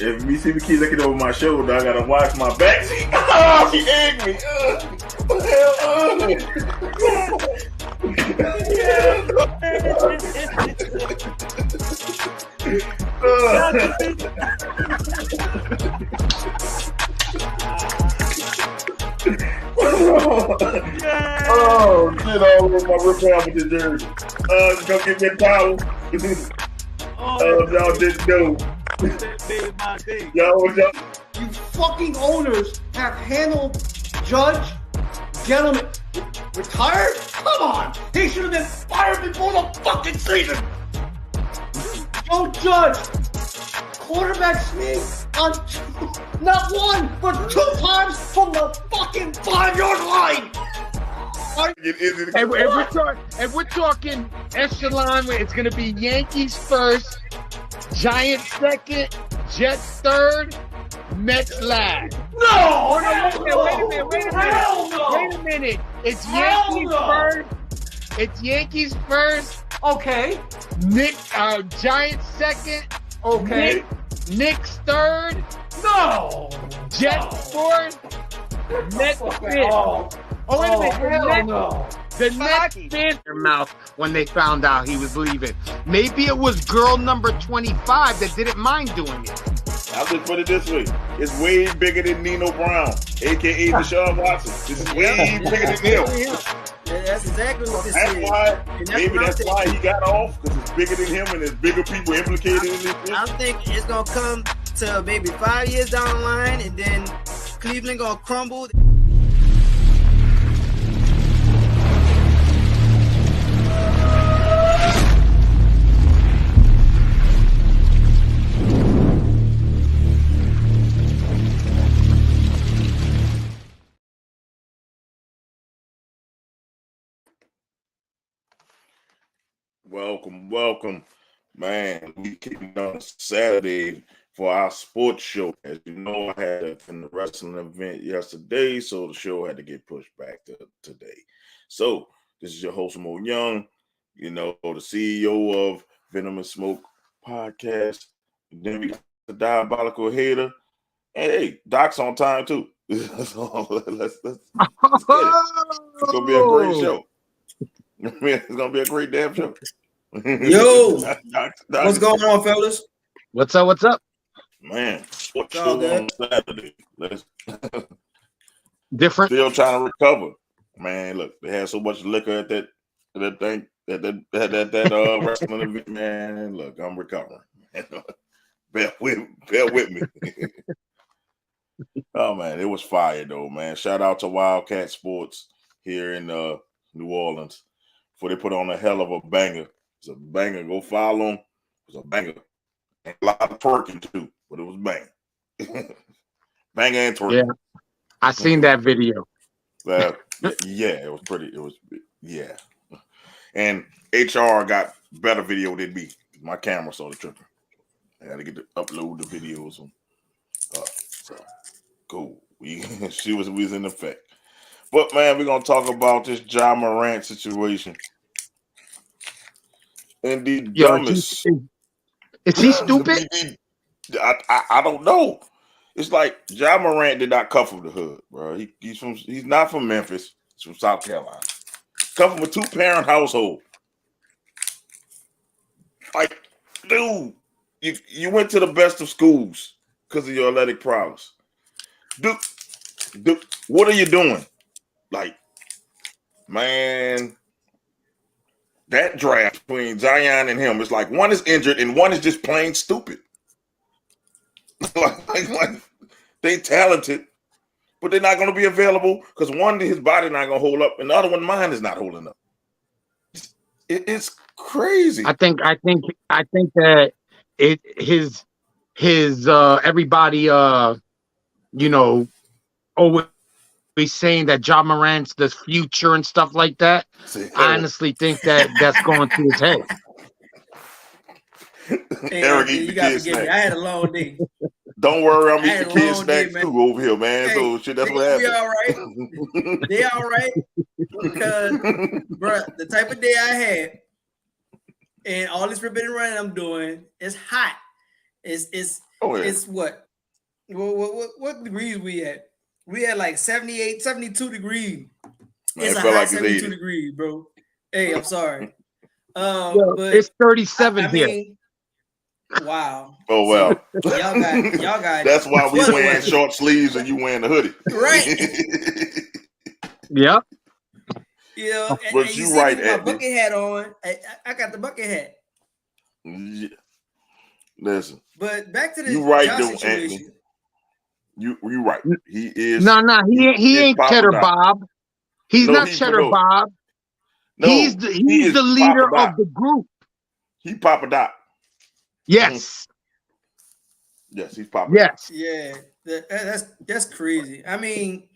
If you see me keep looking over my shoulder, I gotta watch my back. Oh, she egged me. Oh, shit all over my Republican jersey. Go get me a towel. Y'all didn't know. Y'all. You fucking owners have handled Judge, gentlemen, retired? Come on! He should have been fired before the fucking season! Joe Judge, quarterback sneak on not one, but 2 times from the fucking 5-yard line! If we're talking echelon, it's going to be Yankees first, Giants second, Jets third, Mets last. No! Wait a minute. It's Yankees first. It's Yankees first. Okay. Giants second. Okay. Knicks third. No! Jets fourth. Mets fifth. Oh, wait a minute. The Nets spit their mouth when they found out he was leaving. Maybe it was girl number 25 that didn't mind doing it. I'll just put it this way. It's way bigger than Nino Brown, a.k.a. Deshaun Watson. This is way bigger than him. Yeah, that's exactly what this That's is. why, that's why he got off, because it's bigger than him and there's bigger people implicated in this. I think it's going to come to maybe 5 years down the line, and then Cleveland going to crumble. Welcome, man. We came on Saturday for our sports show. As you know, I had a wrestling event yesterday, so the show had to get pushed back to today. So this is your host, Mo Young, the CEO of Venom and Smoke podcast. And then we got the diabolical hater. And hey, Doc's on time too. So let's get it. It's gonna be a great show. It's gonna be a great damn show. Yo, what's going on, fellas? What's up? Man, what's on Saturday? Different. Still trying to recover. Man, look, they had so much liquor at that thing, that wrestling event. Man, look, I'm recovering. bear with me. Oh man, it was fire though, man. Shout out to Wildcat Sports here in New Orleans for they put on a hell of a banger. It's a banger. Go follow them. It was a banger. And a lot of twerking too, but it was bang. Banger and twerking. Yeah, I seen that video. Yeah, it was pretty. Yeah. And HR got better video than me. My camera saw the tripping. I had to get to upload the videos. So cool. We was in effect. But man, we're gonna talk about this Ja Morant situation. And the dumbest. Is he stupid? I don't know. It's like Ja Morant did not come from the hood, bro. He's not from Memphis. He's from South Carolina. Come from a 2-parent household. Like, dude, you went to the best of schools because of your athletic prowess. Dude, what are you doing? Like, man, that draft between Zion and him is like one is injured and one is just plain stupid. like they talented, but they're not going to be available because one, his body not going to hold up, and the other one, mine is not holding up. It's crazy. I think that his everybody always saying that Ja Morant's the future and stuff like that. I honestly think that that's going through his head. Hey, Eric, you got to forgive me. I had a long day. Don't worry, I'm eating the kids' snacks too over here, man. Hey, so shit, that's what happened. They all right. They all right because, bro, the type of day I had and all this ripping and running I'm doing is hot. It's Oh yeah. It's what degrees we at? We at like 78, 72 degrees. Man, It's it a felt hot like it's 72 80. degrees, bro. Hey, I'm sorry. Yo, But it's 37 I here. mean, wow. Oh See, well. y'all got That's why we flooded wearing weather. short sleeves and you wearing the hoodie. Right. Yep. You know, But and you you see me right, with my Anthony. bucket hat on. I got the bucket hat. Yeah. Listen, But back to you the right Josh though, Anthony. situation. You right. He is. No, he is ain't Papa Cheddar Doc. Bob. He's No, not Cheddar no, Bob. no. He He's is the Papa leader Doc. of the group. He Papa Doc. Yes. Yes, he's Papa Doc. Yes. Yeah, that's crazy. I mean,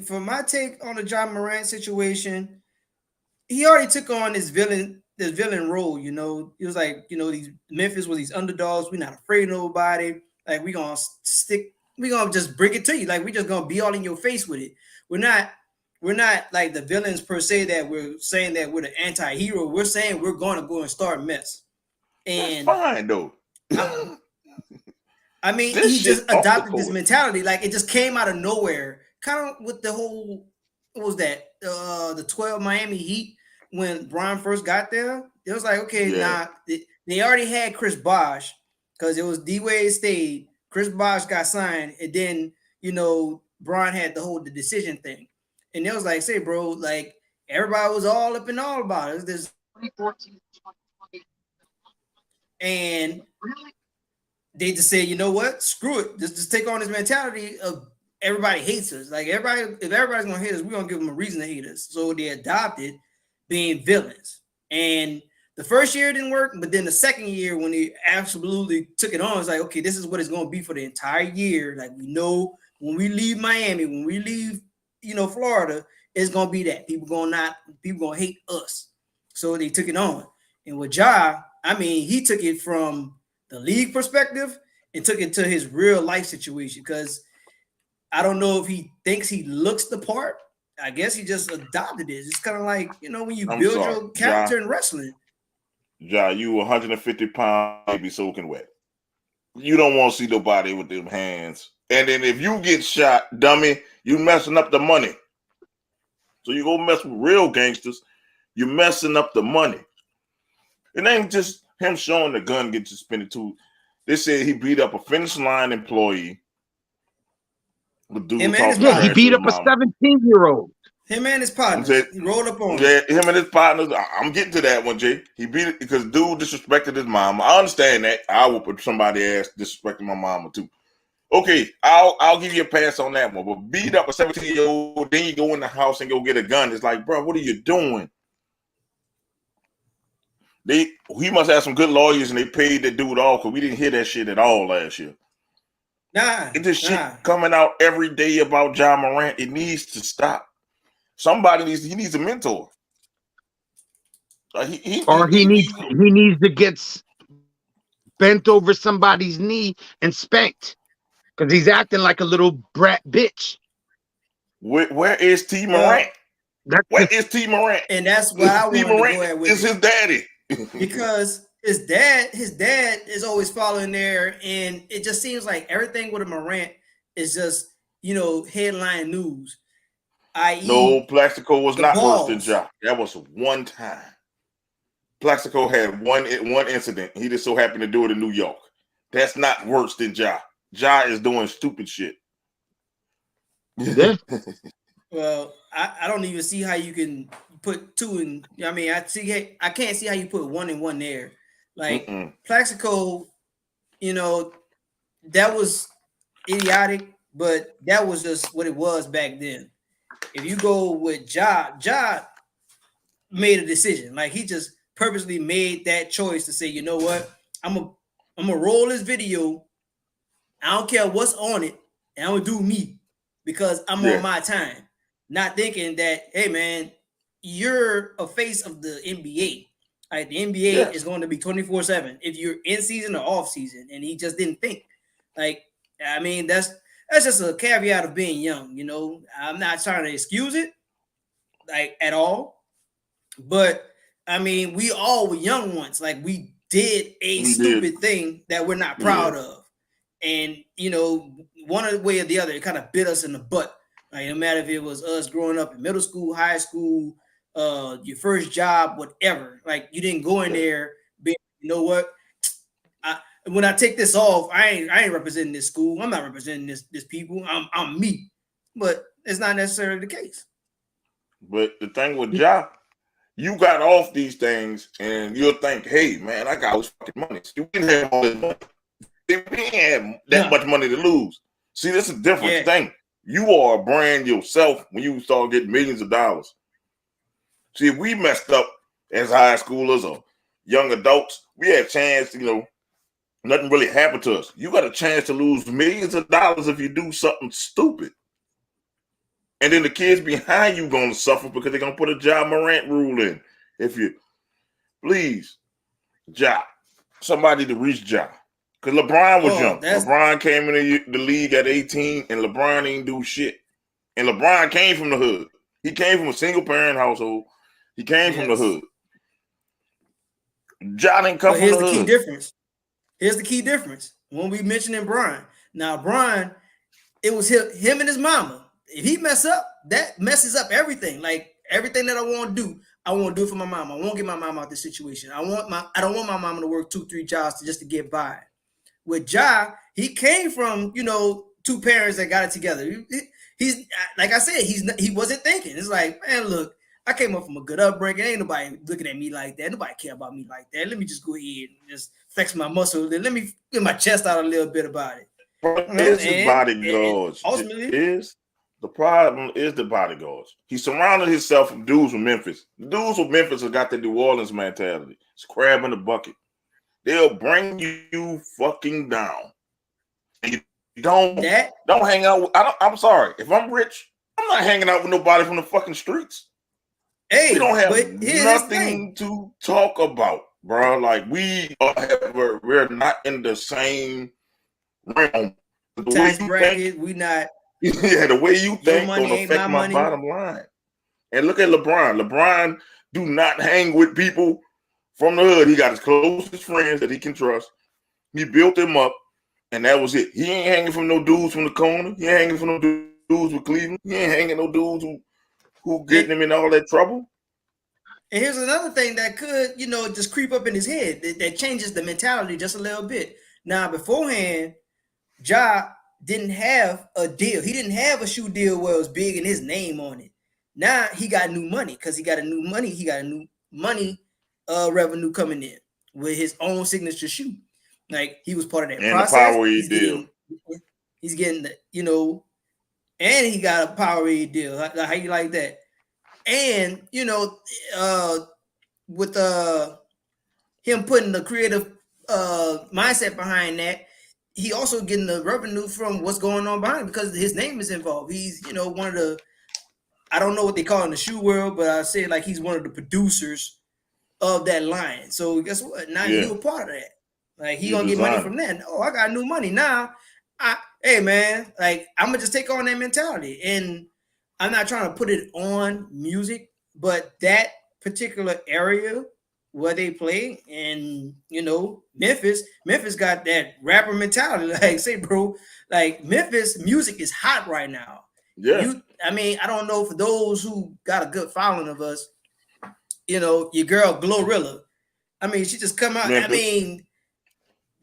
for my take on the John Morant situation, he already took on this villain role. You know, it was like, you know, these Memphis were these underdogs. We're not afraid of nobody. Like we gonna just bring it to you. Like we just gonna be all in your face with it. We're not like the villains per se that we're saying that we're the anti-hero. We're saying we're gonna go and start mess. And that's fine though. I mean, This he shit just off the adopted this court. mentality. Like it just came out of nowhere. Kind of with the whole, what was that? The 12 Miami Heat when Bron first got there. It was like, okay, Yeah. they already had Chris Bosh because it was D-Wade stayed. Chris Bosh got signed, and then, you know, Bron had the decision thing. And it was like, say, bro, like everybody was all up and all about it. This and they just said, you know what? Screw it. Just take on this mentality of everybody hates us. Like if everybody's gonna hate us, we're gonna give them a reason to hate us. So they adopted being villains. And the first year it didn't work, but then the second year when they absolutely took it on, it's like, okay, this is what it's gonna be for the entire year. Like we know when we leave Miami, when we leave, you know, Florida, it's gonna be that people gonna hate us. So they took it on. And with Ja, I mean, he took it from the league perspective and took it to his real life situation, because I don't know if he thinks he looks the part. I guess he just adopted it. It's kind of like, you know, when you build your character in wrestling. Ja, you 150 pounds, baby soaking wet. You don't want to see nobody with them hands. And then if you get shot, dummy, you messing up the money. So you go mess with real gangsters, you're messing up the money. It ain't just him showing the gun get suspended too. They said he beat up a finish line employee. The dude he beat up a 17-year-old. Him and his partners. He rolled up on him. Yeah, him and his partners. I'm getting to that one, Jay. He beat it because dude disrespected his mama. I understand that. I would put somebody ass disrespecting my mama too. Okay, I'll give you a pass on that one. But beat up a 17-year-old, then you go in the house and go get a gun. It's like, bro, what are you doing? He must have some good lawyers and they paid the dude off because we didn't hear that shit at all last year. This shit coming out every day about John Morant. It needs to stop. Somebody needs a mentor. He needs to get bent over somebody's knee and spanked because he's acting like a little brat bitch. Where is T Morant? Where is T Morant? And that's what I wanted to go at with. Is his daddy. Because his dad is always following there, and it just seems like everything with a Morant is just, you know, headline news. No, Plaxico was not worse than Ja. That was one time. Plaxico had one incident. He just so happened to do it in New York. That's not worse than Ja. Ja is doing stupid shit. Yeah. Well, I don't even see how you can put two in. I mean, I can't see how you put one and one there. Like Plaxico, you know, that was idiotic, but that was just what it was back then. If you go with Ja made a decision. Like he just purposely made that choice to say, you know what, I'm gonna roll this video. I don't care what's on it, and I'm gonna do me because I'm on my time. Not thinking that, hey man, you're a face of the NBA. Like the NBA is going to be 24/7 if you're in season or off season, and he just didn't think. Like, I mean, that's just a caveat of being young. You know, I'm not trying to excuse it, like at all. But I mean, we all were young once. Like we did a stupid thing that we're not proud of. And, you know, one way or the other, it kind of bit us in the butt. Like, no matter if it was us growing up in middle school, high school, your first job, whatever. Like, you didn't go in there being, you know what? When I take this off, I ain't representing this school. I'm not representing this people. I'm me. But it's not necessarily the case. But the thing with Ja, you got off these things and you'll think, hey, man, I got all this fucking money. You didn't have all this money. We didn't have that much money to lose. See, this is a different thing. You are a brand yourself when you start getting millions of dollars. See, if we messed up as high schoolers or young adults, we had a chance, you know, nothing really happened to us. You got a chance to lose millions of dollars if you do something stupid. And then the kids behind you going to suffer because they're going to put a Ja Morant rule in. If you, please, Ja, somebody to reach Ja. Because LeBron was young. LeBron came in the league at 18, and LeBron didn't do shit. And LeBron came from the hood. He came from a single-parent household. He came from the hood. Ja didn't come from the hood. Here's the key difference. Here's the key difference. When we mentioning Brian. Now, Brian, it was him and his mama. If he mess up, that messes up everything. Like, everything that I want to do, I want to do for my mama. I won't get my mama out of this situation. I don't want my mama to work 2-3 jobs just to get by. With Ja, he came from, you know, two parents that got it together. He's like I said, he wasn't thinking. It's like, man, look, I came up from a good upbringing. Ain't nobody looking at me like that. Nobody care about me like that. Let me just go ahead and just flex my muscle. Let me get my chest out a little bit about it. It's his bodyguards. Ultimately, the problem is the bodyguards. He surrounded himself with dudes from Memphis. The dudes from Memphis have got the New Orleans mentality. It's crab in the bucket. They'll bring you fucking down. And you don't hang out with, I'm sorry. If I'm rich, I'm not hanging out with nobody from the fucking streets. Hey, we don't have nothing to talk about, bro. Like, we're not in the same realm. The tax bracket, we not. Yeah, the way you think don't affect my bottom line. And look at LeBron. LeBron do not hang with people from the hood. He got his closest friends that he can trust. He built them up, and that was it. He ain't hanging from no dudes from the corner. He ain't hanging from no dudes with Cleveland. He ain't hanging no dudes who getting him in all that trouble. And here's another thing that could, you know, just creep up in his head that changes the mentality just a little bit. Now, beforehand, Ja didn't have a deal. He didn't have a shoe deal where it was big and his name on it. Now he got new money because he got a new money revenue coming in with his own signature shoe. Like, he was part of that process. He's getting the, you know, and he got a Powerade deal. How you like that? And, you know, with him putting the creative mindset behind that, he also getting the revenue from what's going on behind him because his name is involved. He's, you know, one of the, I don't know what they call in the shoe world, but I say like he's one of the producers of that line. So guess what? Now you're a part of that. Like, he gonna get money from that. Oh, I got new money now. Hey man, like, I'm gonna just take on that mentality. And I'm not trying to put it on music, but that particular area where they play, and, you know, Memphis got that rapper mentality. Like, say, bro, like, Memphis music is hot right now. Yeah. I mean, I don't know, for those who got a good following of us, you know, your girl Glorilla. I mean, she just come out. Memphis. I mean,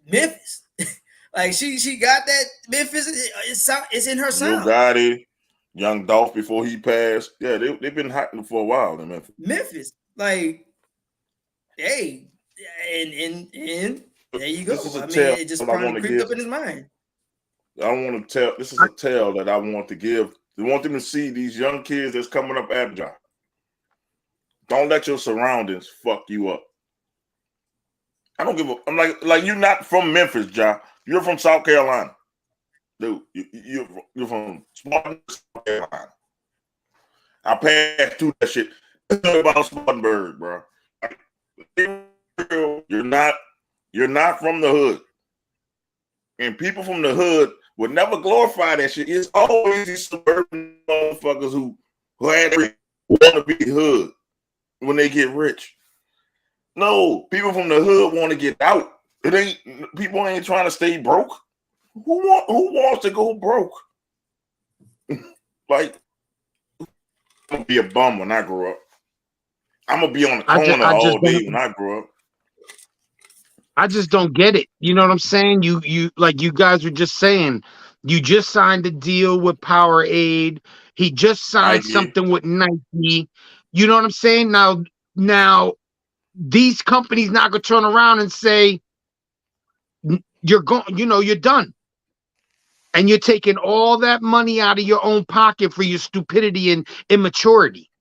Memphis. Like, she got that Memphis. It's in her sound. Yo Gotti, Young Dolph before he passed. Yeah, they've been hot for a while in Memphis. Memphis, like, hey, and there you go. I mean, it just probably creeped up in his mind. I want to tell. This is a tale that I want to give. I want them to see these young kids that's coming up after y'all. Don't let your surroundings fuck you up. I don't give a. I'm like you're not from Memphis, Ja. You're from South Carolina, dude. You're from Spartanburg, South Carolina. I passed through that shit. About Spartanburg, bro. You're not from the hood, and people from the hood would never glorify that shit. It's always these suburban motherfuckers who want to be hood when they get rich. No, people from the hood want to get out. It ain't people ain't trying to stay broke. Who wants to go broke? Like, I'm gonna be a bum when I grow up. I'm gonna be on the corner all day when I grow up. I just don't get it. You know what I'm saying? You like you guys were just saying, you just signed a deal with Powerade. He just signed something with Nike. You know what I'm saying? Now these companies not gonna turn around and say you're going, you're done. And you're taking all that money out of your own pocket for your stupidity and immaturity.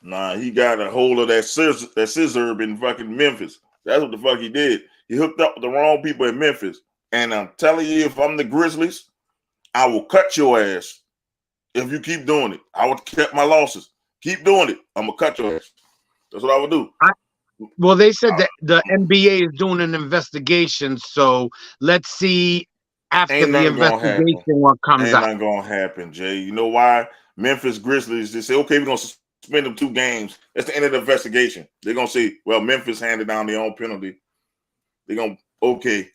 Nah, he got a hold of that scissor in fucking Memphis. That's what the fuck he did. He hooked up with the wrong people in Memphis. And I'm telling you, if I'm the Grizzlies, I will cut your ass. If you keep doing it, I would cut my losses. Keep doing it. I'm gonna cut your ass. That's what I would do. Well, they said that the NBA is doing an investigation, so let's see after the investigation what comes out. Ain't nothing gonna happen, Jay. You know why? Memphis Grizzlies, they say, okay, we're gonna suspend them 2 games. That's the end of the investigation. They're gonna say, well, Memphis handed down their own penalty. They're gonna okay.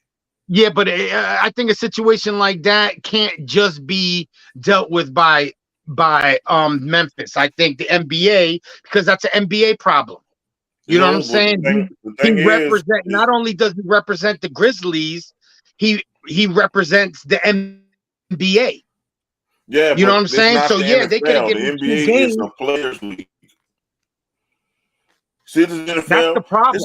Yeah, but I think a situation like that can't just be dealt with by Memphis. I think the NBA, because that's an NBA problem. You know what I'm saying? Not only does he represent the Grizzlies, he represents the NBA. Yeah, you know what I'm saying? So yeah, they could have given the NBA is a players' league. See, this is the NFL. That's the problem.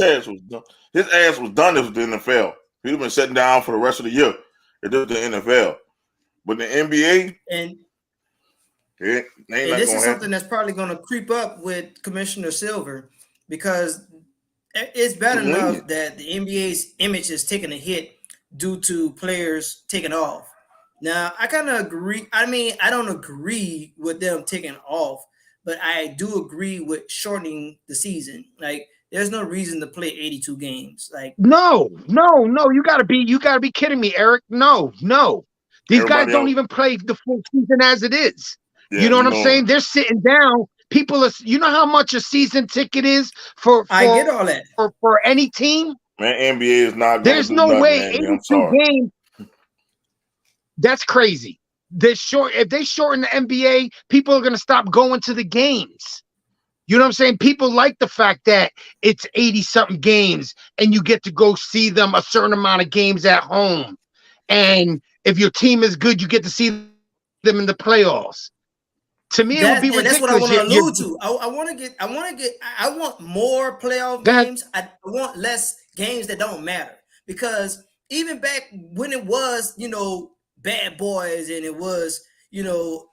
His ass was done with the NFL. He'd have been sitting down for the rest of the year. It is the NFL, but the NBA and this is something that's probably going to creep up with Commissioner Silver, because it's bad enough that the NBA's image is taking a hit due to players taking off. Now, I kind of agree. I mean, I don't agree with them taking off, but I do agree with shortening the season. Like, there's no reason to play 82 games. Like, no, you gotta be kidding me, Eric. No. These guys don't even play the full season as it is. Yeah, you know what I'm saying? They're sitting down. People are, you know how much a season ticket is for I get all that. For any team? Man, NBA is not. There's no way 82 games. That's crazy. If they shorten the NBA, people are gonna stop going to the games. You know what I'm saying? People like the fact that it's 80-something games and you get to go see them a certain amount of games at home. And if your team is good, you get to see them in the playoffs. To me, it would be ridiculous. That's what I want to allude to. I want more playoff games. I want less games that don't matter. Because even back when it was, Bad Boys and it was,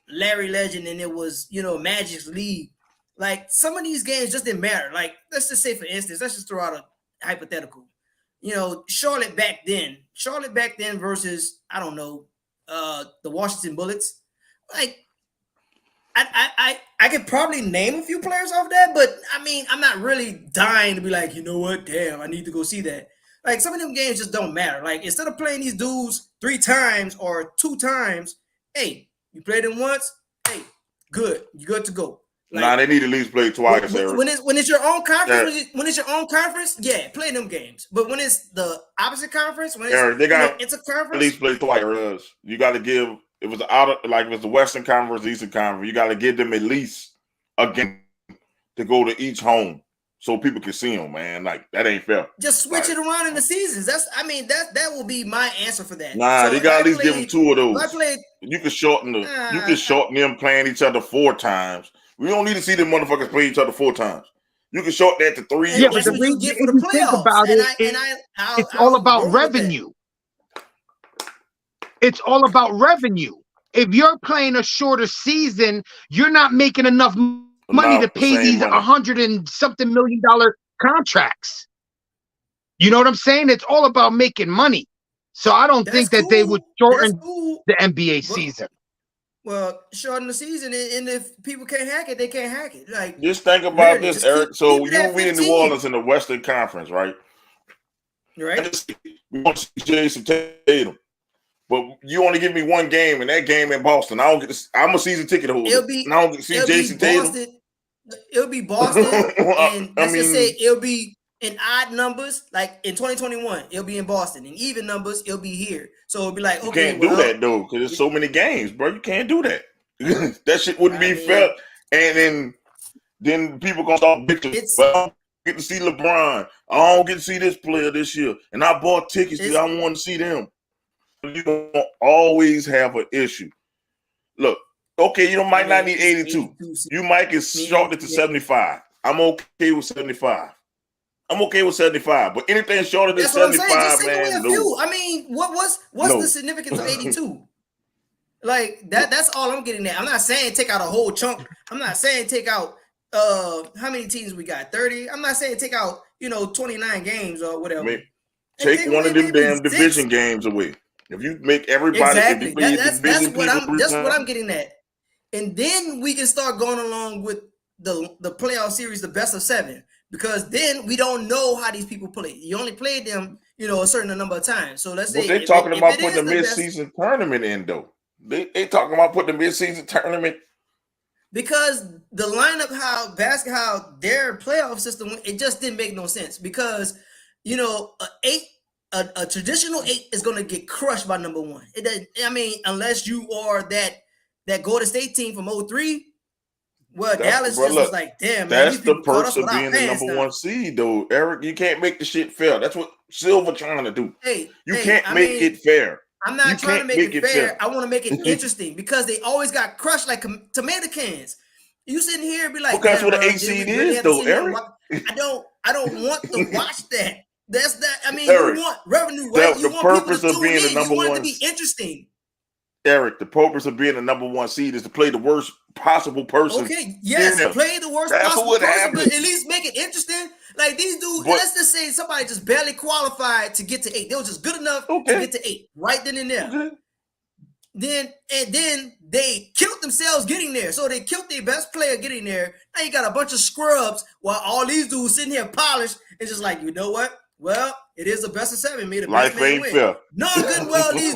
Larry Legend and it was, Magic's League. Like, some of these games just didn't matter. Like, let's just say, for instance, let's just throw out a hypothetical. Charlotte back then versus, I don't know, the Washington Bullets. Like, I could probably name a few players off that, but I mean, I'm not really dying to be like, you know what, damn, I need to go see that. Like, some of them games just don't matter. Like, instead of playing these dudes 3 times or 2 times, hey, you played them once, hey, good, you're good to go. Like, they need to at least play twice. When it's your own conference, yeah, play them games. But when it's the opposite conference, when it's a conference, at least play twice. You got to give. It was it was the Western Conference, the Eastern Conference. You got to give them at least a game to go to each home so people can see them. Man, like, that ain't fair. Just switch it around in the seasons. That will be my answer for that. Nah, they got to at least give them 2 of those. You can shorten them playing each other 4 times. We don't need to see them motherfuckers play each other 4 times. You can shorten that to 3. Yeah, but that's what you get for the playoffs. About it's all about revenue. It's all about revenue. If you're playing a shorter season, you're not making enough money to pay these $100 and something million contracts. You know what I'm saying? It's all about making money. So I don't think that they would shorten the NBA season. Well, shorten the season, and if people can't hack it, they can't hack it. Like, just think about this, Eric. So you will be in New Orleans in the Western Conference, right? Right. We want to see Jason Tatum, but you only give me 1 game, and that game in Boston, I don't get. I'm a season ticket holder. And I don't get to see Jason Tatum. It'll be Boston, and let's just say it'll be in odd numbers, like in 2021, it'll be in Boston. In even numbers, it'll be here. So it'll be like, you okay, can't do that though, because there's so many games, bro. You can't do that. That shit wouldn't be fair. And then people gonna start bitching. Well, I don't get to see LeBron. I don't get to see this player this year, and I bought tickets because I want to see them. You don't always have an issue. Look, okay, you might not need 82. You might get shorted to 75. I'm okay with 75. I'm okay with 75, but anything shorter than 75, man, no. I mean, what's the significance of 82? Like that's all I'm getting at. I'm not saying take out a whole chunk. I'm not saying take out how many teams we got? 30. I'm not saying take out 29 games or whatever. Take one of them damn division games away. If you make everybody exactly, that's what I'm getting at. And then we can start going along with the playoff series, the best of 7, because then we don't know how these people play. You only played them, a certain number of times. So let's say they're talking about putting the mid-season tournament in, though. They talking about putting the mid-season tournament because the lineup, how their playoff system, it just didn't make no sense. Because a traditional 8 is going to get crushed by number 1. It doesn't. I mean, unless you are that Golden State team from 03. Well, Dallas was like, damn, man. That's the perks of being the number 1 seed, though, Eric. You can't make the shit fair. That's what Silver trying to do. You can't make it fair. I'm not trying to make it fair. I want to make it interesting because they always got crushed like tomato cans. You sitting here and be like, that's what an 8 seed is, though, Eric. I don't want to watch that. That's that. I mean, Eric, you want revenue, right? The purpose of being the number 1. You want it to be interesting. Eric, the purpose of being the number 1 seed is to play the worst possible person. Okay, yes, play the worst possible person, but at least make it interesting. Like these dudes, let's just say somebody just barely qualified to get to 8. They were just good enough to get to 8 right then and there. Okay. Then they killed themselves getting there. So they killed their best player getting there. Now you got a bunch of scrubs while all these dudes sitting here polished. It's just like, you know what? Well, it is the best of 7. Made a best man win. Fair. Knowing good and well these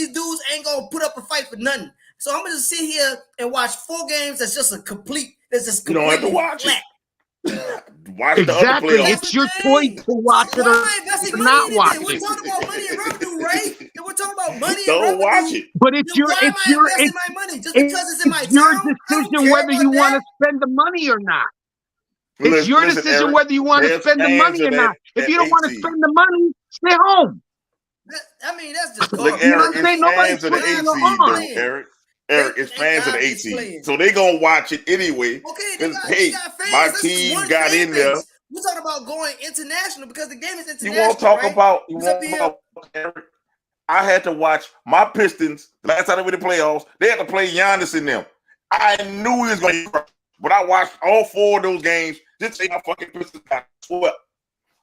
dudes ain't gonna put up a fight for nothing. So I'm gonna just sit here and watch 4 games. That's just you don't have to watch flat. it. Watch exactly. The other it's your choice to watch it or not watch it. We're talking about money and revenue, right? And we're talking about money and don't revenue. Watch it. But it's your my money just because it's in my your town, decision whether you want to spend the money or not. It's your decision, Eric, whether you want to spend the money or not. If you don't want to spend the money, stay home. I mean, that's just look, Eric, it's fans of the 8 seed, though, Eric. Eric, it's fans of the 8 seed. So they gonna watch it anyway. Okay, they got fans. My team got in there. We're talking about going international because the game is international. You won't talk about Eric. I had to watch my Pistons last time they were in the playoffs. They had to play Giannis in them. I knew he was going to get, but I watched all 4 of those games. Just say my fucking Pistons got swept.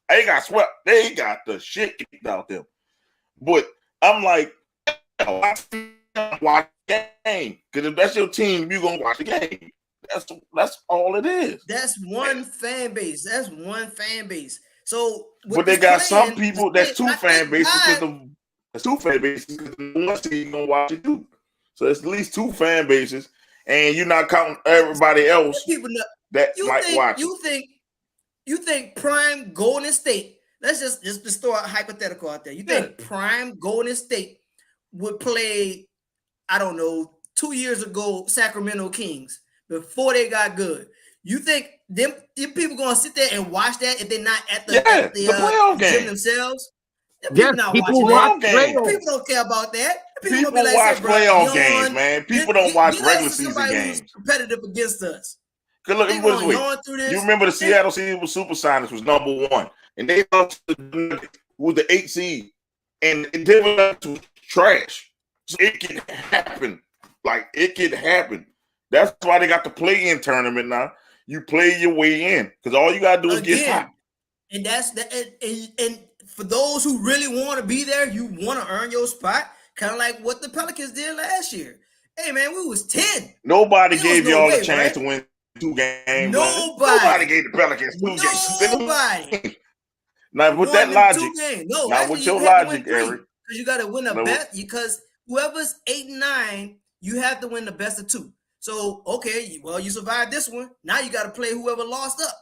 They got swept. They got the shit kicked out them. But I'm like, watch the game. Because if that's your team, you're going to watch the game. That's all it is. That's one fan base. That's one fan base. So, but they got some people. That's 2 fan bases. That's 2 fan bases because the 1 team gonna watch it too. So it's at least 2 fan bases, and you're not counting everybody else that might watch. You think prime Golden State? Let's just throw a hypothetical out there. You think prime Golden State would play? I don't know. 2 years ago, Sacramento Kings before they got good. You think them people gonna sit there and watch that if they're not at the playoff game themselves? People watch People don't care about that. People like, watch playoff games, man. People don't watch regular season games. Competitive against us. Cause look, you remember the Seattle Supersonics was number 1, and they lost to the was the 8 seed, and it was trash. So it can happen. Like it can happen. That's why they got the play-in tournament now. You play your way in because all you gotta do is get hot. And that's and for those who really want to be there, you want to earn your spot, kind of like what the Pelicans did last year. Hey man, we was 10. Nobody gave y'all a chance to win 2 games. Nobody gave the Pelicans 2 games. Nobody. Now with that logic, with your logic, Eric, because you got to win a bet. Because whoever's 8 and 9, you have to win the best of 2. So, okay, well, you survived this one. Now you got to play whoever lost up.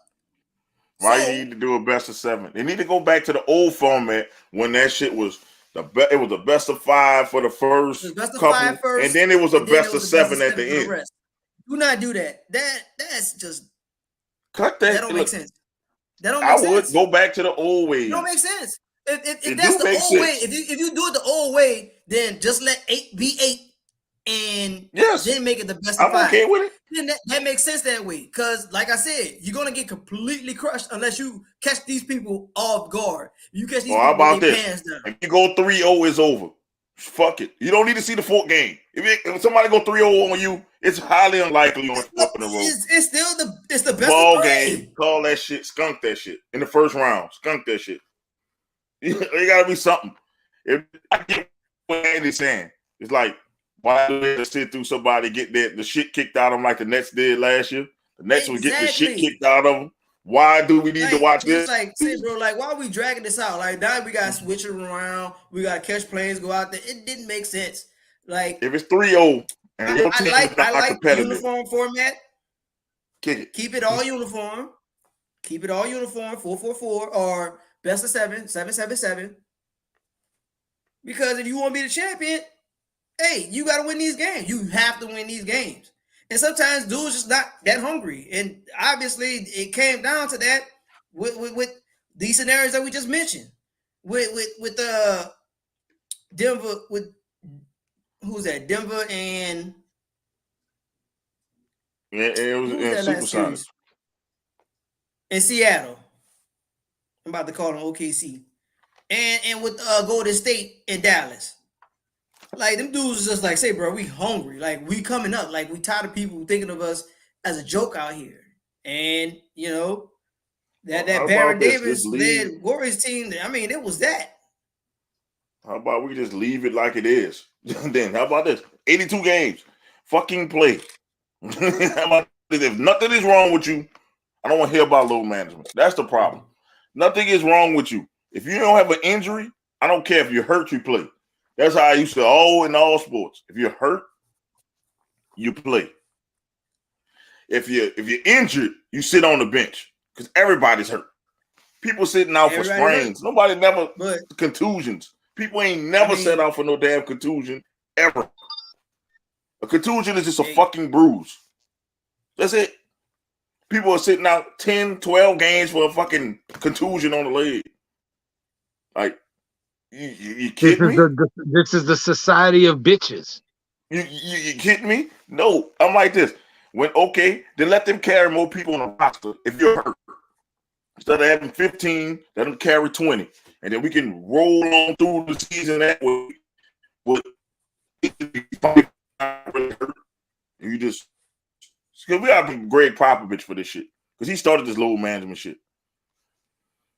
Why you need to do a best of 7? They need to go back to the old format when that shit was it was a best of 5 for the first couple, and then it was a best of 7 at the end. Do not do that. That's just cut that. That don't make sense. That don't make sense. I would go back to the old way. It don't make sense. If that's the old way, if you do it the old way, then just let 8 be 8 and then make it the best of 5. I'm okay with it. Then that makes sense that way. Because, like I said, you're gonna get completely crushed unless you catch these people off guard. You catch these people with their pants down. If you go 3-0, it's over. Fuck it. You don't need to see the 4th game. If somebody go 3-0 on you, it's highly unlikely on up in the road. It's still the best ball game. Call that shit. Skunk that shit in the first round. Skunk that shit. It gotta be something. I get what Andy's saying. It's like, why do they sit through somebody get the shit kicked out of them like the Nets did last year? The Nets would get the shit kicked out of them. Why do we need to watch this? Like, say, bro, like, why are we dragging this out? Like, now we got to switch it around. We got to catch plays, go out there. It didn't make sense. Like, if it's 3-0, and your team is not competitive, uniform format. Kick it. Keep it all uniform. Keep it all uniform. 4-4-4 or best of 7, 7-7-7. Because if you want to be the champion, hey, you got to win these games. You have to win these games. And sometimes dudes just not that hungry. And obviously it came down to that with these scenarios that we just mentioned. With Denver, with who's that? Denver and it was Supersonics. In Seattle. I'm about to call them OKC. And with Golden State and Dallas. Like, them dudes just like, say, bro, we hungry. Like, we coming up. Like, we tired of people thinking of us as a joke out here. And, you know, that Baron Davis led Warriors team, I mean, it was that. How about we just leave it like it is? Then, how about this? 82 games. Fucking play. How about this? If nothing is wrong with you, I don't want to hear about load management. That's the problem. Nothing is wrong with you. If you don't have an injury, I don't care if you're hurt, you play. That's how I used to in all sports. If you're hurt, you play. If you're injured, you sit on the bench because everybody's hurt. People sitting out for sprains. Nobody never contusions. People ain't never set out for no damn contusion ever. A contusion is just a fucking bruise. That's it. People are sitting out 10, 12 games for a fucking contusion on the leg. Like, you kidding me? This is the society of bitches. You kidding me? No, I'm like this. Then let them carry more people on the roster if you're hurt. Instead of having 15, let them carry 20. And then we can roll on through the season that way. You just, because we got Greg Popovich for this shit. Because he started this load management shit.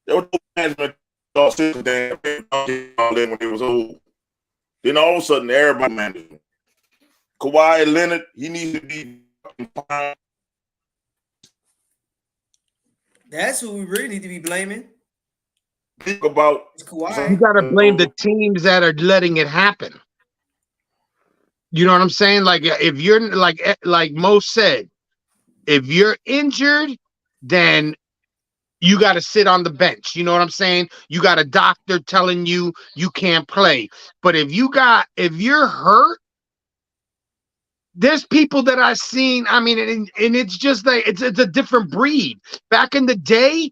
There was load management when it was old. Then all of a sudden, everybody managed. Kawhi Leonard, he needs to be fine. That's who we really need to be blaming. Think about Kawhi. You got to blame the teams that are letting it happen. You know what I'm saying? Like, if you're like Mo said, if you're injured, then you got to sit on the bench. You know what I'm saying? You got a doctor telling you you can't play. But if you're hurt, there's people that I've seen. I mean, and it's just like it's a different breed. Back in the day,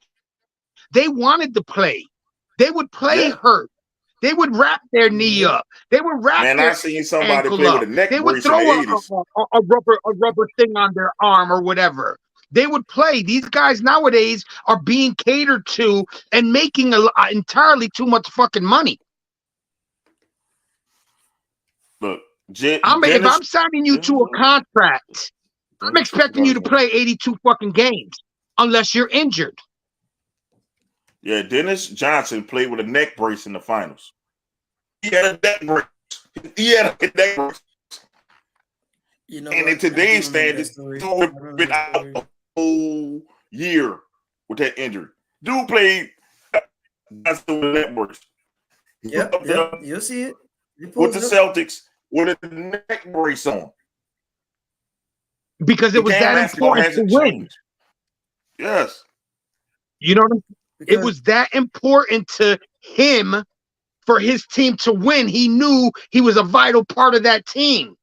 they wanted to play. They would play hurt. They would wrap their knee up. They would wrap their I seen somebody play up. with a neck they brace would throw in the 80s. a rubber thing on their arm or whatever. They would play. These guys nowadays are being catered to and making entirely too much fucking money. Look, if I'm signing you to a contract, I'm expecting you to play 82 fucking games unless you're injured. Yeah, Dennis Johnson played with a neck brace in the finals. He had a neck brace. You know, and in today's standards, he would have been out a whole year with that injury. Dude played with a neck brace. Yep, you'll see it. With the Celtics with a neck brace on. Because it was that important to win. Yes. You know what I'm saying? It was that important to him for his team to win. He knew he was a vital part of that team.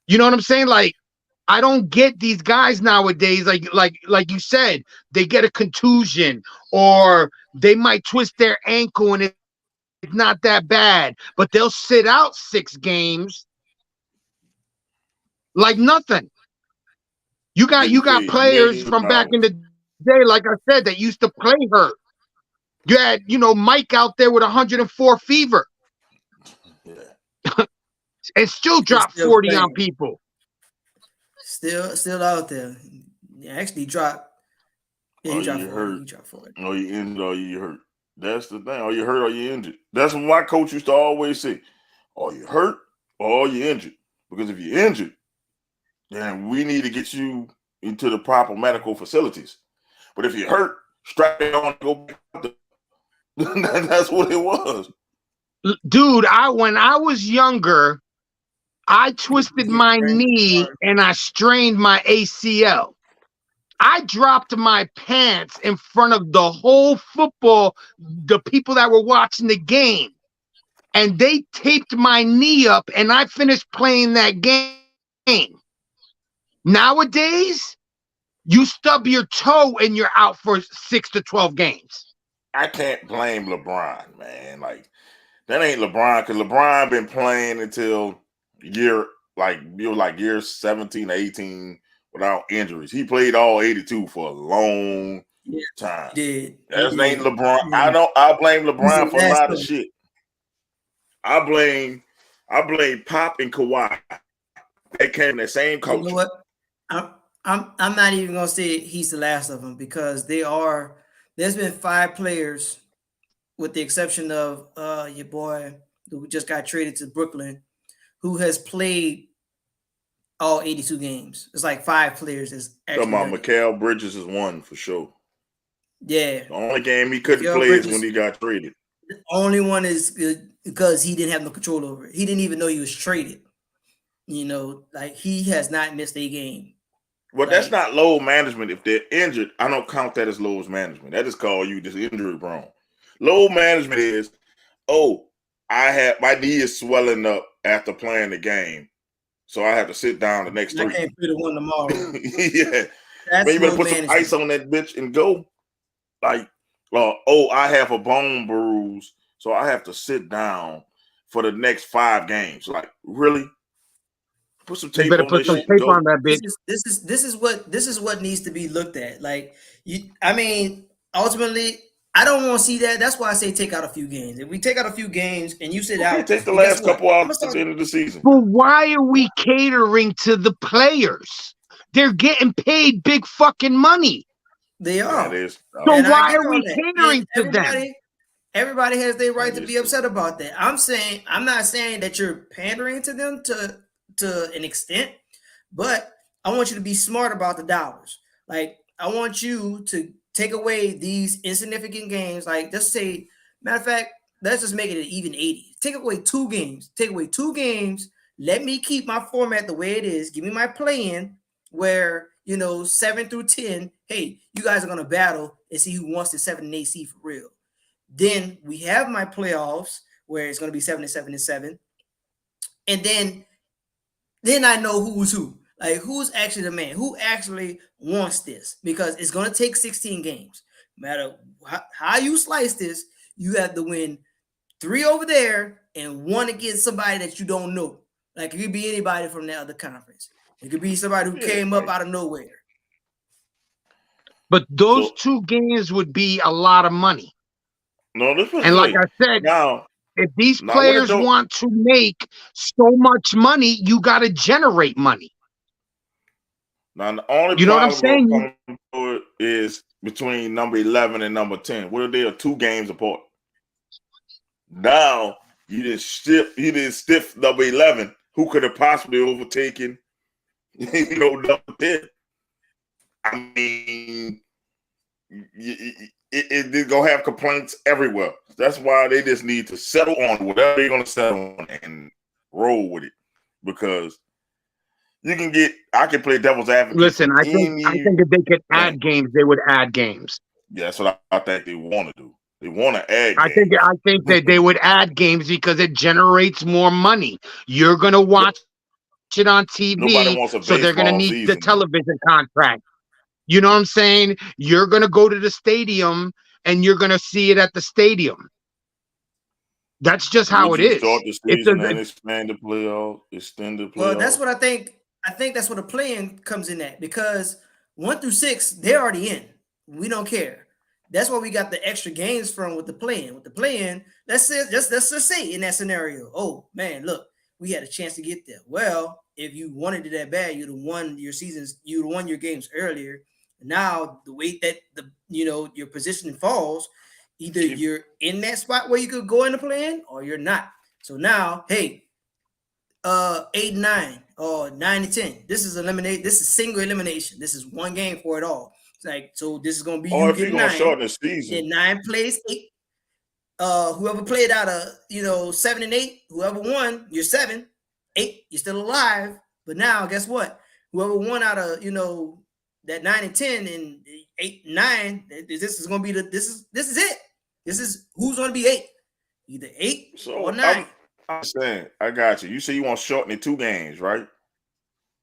You know what I'm saying? Like, I don't get these guys nowadays. Like you said, they get a contusion or they might twist their ankle and it's not that bad, but they'll sit out 6 games like nothing. You got players from back in the day, like I said, that used to play hurt. You had, Mike out there with 104 fever. Yeah. And still dropped 40 playing. On people. Still out there. Actually dropped. Yeah, he dropped 40. He dropped 40. Oh, you injured or you hurt. That's the thing. Or you hurt or you injured. That's what my coach used to always say. Or you hurt or you injured. Because if you're injured, then we need to get you into the proper medical facilities. But if you're hurt, strap it on and go back out there. That's what it was. Dude, when I was younger, I twisted my knee and I strained my ACL. I dropped my pants in front of the whole football, the people that were watching the game. And they taped my knee up and I finished playing that game. Nowadays, you stub your toe and you're out for 6 to 12 games. I can't blame LeBron, man. Like, that ain't LeBron, because LeBron been playing until year 17, 18 without injuries. He played all 82 for a long time. That ain't LeBron. Yeah. I blame LeBron for a lot of shit. I blame Pop and Kawhi. They came in the same coach. You know what? I'm not even gonna say he's the last of them, because there's been 5 players, with the exception of your boy who just got traded to Brooklyn, who has played all 82 games. It's like 5 players. Is talking about Mikal Bridges is one for sure. Yeah. The only game he couldn't play is when he got traded. The only one is because he didn't have no control over it. He didn't even know he was traded. Like, he has not missed a game. Well, that's not load management. If they're injured, I don't count that as load management. That is called you just injury prone. Load management is, my knee is swelling up after playing the game, so I have to sit down the next 3. I can't play the one tomorrow. Yeah, man, you better put some ice on that bitch and go. Like, I have a bone bruise, so I have to sit down for the next 5 games. Like, really? Put some tape on put some tape on that bitch. This is what needs to be looked at. Like, ultimately, I don't want to see that. That's why I say take out a few games. If we take out a few games and you sit out, take the last couple out at the end of the season. But why are we catering to the players? They're getting paid big fucking money. They are. So why are we catering to them? Everybody has their right to be upset about that. I'm not saying that you're pandering to them to an extent, but I want you to be smart about the dollars. Like, I want you to take away these insignificant games. Like, let's say, matter of fact, let's just make it an even 80. Take away 2 games. Take away 2 games. Let me keep my format the way it is. Give me my play-in where, 7 through 10. Hey, you guys are going to battle and see who wants the 7 and 8 seed for real. Then we have my playoffs where it's going to be 7 and 7 and 7. And then I know who's who. Like, who's actually the man? Who actually wants this? Because it's going to take 16 games. No matter how you slice this, you have to win 3 over there and 1 against somebody that you don't know. Like, it could be anybody from the other conference. It could be somebody who came up out of nowhere. But those 2 games would be a lot of money. No, this was and like I said, if these players want to make so much money, you got to generate money. Now, the only what I'm saying is between number 11 and number 10. What if they are 2 games apart? Now you didn't stiff number 11, who could have possibly overtaken, number 10. I mean, it's gonna have complaints everywhere. That's why they just need to settle on whatever they're gonna settle on and roll with it, because I can play devil's advocate. Listen, I think if they could add games, they would add games. Yeah, that's what I think they want to do. They want to add I games. think that they would add games because it generates more money. You're gonna watch it on Nobody TV, wants a so they're gonna baseball need the season, though. television contract. You know what I'm saying? You're gonna go to the stadium and you're gonna see it at the stadium. That's just how Would it you is. start the season and expand the playoff, extend the playoff? Well, that's what I think. I think that's what the play-in comes in at, because 1 through 6, they're already in. We don't care. That's why we got the extra games from with the play-in. With the play-in, let's just say in that scenario, oh man, look, we had a chance to get there. Well, if you wanted it that bad, you'd have won your seasons, you'd have won your games earlier. Now, the way that your position falls, either you're in that spot where you could go in the play-in or you're not. So now, hey, 8 and 9 or 9 and 10. This is eliminate. This is single elimination. This is one game for it all. It's like, so this is gonna be or you if you're getting gonna 9. shorten the season, Then 9 plays 8. Whoever played out of 7 and 8, whoever won, you're 7, 8, you're still alive. But now, guess what? Whoever won out of that 9 and 10 and 8 and 9, this is gonna be this is it. This is who's gonna be 8, either 8 or 9. I'm saying, I got you. You say you want to shorten it 2 games, right?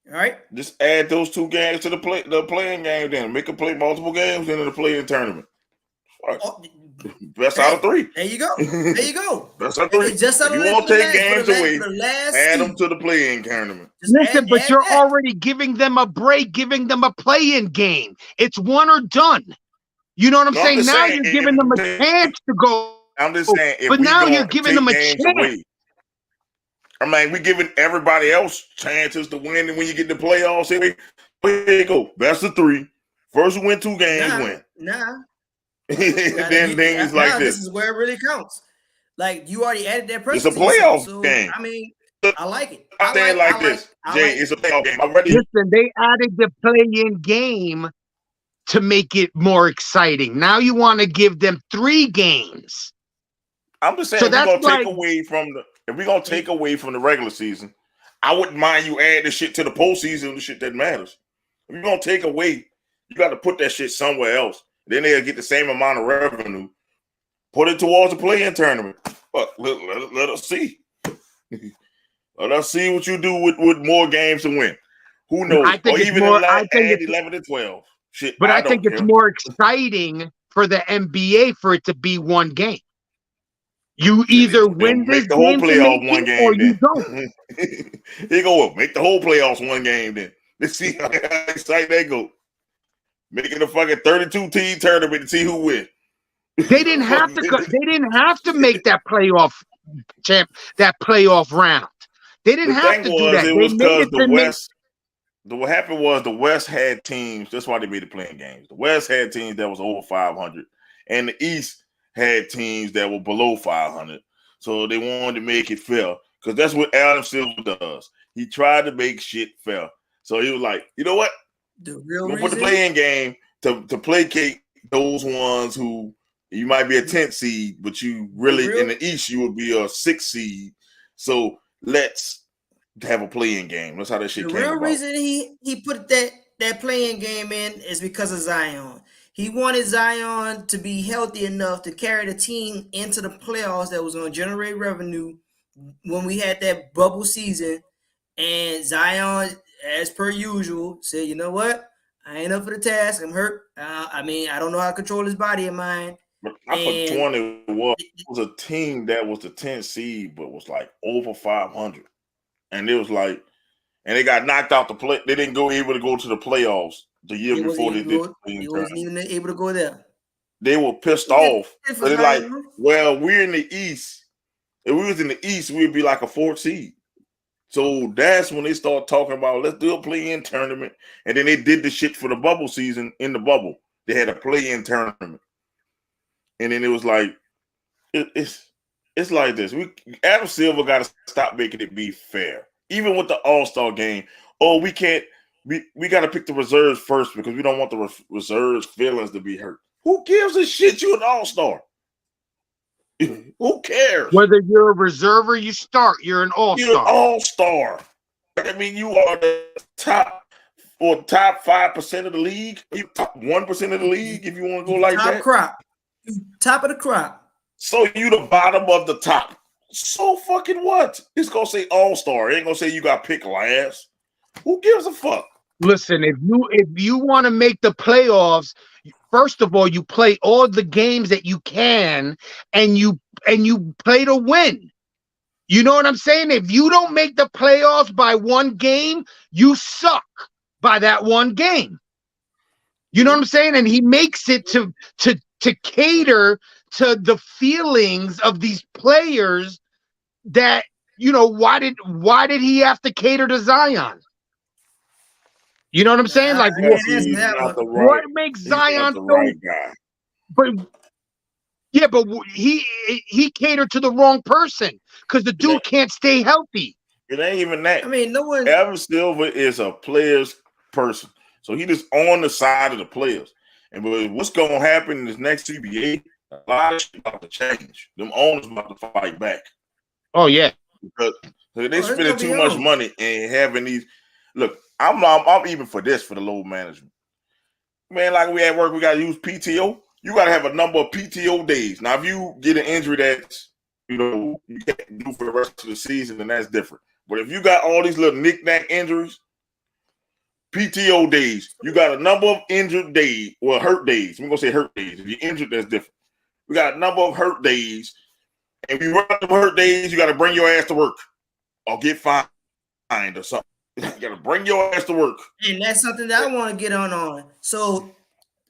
All right. Just add those 2 games to the playing game, then make them play multiple games into the playing tournament. Best out of 3. There you go. There you go. Best out of 3. Just if you want to take games away, add them to the playing tournament. Listen, but you're already giving them a break, giving them a play-in game. It's one or done. You know what I'm saying? Now you're giving them a chance to go. I'm just saying, but now you're giving them a chance. Away, I mean, we're giving everybody else chances to win, and when you get the playoffs, here you go. Best of 3. First who win 2 games win. Then things like this. This is where it really counts. Like, you already added that pressure. It's a playoff game. I mean, I like it. I'm saying like this, Jay. It's a playoff game. Listen, they added the play-in game to make it more exciting. Now you want to give them 3 games. I'm just saying, if we're gonna take away from the regular season, I wouldn't mind you add the shit to the postseason, the shit that matters. If you're gonna take away, you got to put that shit somewhere else. Then they'll get the same amount of revenue. Put it towards the play-in tournament. But let us see. Let us see what you do with more games to win. Who knows? I think or even more, add 11 and 12. Shit, but I think it's more exciting for the NBA for it to be one game. You either win this the whole game playoff one game, or you don't. Here you go. Make the whole playoffs one game then. Let's see how exciting they go. Making a fucking 32-team tournament to see who wins. They didn't have to. They didn't have to make that playoff round. They didn't have to do that. It was because the West. What happened was the West had teams. That's why they made the playing games. The West had teams that was over 500, and the East had teams that were below 500. So they wanted to make it fair, because that's what Adam Silver does. He tried to make shit fair. So he was like, you know what? We'll put the playing game to placate those ones who you might be a 10th seed, but you really in the East you would be a 6th seed. So let's have a playing game. That's how that shit came about. The real reason he put that playing game in is because of Zion. He wanted Zion to be healthy enough to carry the team into the playoffs that was going to generate revenue when we had that bubble season. And Zion, as per usual, said, you know what? I ain't up for the task. I'm hurt. I don't know how to control his body and mind. But I put 20 it was a team that was the 10th seed, but was like over 500. And it was like, and they got knocked out the play. They didn't able to go to the playoffs the year before they did. They wasn't even able to go there. They were pissed off. But they're like, well, we're in the East. If we was in the East, we'd be like a 4th seed. So that's when they start talking about, let's do a play-in tournament. And then they did the shit for the bubble season in the bubble. They had a play-in tournament. And then it was like, it's like this. Adam Silver got to stop making it be fair. Even with the All-Star game, we can't, we got to pick the reserves first because we don't want the reserves feelings to be hurt. Who gives a shit? You an All-Star. Who cares? Whether you're a reserve or you start, you're an all-star. You're an all-star. I mean, you are the top or top 5% of the league, top 1% of the league, if you want to go like top that. crop. Top of the crop. So you the bottom of the top. So fucking what? It's gonna say all-star. It ain't gonna say you got picked last. Who gives a fuck? Listen, if you want to make the playoffs, first of all, you play all the games that you can, and you play to win. You know what I'm saying? If you don't make the playoffs by one game, you suck by that one game. You know what I'm saying? And he makes it to cater to the feelings of these players that, you know, why did he have to cater to Zion? You know what I'm saying? Like, what makes Zion the right guy? But yeah, but he catered to the wrong person because the dude can't stay healthy. It ain't even that. I mean, no one. Evan Silver is a player's person, so he just on the side of the players. And what's going to happen in this next CBA? A lot of shit about to change. Them owners about to fight back. Oh yeah, because they spending too much money and having these. Look, I'm even for this for the load management. Man, like we at work, we got to use PTO. You got to have a number of PTO days. Now, if you get an injury that's, you know, you can't do for the rest of the season, then that's different. But if you got all these little knick-knack injuries, PTO days, you got a number of injured days, well, hurt days. I'm going to say hurt days. If you're injured, that's different. We got a number of hurt days. And if you run them hurt days, you got to bring your ass to work or get fined or something. You got to bring your ass to work. And that's something that I want to get on. So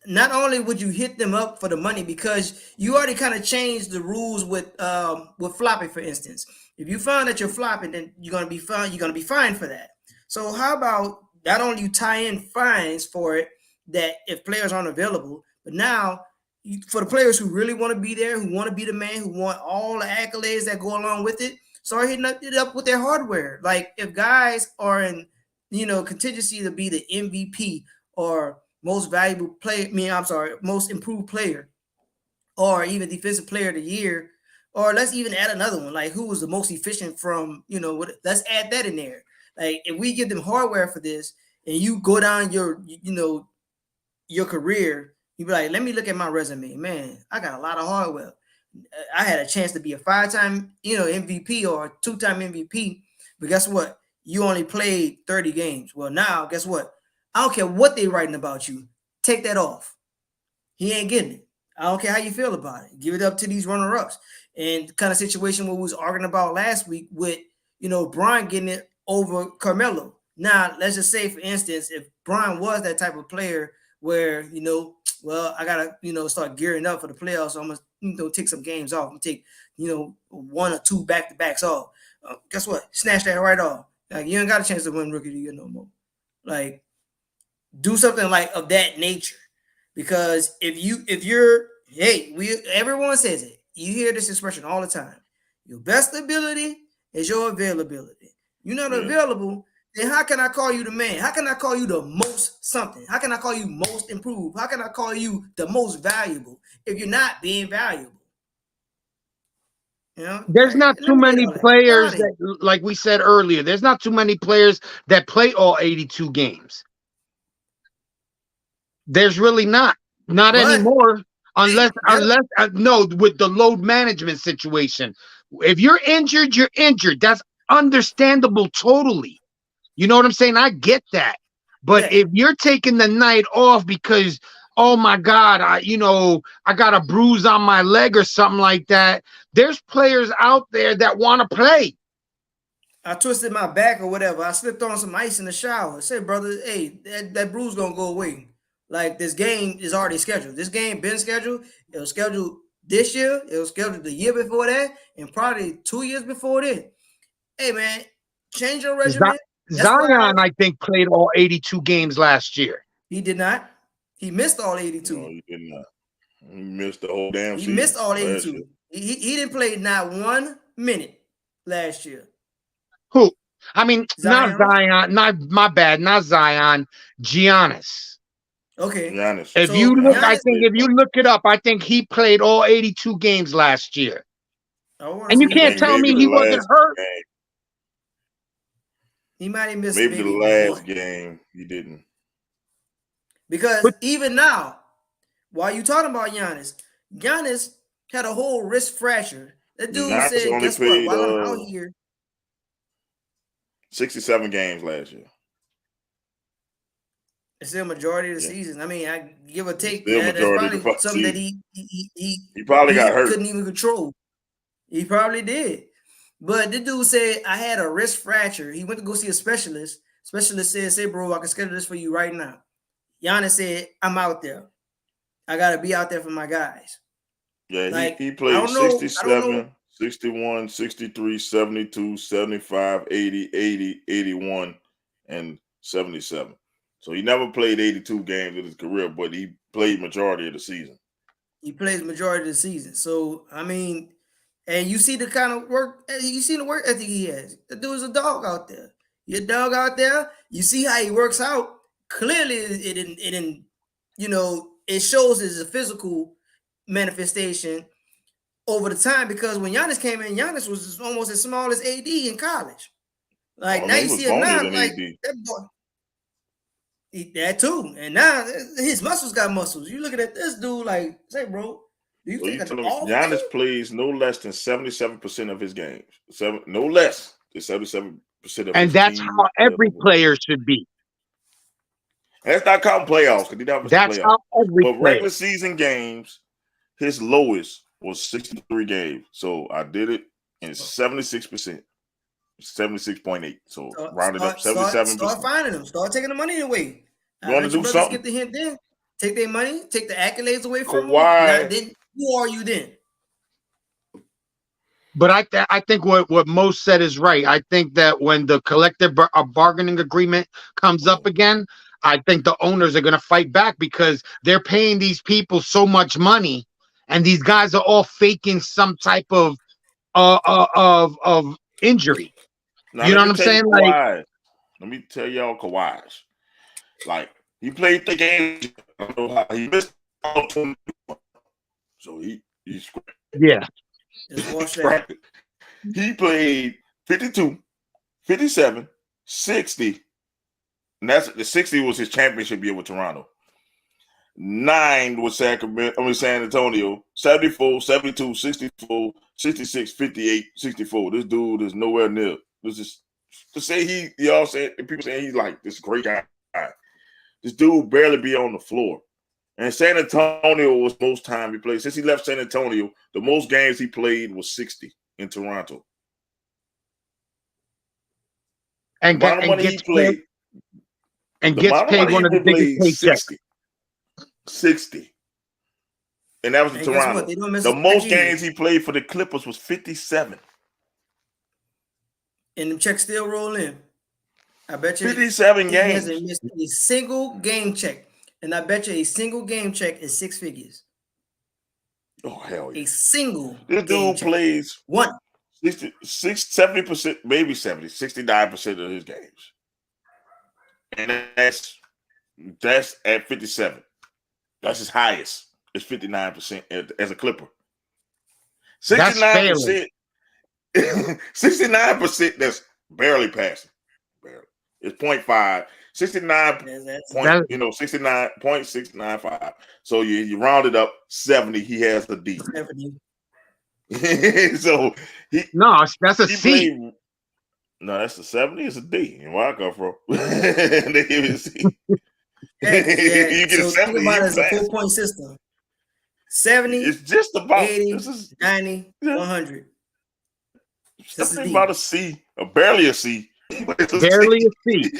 not only would you hit them up for the money, because you already kind of changed the rules with flopping, for instance. If you find that you're flopping, then you're gonna be fined. You're gonna be fined for that. So how about not only you tie in fines for it, that if players aren't available, but now for the players who really want to be there, who want to be the man, who want all the accolades that go along with it, start hitting it up with their hardware. Like if guys are in, you know, contingency to be the MVP or most valuable player, most improved player, or even defensive player of the year, or let's even add another one, like who was the most efficient from, you know, let's add that in there. Like if we give them hardware for this and you go down your, you know, your career, you be like, let me look at my resume. Man, I got a lot of hardware. I had a chance to be a 5-time, you know, MVP or a 2-time MVP, but guess what? You only played 30 games. Well, now guess what? I don't care what they writing about you. Take that off. He ain't getting it. I don't care how you feel about it. Give it up to these runner-ups. And the kind of situation what we was arguing about last week with, you know, Brian getting it over Carmelo. Now, let's just say, for instance, if Brian was that type of player where, you know, well, I got to, you know, start gearing up for the playoffs. So I'm going to, you know, take some games off. I'm going to take, you know, 1 or 2 back-to-backs off. Guess what? Snatch that right off. Like, you ain't got a chance to win Rookie of the Year no more. Like, do something like of that nature. Because everyone says it. You hear this expression all the time. Your best ability is your availability. You're not available, then how can I call you the man? How can I call you the most something? How can I call you most improved? How can I call you the most valuable if you're not being valuable? You know, there's not too many players that, like we said earlier, there's not too many players that play all 82 games. There's really not anymore, unless with the load management situation. If you're injured, you're injured. That's understandable totally. You know what I'm saying? I get that. But if you're taking the night off because, oh my God, I got a bruise on my leg or something like that, there's players out there that want to play. I twisted my back or whatever. I slipped on some ice in the shower. I said, brother, hey, that bruise gonna go away. Like, this game is already scheduled. This game been scheduled. It was scheduled this year. It was scheduled the year before that, and probably 2 years before then. Hey, man, change your regimen. Zion, I think, played all 82 games last year. He did not. He missed all 82. No, he did not. He missed the whole damn season. He missed all 82. He didn't play not 1 minute last year. Who? I mean, Zion? Not Zion. Not Zion. Giannis. Okay. Giannis. If you look it up, I think he played all 82 games last year. And you can't tell me he wasn't hurt. Game. He might have missed maybe the last game. He didn't. Because even now, while you talking about Giannis had a whole wrist fracture. That dude Giannis said, only guess what? played While I'm out here, 67 games last year. it's still majority of the season. I mean, I give or take. Still That's majority of probably the something that season. he probably got hurt. Couldn't even control. He probably did. But the dude said, I had a wrist fracture. He went to go see a specialist. Specialist said, say, bro, I can schedule this for you right now. Giannis said, I'm out there. I got to be out there for my guys. Yeah, like, he played 67, 61, 63, 72, 75, 80, 80, 81, and 77. So he never played 82 games in his career, but he played majority of the season. He plays majority of the season. So, I mean, and you see the kind of work, you see the work ethic he has. The dude's a dog out there. You're a dog out there. You see how he works out. Clearly, it didn't, it shows as a physical manifestation over the time, because when Giannis came in, Giannis was almost as small as AD in college. Like, now you see him now, like, that boy. That too. And now his muscles got muscles. You looking at this dude like, say, bro, do you think Giannis plays no less than 77% of his games? No less than 77% of and his that's team. how every player should be. That's not counting playoffs, because he never That's playoffs. how every But player. regular season games, his lowest was 63 games. So I did it in 76%. 76.8. So rounded up 77%. Start finding them. Start taking the money away. You want to do something? Get the hint then. Take their money. Take the accolades away from them. Kawhi. Now, then, who are you then? But I think what Mo said is right. I think that when the collective bargaining agreement comes up again, I think the owners are going to fight back, because they're paying these people so much money, and these guys are all faking some type of injury. Now, you know what I'm saying? Let me tell y'all Kawhi's. Like, he played the game. I don't know how he missed all 21. So he's scrapped. Yeah. Just watch that. He played 52, 57, 60. And that's the 60 was his championship year with Toronto. 9 was San Antonio, 74, 72, 64, 66, 58, 64. This dude is nowhere near. This is to say y'all say people saying he's like this great guy. This dude barely be on the floor. And San Antonio was most time he played. Since he left San Antonio, the most games he played was 60 in Toronto. And gets paid one of the biggest paychecks. 60. And that was in Toronto. The most games he played for the Clippers was 57. And the checks still roll in. I bet you 57 games. He hasn't missed a single game check. And I bet you a single game check is 6 figures. Oh, hell yeah. A single This dude plays 70%, maybe 70, 69% of his games. And that's at 57. That's his highest. It's 59% as a Clipper. 69%. 69%, that's barely passing. Barely. It's 0.5. 69.695. So you round it up 70. He has the D. 70. So that's a C. No, that's a 70. It's a D. And where I come from, they give it a C. You get so 70. Think about it as a 4-point system. 70. It's just about 80, 90, 100. Something about a C, or barely a C. Barely a C.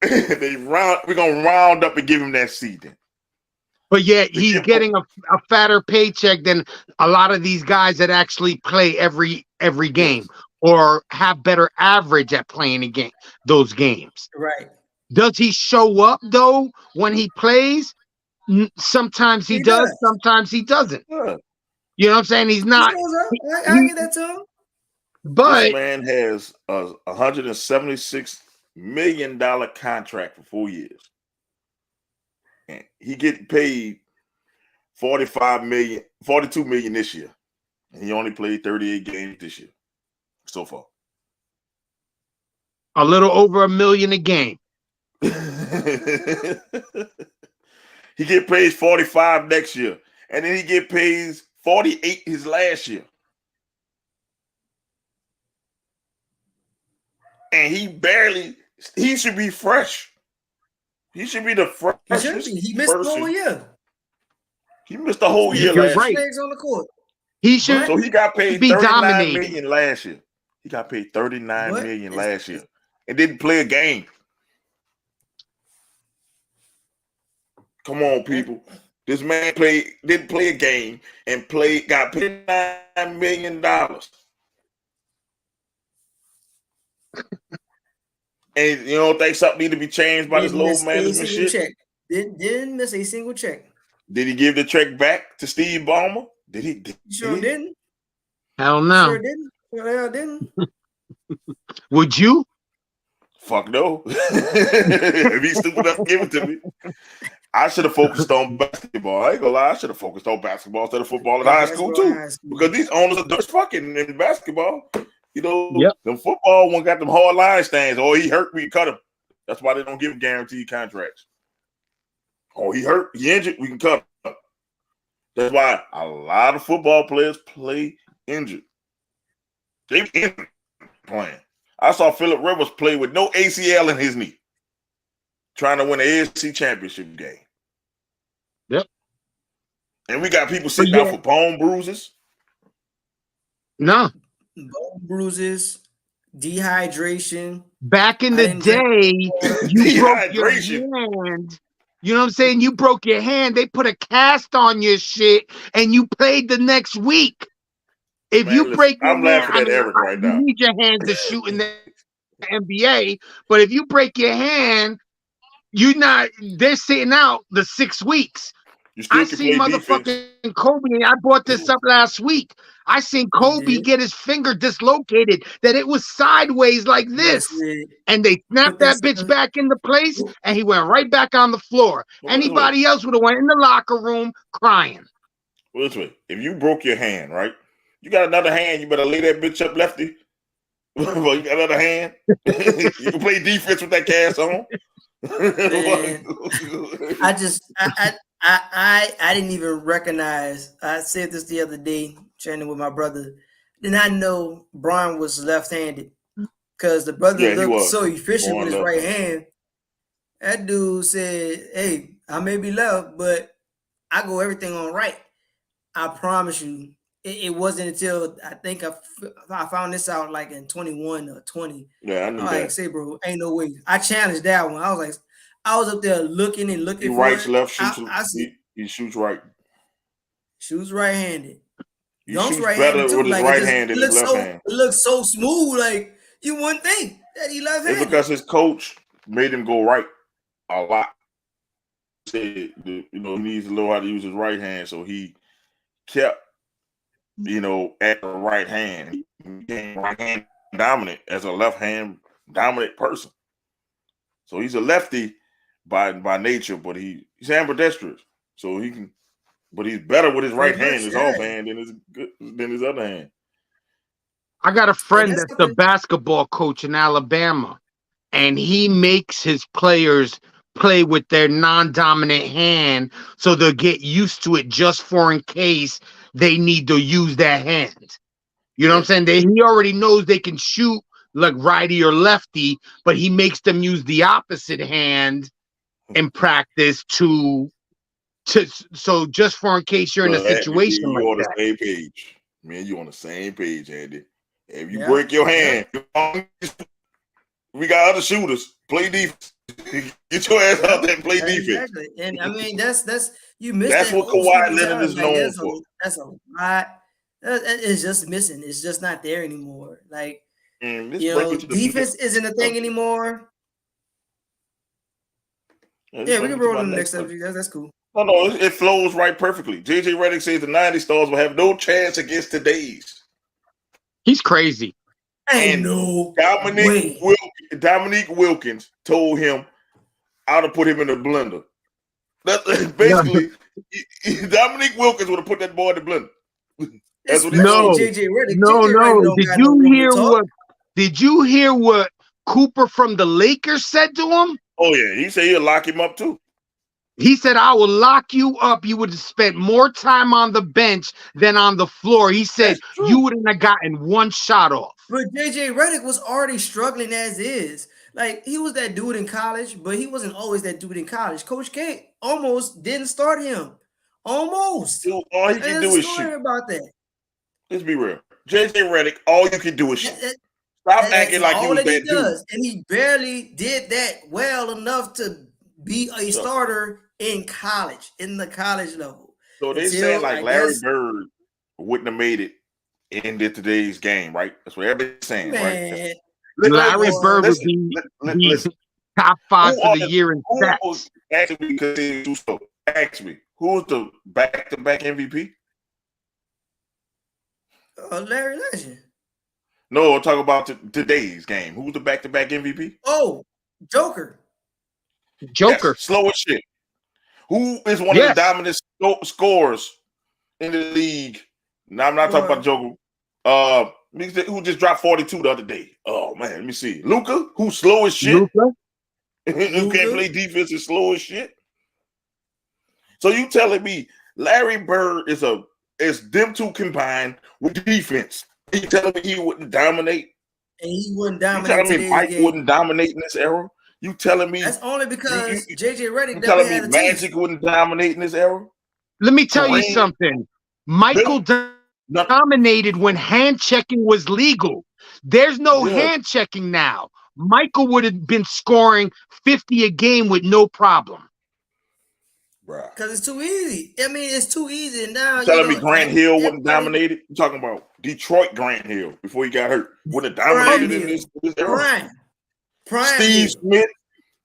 We're gonna round up and give him that C then. But yet he's getting a fatter paycheck than a lot of these guys that actually play every game or have better average at playing those games. Right. Does he show up though when he plays? Sometimes he does. Sometimes he doesn't. Yeah. You know what I'm saying? He's not. I get that too. But this man has a $176 million contract for 4 years. And he getting paid $42 million this year. And he only played 38 games this year so far. A little over $1 million a game. He get paid 45 next year, and then he get paid 48 his last year. And he should be fresh. He should be the freshest. He missed the whole year. He missed the whole year last year. On the court. He should. So he got paid $39 million last year. He got paid $39 million last year and didn't play a game. Come on, people. This man didn't play a game and got paid $9 million. And you don't think something need to be changed by this low management shit? Didn't miss a single check. Did he give the check back to Steve Ballmer? Did he? Didn't. Hell no. Sure didn't. Sure didn't. Would you? Fuck no. If he's stupid enough to give it to me, I should have focused on basketball. I ain't gonna lie. I should have focused on basketball instead of football in high school too. Because these owners are just fucking in basketball. You know, the football one got them hard line stands. Oh, he hurt, we cut him. That's why they don't give guaranteed contracts. Oh, he hurt, he injured, we can cut him. That's why a lot of football players play injured. They injured playing. I saw Phillip Rivers play with no ACL in his knee, trying to win the AFC Championship game. Yep. And we got people sitting out for bone bruises. No. Bone bruises, dehydration. Back in the day, you broke your hand. You know what I'm saying? You broke your hand. They put a cast on your shit, and you played the next week. If you break your hand, you need your hands to shoot in the NBA. But if you break your hand, they're sitting out the 6 weeks. I seen motherfucking Kobe. I brought this up last week. I seen Kobe get his finger dislocated, that it was sideways like this. And they snapped that bitch back into place, and he went right back on the floor. Anybody else would have went in the locker room crying. Well, this way, if you broke your hand, right? You got another hand, you better lay that bitch up lefty. Well, you got another hand. You can play defense with that cast on. I didn't even recognize. I said this the other day, training with my brother. Did not know Brian was left-handed because the brother looked so efficient with his right hand. That dude said, "Hey, I may be left, but I go everything on right." I promise you, it wasn't until I think I found this out like in 21 or 20. Yeah, I knew that. Like, say, bro, ain't no way. I challenged that one. I was like, I was up there looking and looking. He writes left, shoots. He shoots right. Shoots right-handed. He shoots better with his right hand than his left hand. It looks so smooth, like you wouldn't think that he left-handed. It's because his coach made him go right a lot. He needs to know how to use his right hand, so he kept, at the right hand. He became right hand dominant as a left hand dominant person. So he's a lefty by nature, but he's ambidextrous. So he can, but he's better with his right hand, his offhand, than his other hand. I got a friend that's the basketball coach in Alabama, and he makes his players play with their non-dominant hand so they'll get used to it just for in case they need to use that hand. You know what I'm saying? He already knows they can shoot like righty or lefty, but he makes them use the opposite hand in practice so just for in case you're in a situation like on that. The same page. Man, you on the same page, Andy. If you break your hand, we got other shooters. Play defense. Get your ass out there and play defense. Exactly. And I mean that's you missed. That's what Kawhi Leonard is known for. That's a lot. It's just missing. It's just not there anymore. Like defense isn't a thing anymore. Yeah, we can roll on the next subject. That's cool. No, it flows right perfectly. JJ Redick says the 90 stars will have no chance against today's. He's crazy. And Dominique Wilkins told him how to put him in the blender. That's basically Dominique Wilkins would have put that boy in the blender. That's what he said. JJ Redick. No. Did you hear what Cooper from the Lakers said to him? Oh yeah, he said he'll lock him up too. He said, I will lock you up. You would have spent more time on the bench than on the floor. He said you wouldn't have gotten one shot off. But JJ Redick was already struggling as is. Like, he was that dude in college, but he wasn't always that dude in college. Coach K almost didn't start him. Almost. Dude, all he can do is shoot. About that. Let's be real. JJ Redick, all you can do is shoot. Stop acting like you was that dude. And he barely did that well enough to be a starter in college, in the college level. So they say like Larry Bird wouldn't have made it into today's game, right? That's what everybody's saying, right? Larry Bird would be top 5 for the year in stats. Ask me, who was the back-to-back MVP? Larry Legend. No, I'm talking about today's game. Who's the back-to-back MVP? Oh, Joker. Yes, slow as shit. Who is one of the dominant scorers in the league? Now, I'm not talking about Joker. Who just dropped 42 the other day? Oh man, let me see. Luka, who's slow as shit. Who can't play defense is slow as shit. So you telling me Larry Bird is them two combined with defense? You telling me he wouldn't dominate? And he wouldn't dominate. You telling me Mike wouldn't dominate in this era? You telling me that's only because JJ Redick. You telling me Magic wouldn't dominate in this era? Let me tell you something. Michael dominated when hand checking was legal. There's no hand checking now. Michael would have been scoring 50 a game with no problem. Because it's too easy. I mean, it's too easy. And now telling me Grant Hill wouldn't dominate it. You're talking about Detroit Grant Hill before he got hurt. Wouldn't have dominated in this era. Steve Smith.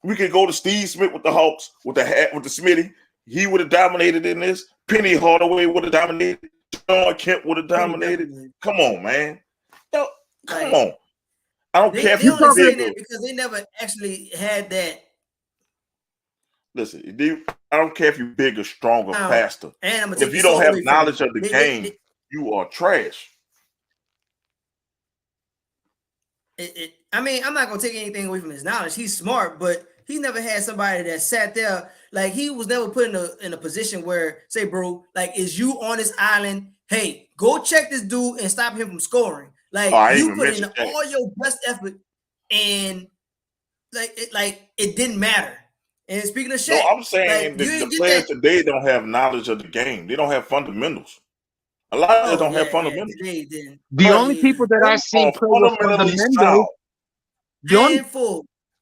We could go to Steve Smith with the Hawks, with the Smitty. He would have dominated in this. Penny Hardaway would have dominated. John Kemp would have dominated. Come on, man. No, come on. I don't care if you say that because they never actually had that. Listen, I don't care if you're bigger, stronger, faster. And if you don't have knowledge of the game, you are trash. I mean, I'm not gonna take anything away from his knowledge. He's smart, but he never had somebody that sat there. Like, he was never put in a position where, say, bro, like, is you on this island? Hey, go check this dude and stop him from scoring. Like, you put in all your best effort, and it didn't matter. And speaking of shit, no, I'm saying the players today don't have knowledge of the game. They don't have fundamentals. A lot of them don't have fundamentals. The only people that I've seen play with fundamentals,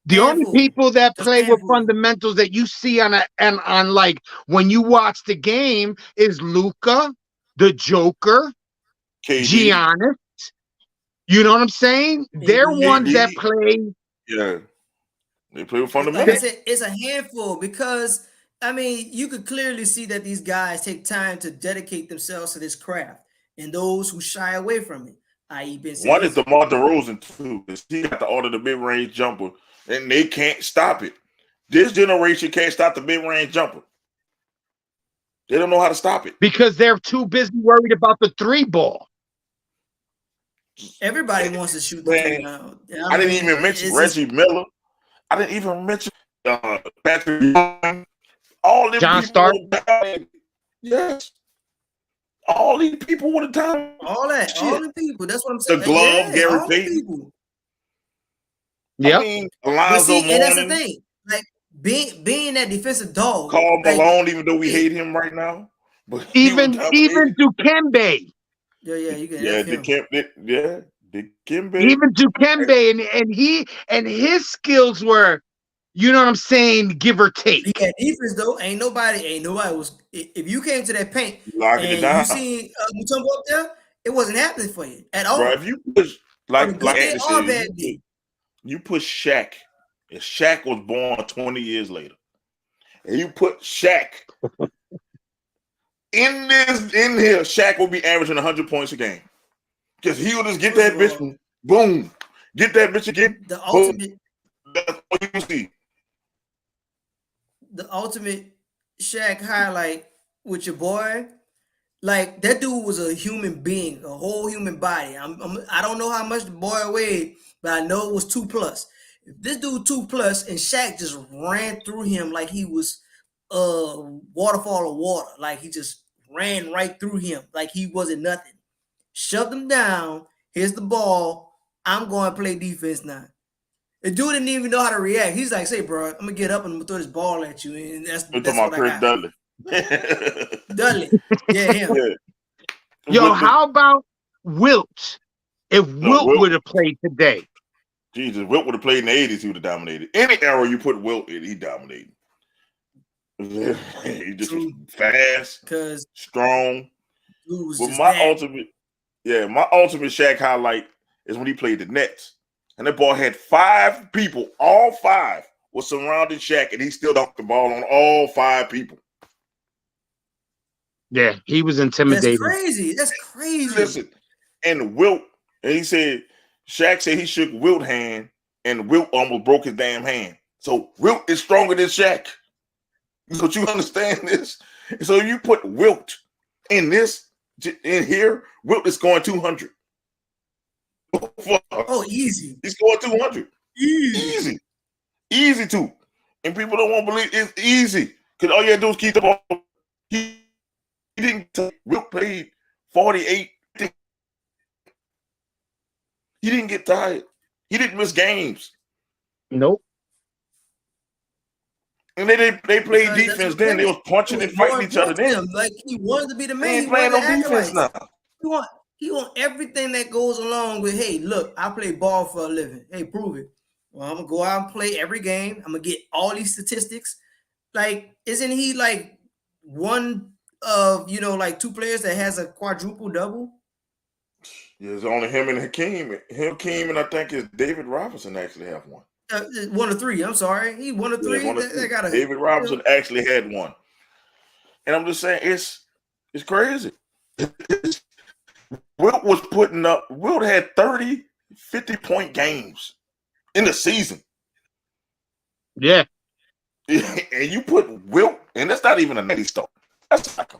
the only people that play with fundamentals that you see on like when you watch the game is Luka, the Joker, Giannis. You know what I'm saying? They're ones that play. Yeah, they play with fundamentals. Like I said, it's a handful because, I mean, you could clearly see that these guys take time to dedicate themselves to this craft, and those who shy away from it, i.e., Ben Simmons. One is DeMar DeRozan too. He got to order the mid-range jumper, and they can't stop it. This generation can't stop the mid-range jumper. They don't know how to stop it because they're too busy worried about the 3-ball. Everybody wants to shoot the three now. I didn't even mention Reggie Miller. I didn't even mention Patrick Young. All them John Stark. Yes. All these people would have done all that. Shit. All the people. That's what I'm saying. The glove, Gary Payton. Yeah. I mean, Alonzo Mourning. And that's the thing. Like, being that defensive dog. Karl Malone, even though we hate him right now. But even Dikembe. Yeah, you can. Dikembe. Even Dikembe, and his skills were, you know what I'm saying, give or take. He had defense though. Ain't nobody was. If you came to that paint and you seen Mutombo up there, it wasn't happening for you at all. Bro, if you push like you push Shaq, and Shaq was born 20 years later, and you put Shaq in here, Shaq will be averaging 100 points a game. Because he will just get that bitch, boom. Get that bitch again. The ultimate. That's what you see. The ultimate Shaq highlight with your boy, like, that dude was a human being, a whole human body. I don't know how much the boy weighed, but I know it was 2+. If this dude 2+ and Shaq just ran through him like he was a waterfall of water, like he just ran right through him like he wasn't nothing. Shoved him down. Here's the ball. I'm going to play defense now. The dude didn't even know how to react. He's like, "Say, bro, I'm gonna get up and I'm gonna throw this ball at you." And that's We're talking about what Chris I got. Dudley. Dudley, yeah, him. Yeah. Yo, how about Wilt? If Wilt would have played today, Jesus, Wilt would have played in the 80s. He would have dominated. Any era you put Wilt in, he dominated. He just was fast, strong. But my ultimate Shaq highlight is when he played the Nets. And that ball had 5 people. All 5 were surrounding Shaq, and he still dunked the ball on all 5 people. Yeah, he was intimidating. That's crazy. Listen, and Wilt, and he said, Shaq said he shook Wilt's hand, and Wilt almost broke his damn hand. So Wilt is stronger than Shaq. Don't you understand this? So you put Wilt in here, Wilt is scoring 200. Oh, easy. He's scoring 200. Easy too. And people don't want to believe it's easy. Because all you have to do is keep the ball. He didn't Wilt played 48. He didn't get tired. He didn't miss games. Nope. And they played defense then. They was punching and fighting each other then. Like he wanted to be the man. He ain't playing no defense now. He want everything that goes along with, hey, look, I play ball for a living. Hey, prove it. Well, I'm going to go out and play every game. I'm going to get all these statistics. Like, isn't he like one of, like 2 players that has a quadruple double? Yeah, it's only him and Hakeem. Hakeem and I think it's David Robinson actually have one. 1 of 3. I'm sorry. He 1 of 3. Yeah, David Robinson actually had one. And I'm just saying, it's crazy. Wilt was putting up, Wilt had 30, 50-point games in the season. Yeah. And you put Wilt, and that's not even a 90 star. That's like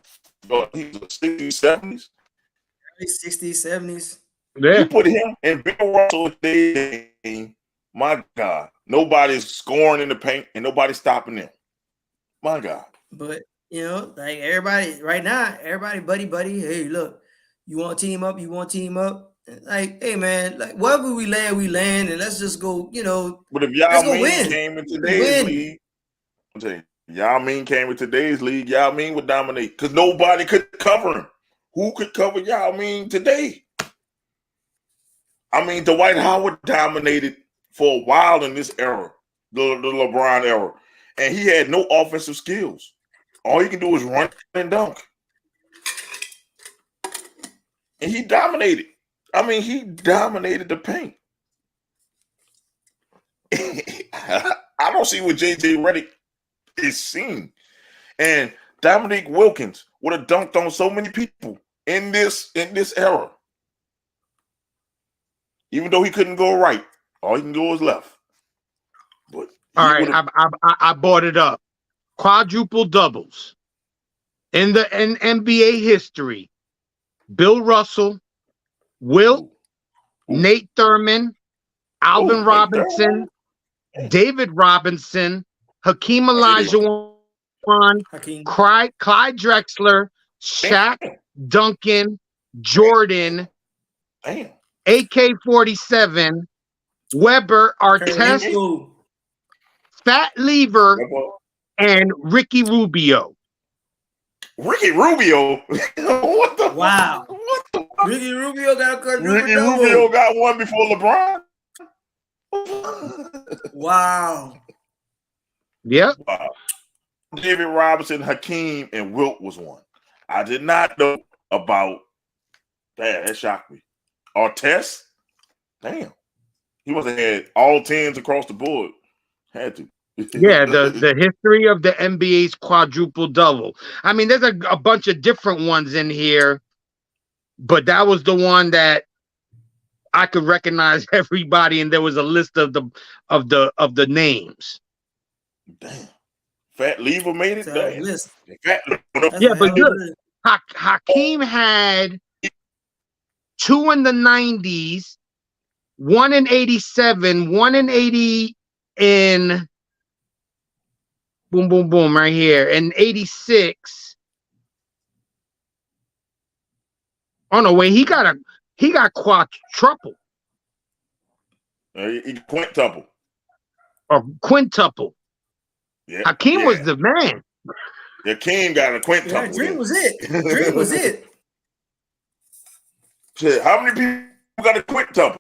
he's a 60s, 70s. 60s, 70s. Yeah. You put him and Bill Russell, my God, nobody's scoring in the paint and nobody's stopping them. My God. But, like everybody right now, buddy, hey, look. You want to team up? Like, hey, man, like wherever we land, and let's just go, But if Yao Ming came in today's league, I'm telling you, Yao Ming came in today's league, Yao Ming would dominate because nobody could cover him. Who could cover Yao Ming today? I mean, Dwight Howard dominated for a while in this era, the LeBron era, and he had no offensive skills. All he can do is run and dunk. And he dominated. I mean, he dominated the paint. I don't see what J.J. Redick is seeing. And Dominique Wilkins would have dunked on so many people in this era. Even though he couldn't go right, all he can go is left. But all right, I brought it up. Quadruple doubles in NBA history. Bill Russell, Wilt, Nate Thurman, Alvin Robinson, David Robinson, Hakeem Olajuwon, Clyde Drexler, Shaq, Duncan, Jordan, AK-47, Weber, Artest, Fat Lever, and Ricky Rubio. Ricky Rubio? What the? Wow. What the? Ricky Rubio got a Ricky Rubio got one before LeBron. Wow. Yep. Wow. David Robinson, Hakeem, and Wilt was one. I did not know about that. That shocked me. Artest? Damn. He must have had all 10s across the board. Had to. Yeah, the history of the NBA's quadruple double. I mean, there's a bunch of different ones in here, but that was the one that I could recognize everybody, and there was a list of the names. Damn. Fat Lever made it. Yeah, but look, Hakeem had 2 in the 90s, 1 in 87, 1 in 80 in boom, boom, boom, right here. And 86. Oh no, wait, he got quadruple. He quintuple. Or quintuple. Yeah. Hakeem was the man. Yeah, King got a quintuple. Yeah, Dream was it. Dream was it. Shit, how many people got a quintuple?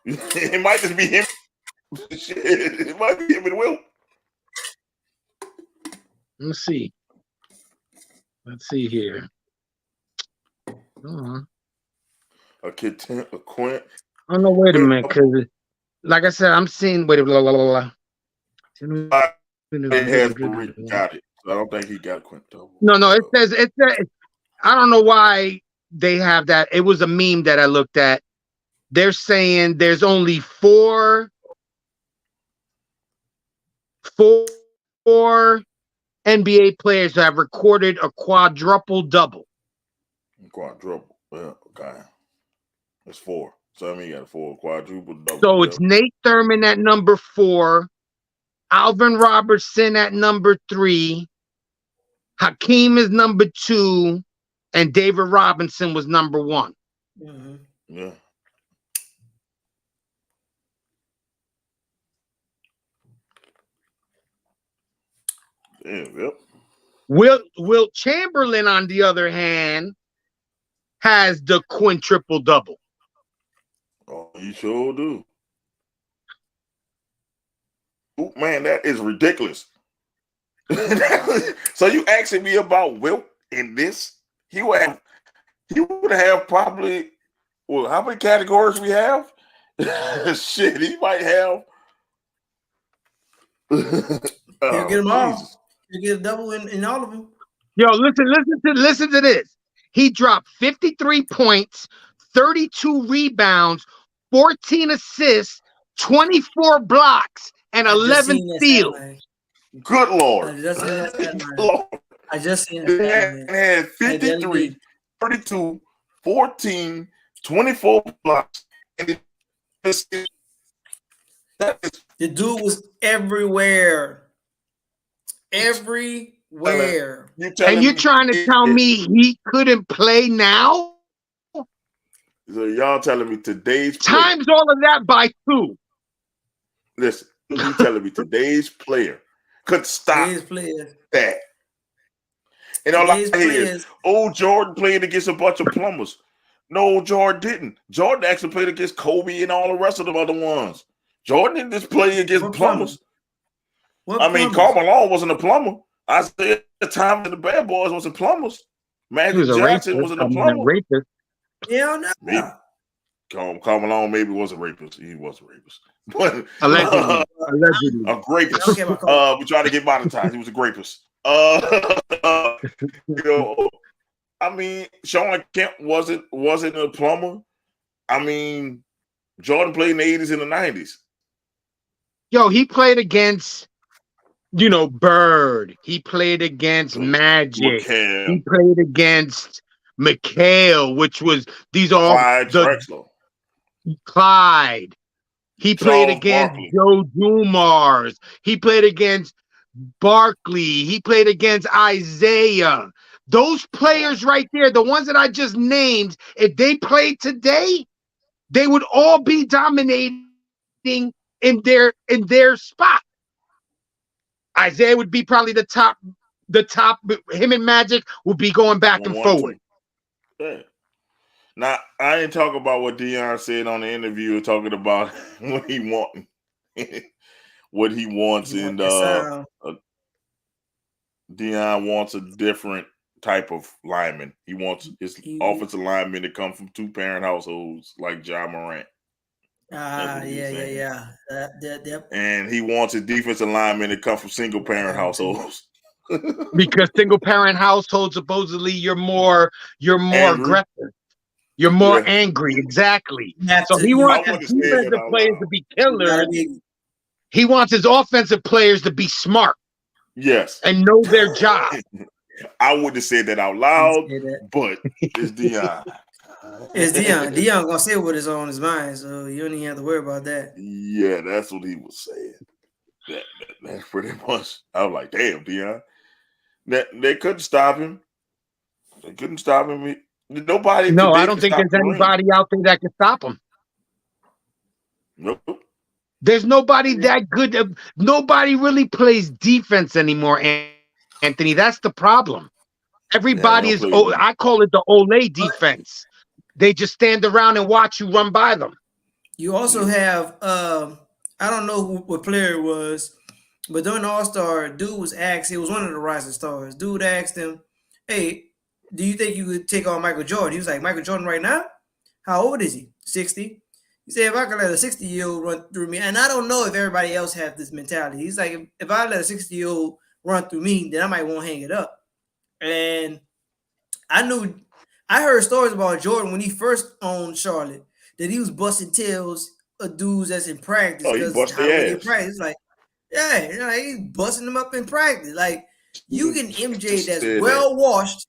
It might just be him. Shit, it might be him and Will. Let's see. Let's see here. A quint. Oh no, wait a minute, because like I said, I'm seeing blah blah blah blah. Got it. I don't think he got quintuple. No, it says I don't know why they have that. It was a meme that I looked at. They're saying there's only four NBA players who have recorded a quadruple double. Quadruple. Yeah, okay. That's 4. So I mean, you got 4 quadruple double. So it's Nate Thurman at number 4, Alvin Robertson at number 3, Hakeem is number 2, and David Robinson was number 1. Mm-hmm. Yeah. Yeah, yep. Wilt Chamberlain, on the other hand, has the quintuple double. Oh, he sure do. Oh man, that is ridiculous. So you asking me about Wilt in this? He would have probably, well, how many categories we have? Shit, he might have. He'll get them all. He'll get a double in all of them. Yo, listen to this. He dropped 53 points, 32 rebounds, 14 assists, 24 blocks, and 11 steals. Good Lord. I just seen that. He had 53, 32, 14, 24 blocks. And the dude was everywhere. Everywhere. And you're trying to tell me he couldn't play now? So y'all telling me today's times all of that by 2. Listen, you telling me today's player could stop that. And all I hear is, oh, Jordan played against a bunch of plumbers. No, Jordan didn't. Jordan actually played against Kobe and all the rest of the other ones. Jordan didn't just play against plumbers. Karl Malone wasn't a plumber. I said the time of the Bad Boys wasn't plumbers. Magic Johnson wasn't a plumber. Rapist. Yeah, no. Karl Malone maybe was a rapist. He was a rapist. But allegedly. A grapist. We tried to get monetized. He was a grapist. I mean, Shawn Kemp wasn't a plumber. I mean, Jordan played in the 80s and the 90s. Yo, he played against, Bird. He played against Magic. McHale. He played against McHale, which was Clyde. He played against Joe Dumars. He played against Barkley. He played against Isaiah. Those players right there, the ones that I just named, if they played today, they would all be dominating in their spot. Isaiah would be probably the top. Him and Magic would be going back and forward. Yeah. Now, I ain't talking about what Deion said on the interview, talking about what he wants. What he wants, and Deion wants a different type of lineman. He wants his offensive linemen to come from 2-parent households like John Morant. Yeah. And he wants his defensive linemen to come from single-parent households. Because single-parent households, supposedly, you're more aggressive. You're more angry, exactly. So he wants his defensive players to be killers. He wants his offensive players to be smart. Yes. And know their job. I wouldn't have said that out loud, but it's Deion. It's Dion. Dion gonna say what is on his mind, so you don't even have to worry about that. Yeah, that's what he was saying. That's pretty much. I was like, damn, Dion. They couldn't stop him. They couldn't stop him. Nobody No, I today don't can think stop there's Kareem. anybody out there that can stop him. Nope. There's nobody that good. Nobody really plays defense anymore, Anthony. That's the problem. Everybody Yeah, is, I call it the Olay defense. They just stand around and watch you run by them. You also have, I don't know what player it was, but during the All-Star, dude was asked, it was one of the rising stars. Dude asked him, hey, do you think you could take on Michael Jordan? He was like, Michael Jordan right now? How old is he? 60. He said, if I could let a 60-year-old run through me, and I don't know if everybody else has this mentality. He's like, if I let a 60-year-old run through me, then I might want to hang it up. And I heard stories about Jordan when he first owned Charlotte, that he was busting tails of dudes that's in practice. Oh, he bust their ass. Practice. Like, yeah, he's busting them up in practice. Like, you can MJ that's well washed.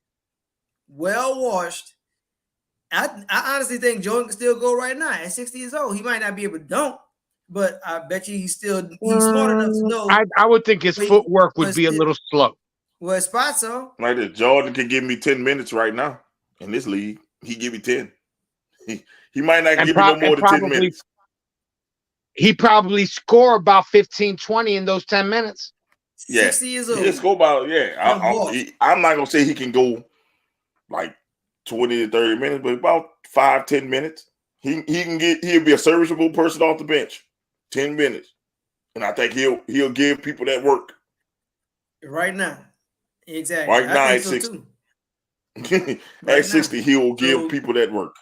I honestly think Jordan can still go right now at 60 years old. He might not be able to dunk, but I bet you he's smart enough to know. I would think his footwork would be a little slow. Well, spots so. Like this, Jordan can give me 10 minutes right now in this league. He give me 10. He might not give me no more than 10 minutes. He probably score about 15, 20 in those 10 minutes. Yeah. 60 years old. He'll score about, I'm not going to say he can go like 20 to 30 minutes, but about 5-10 minutes. He'll be a serviceable person off the bench. 10 minutes. And I think he'll give people that work. Right now. Exactly. Right now at 60. At 60, he will give people that work.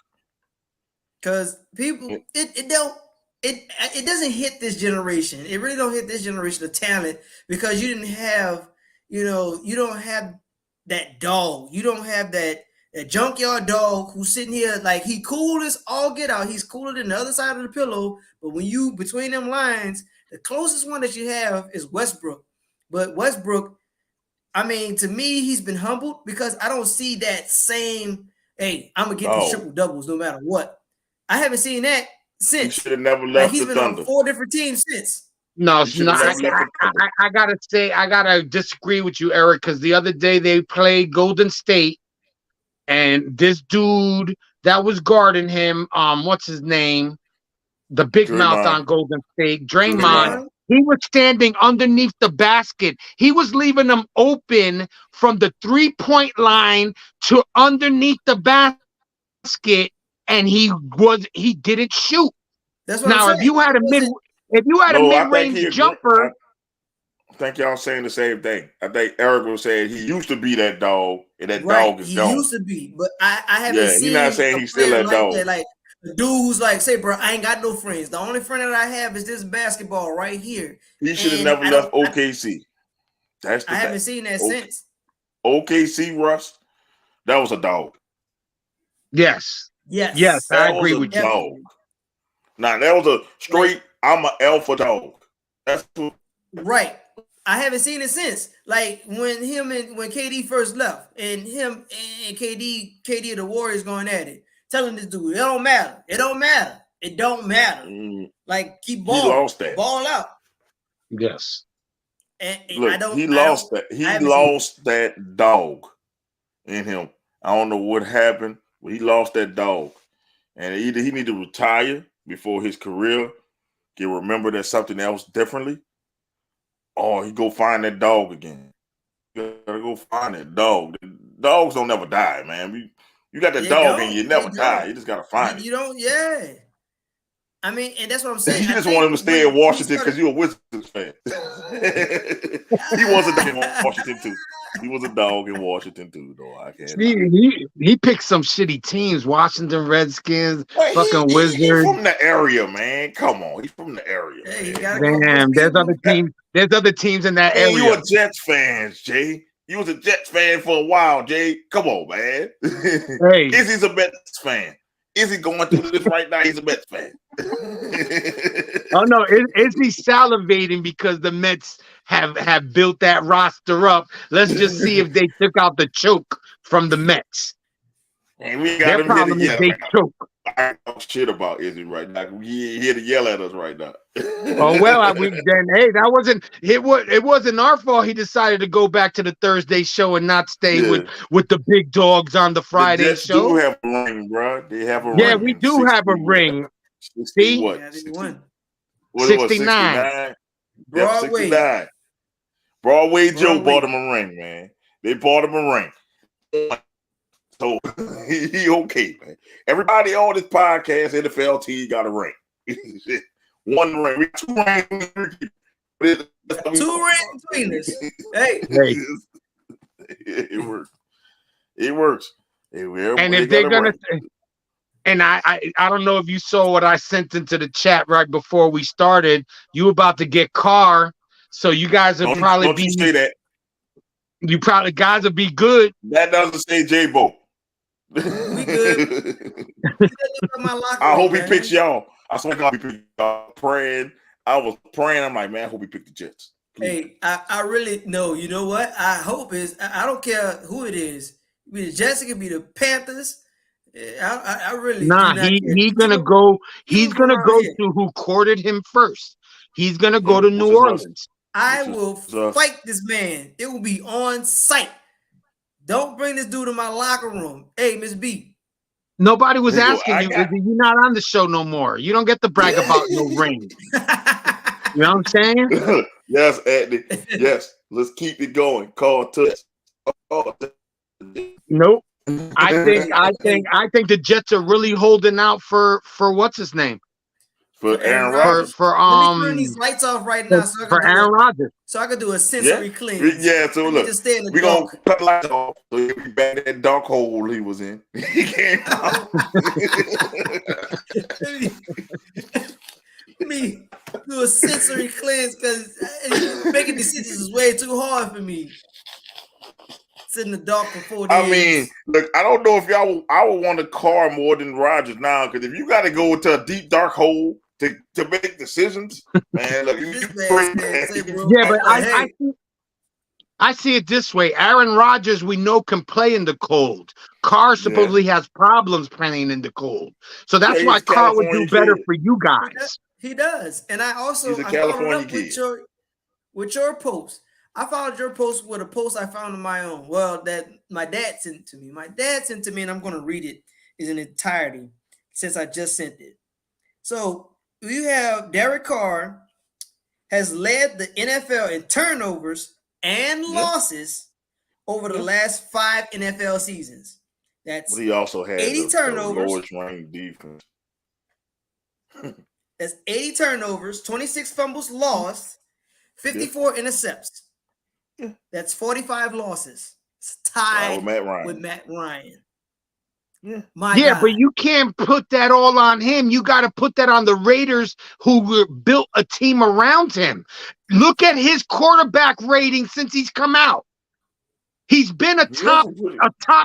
Because people, it doesn't hit this generation. It really don't hit this generation of talent because you didn't have, you don't have that dog. You don't have that junkyard dog who's sitting here like he cool as all get out. He's cooler than the other side of the pillow. But when you between them lines, the closest one that you have is Westbrook. But Westbrook, I mean, to me, he's been humbled because I don't see that same, hey, I'm going to get these triple doubles no matter what. I haven't seen that since. He should have never left he's the been Thunder. On 4 different teams since. No, I gotta disagree with you, Eric, because the other day they played Golden State, and this dude that was guarding him, what's his name? The big mouth on Golden State, Draymond. He was standing underneath the basket. He was leaving them open from the 3-point line to underneath the basket, and he didn't shoot. That's what now, I'm saying. if you had a mid-range jumper, I think y'all saying the same thing. I think Eric was saying he used to be that dog, and that dog is gone. He used to be, but I haven't seen. He's not saying he's still that dog. Like the dude who's like, say, bro, I ain't got no friends. The only friend that I have is this basketball right here. He should have never left OKC. That's the I haven't seen that since. OKC, Russ, that was a dog. Yes, I agree with you. Dog. Now that was a straight. I'm an alpha dog. That's what. Right. I haven't seen it since. Like when KD first left, and him and KD of the Warriors going at it, telling this dude, it don't matter. It don't matter. It don't matter. Like keep balling. He lost that. Ball out. Yes. And look, he lost that. He lost that dog in him. I don't know what happened, but he lost that dog. And either he need to retire before his career can remember that something else differently, or he go find that dog again. You gotta go find that dog. Dogs don't never die, man. You got that dog and you never die. You just gotta find it. You don't, yeah. I mean, and that's what I'm saying. You just want him to stay in Washington because you're a Wizards fan. He was a dog in Washington too. He was a dog in Washington too, though. I can't. He picked some shitty teams: Washington Redskins, fucking Wizards. He's from the area, man. Come on, he's from the area. Damn, there's other teams. There's other teams in that area. You a Jets fan, Jay? You was a Jets fan for a while, Jay. Come on, man. Hey, Izzy's a Mets fan. Izzy going through this right now. He's a Mets fan. Oh no, Izzy salivating because the Mets have built that roster up. Let's just see if they took out the choke from the Mets. And we got Their him here to problem is yell. they choke. I talk shit about Izzy right now. He here to yell at us right now. Oh well, that wasn't our fault. He decided to go back to the Thursday show and not stay with the big dogs on the Friday the Jets show. do have a ring, bro. They have a ring. Yeah, we do have a ring. 60 See? what? Yeah, 60, what 69. Broadway. 69. Broadway Joe bought him a ring, man. They bought him a ring. So he okay, man. Everybody on this podcast, NFL team got a ring. One ring. We 2 rings. 2 rings between us. Hey. It works. It works. And if they're gonna say, and I don't know if you saw what I sent into the chat right before we started. You about to get Carr, so you guys will probably be. You say that. You probably guys will be good. That doesn't say J-Bo. We good. I hope he picks y'all. I swear to God, he picked y'all. Praying. I was praying. I'm like, man, I hope he picked the Jets. Please. Hey, I really no. You know what? I hope is. I don't care who it is. Be the Jets, it could be the Panthers. I really he's gonna go. He's gonna go to who courted him first. He's gonna go to New Orleans. I will fight this man. It will be on site. Don't bring this dude to my locker room. Hey, Miss B. Nobody was asking you. You're not on the show no more. You don't get to brag about no ring. You know what I'm saying? Yes, Andy. Yes. Let's keep it going. Call touch. Nope. I think the Jets are really holding out for what's his name? For Aaron Rodgers. Let me turn these lights off right now for Aaron Rodgers. So I can do a sensory cleanse. Yeah, so look, we're going to cut the lights off so he'll be back in that dark hole he was in. He came out. Let me do a sensory cleanse because making decisions is way too hard for me. Sit in the dark for 4 days. I mean, look, I don't know if I would want a car more than Rodgers now, because if you got to go into a deep dark hole to make decisions, man, look, but I see it this way. Aaron Rodgers, we know, can play in the cold. Carr supposedly has problems playing in the cold. So that's why Carr would do better for you guys. He does. And I also followed up with your post. I followed your post with a post I found on my own. Well, that my dad sent to me. My dad sent to me, and I'm going to read it in entirety since I just sent it. So you have Derek Carr has led the NFL in turnovers and losses over the last 5 NFL seasons. That's he also had 80 turnovers. Lowest ranked defense. That's 80 turnovers, 26 fumbles lost, 54 intercepts. That's 45 losses. It's tied with Matt Ryan. Yeah, but you can't put that all on him. You got to put that on the Raiders, who built a team around him. Look at his quarterback rating since he's come out. He's been a top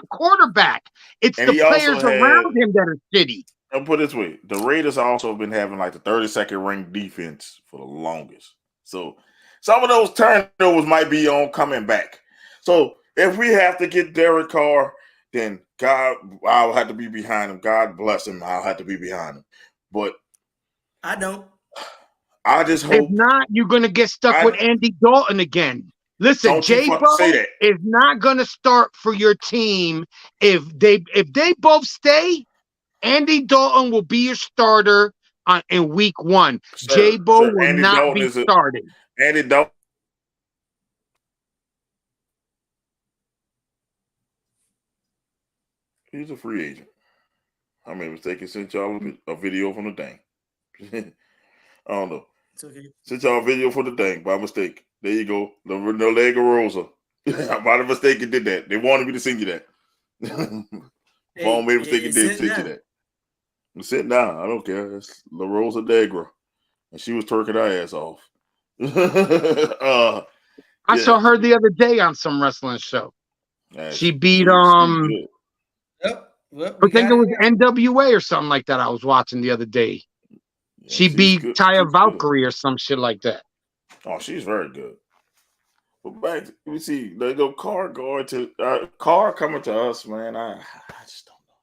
quarterback. It's the players around him that are shitty. I'll put it this way: the Raiders also have been having like the 32nd ranked defense for the longest. So some of those turnovers might be on coming back. So if we have to get Derek Carr, then I'll have to be behind him. God bless him. I'll have to be behind him. But I don't. I just hope. If not, you're going to get stuck with Andy Dalton again. Listen, J-Bo is not going to start for your team. If they both stay, Andy Dalton will be your starter in week 1. J-Bo will not be starting. Andy Dalton. He's a free agent. I made a mistake and sent y'all a video from the thing. I don't know. It's okay. Sent y'all a video for the thing by mistake. There you go. The Lega Rosa. By the mistake, it did that. They wanted me to send you that. Phone made a mistake and did send you that. I'm sitting down. I don't care. It's La Rosa Degra. And she was twerking her ass off. I saw her the other day on some wrestling show. She beat I think it was NWA or something like that I was watching the other day. Yeah, she beat Taya Valkyrie or some shit like that. Oh, she's very good. But back, we see they go Carr going to Carr coming to us, man. I just don't know.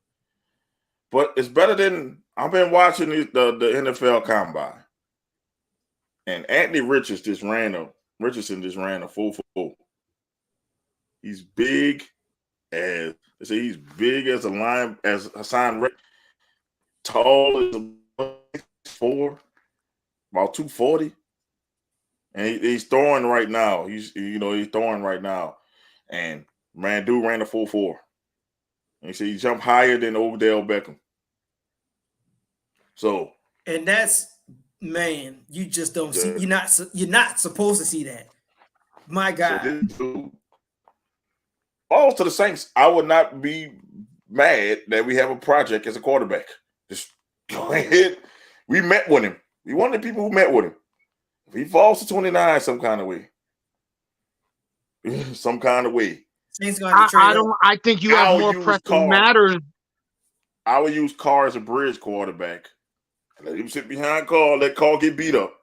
But it's better than I've been watching the NFL Combine, and Anthony Richardson just ran a 4.4. He's big as they say. He's big as a line as Hassan Reddick, tall as a 4, about 240, and he's throwing right now. He's throwing right now, and man, dude ran a 4.4. And he said he jumped higher than Odell Beckham. So, and that's, man, you just don't see. You're not supposed to see that. My God. So this dude, balls to the Saints. I would not be mad that we have a project as a quarterback. Just go ahead. We met with him. We one of the people who met with him. If he falls to 29 some kind of way. I think you have more pressing matters. I would use Carr as a bridge quarterback. Let him sit behind Carr. Let Carr get beat up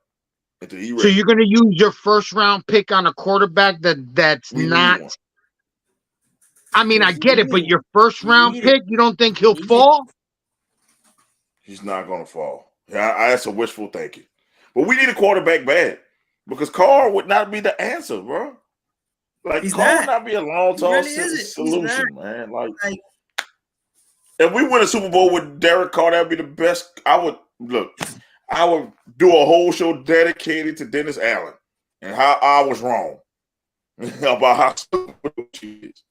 until he ready. So you're going to use your first round pick on a quarterback that's not. I mean, I get it, but your first round pick, you don't think he'll fall? He's not going to fall. That's a wishful thinking. But we need a quarterback bad because Carr would not be the answer, bro. Like Carr would not be a long-term solution, man. Like, if we win a Super Bowl with Derek Carr, that would be the best. I would do a whole show dedicated to Dennis Allen and how I was wrong about how stupid she is.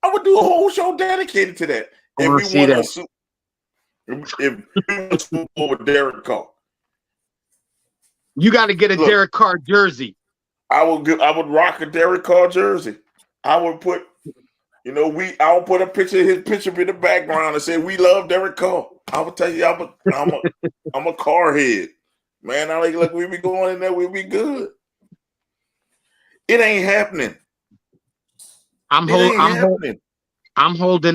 I would do a whole show dedicated to that. If we won a Super Bowl with Derek Carr, you got to get a Derek Carr jersey. I would rock a Derek Carr jersey. I would put. I would put his picture in the background and say, "We love Derek Carr." I would tell you, I'm a Carr head, man. I look, we be going in there, we be good. It ain't happening. I'm holding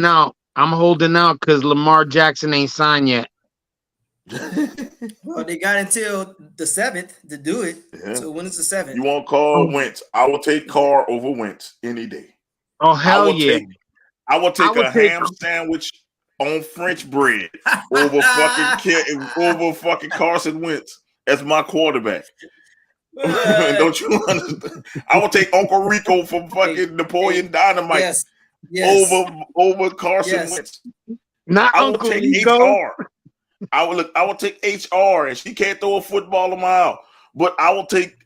out. I'm holding out because Lamar Jackson ain't signed yet. Well, they got until the 7th to do it. Yeah. So when is the 7th? You want Carr Wentz? I will take Carr over Wentz any day. Oh, hell yeah. I will take a ham sandwich on French bread over fucking Carson Wentz as my quarterback. Don't you understand? I will take Uncle Rico from fucking Napoleon Dynamite over Carson Wentz. Not I will Uncle take Rico. HR. I will take HR, and she can't throw a football a mile. But I will take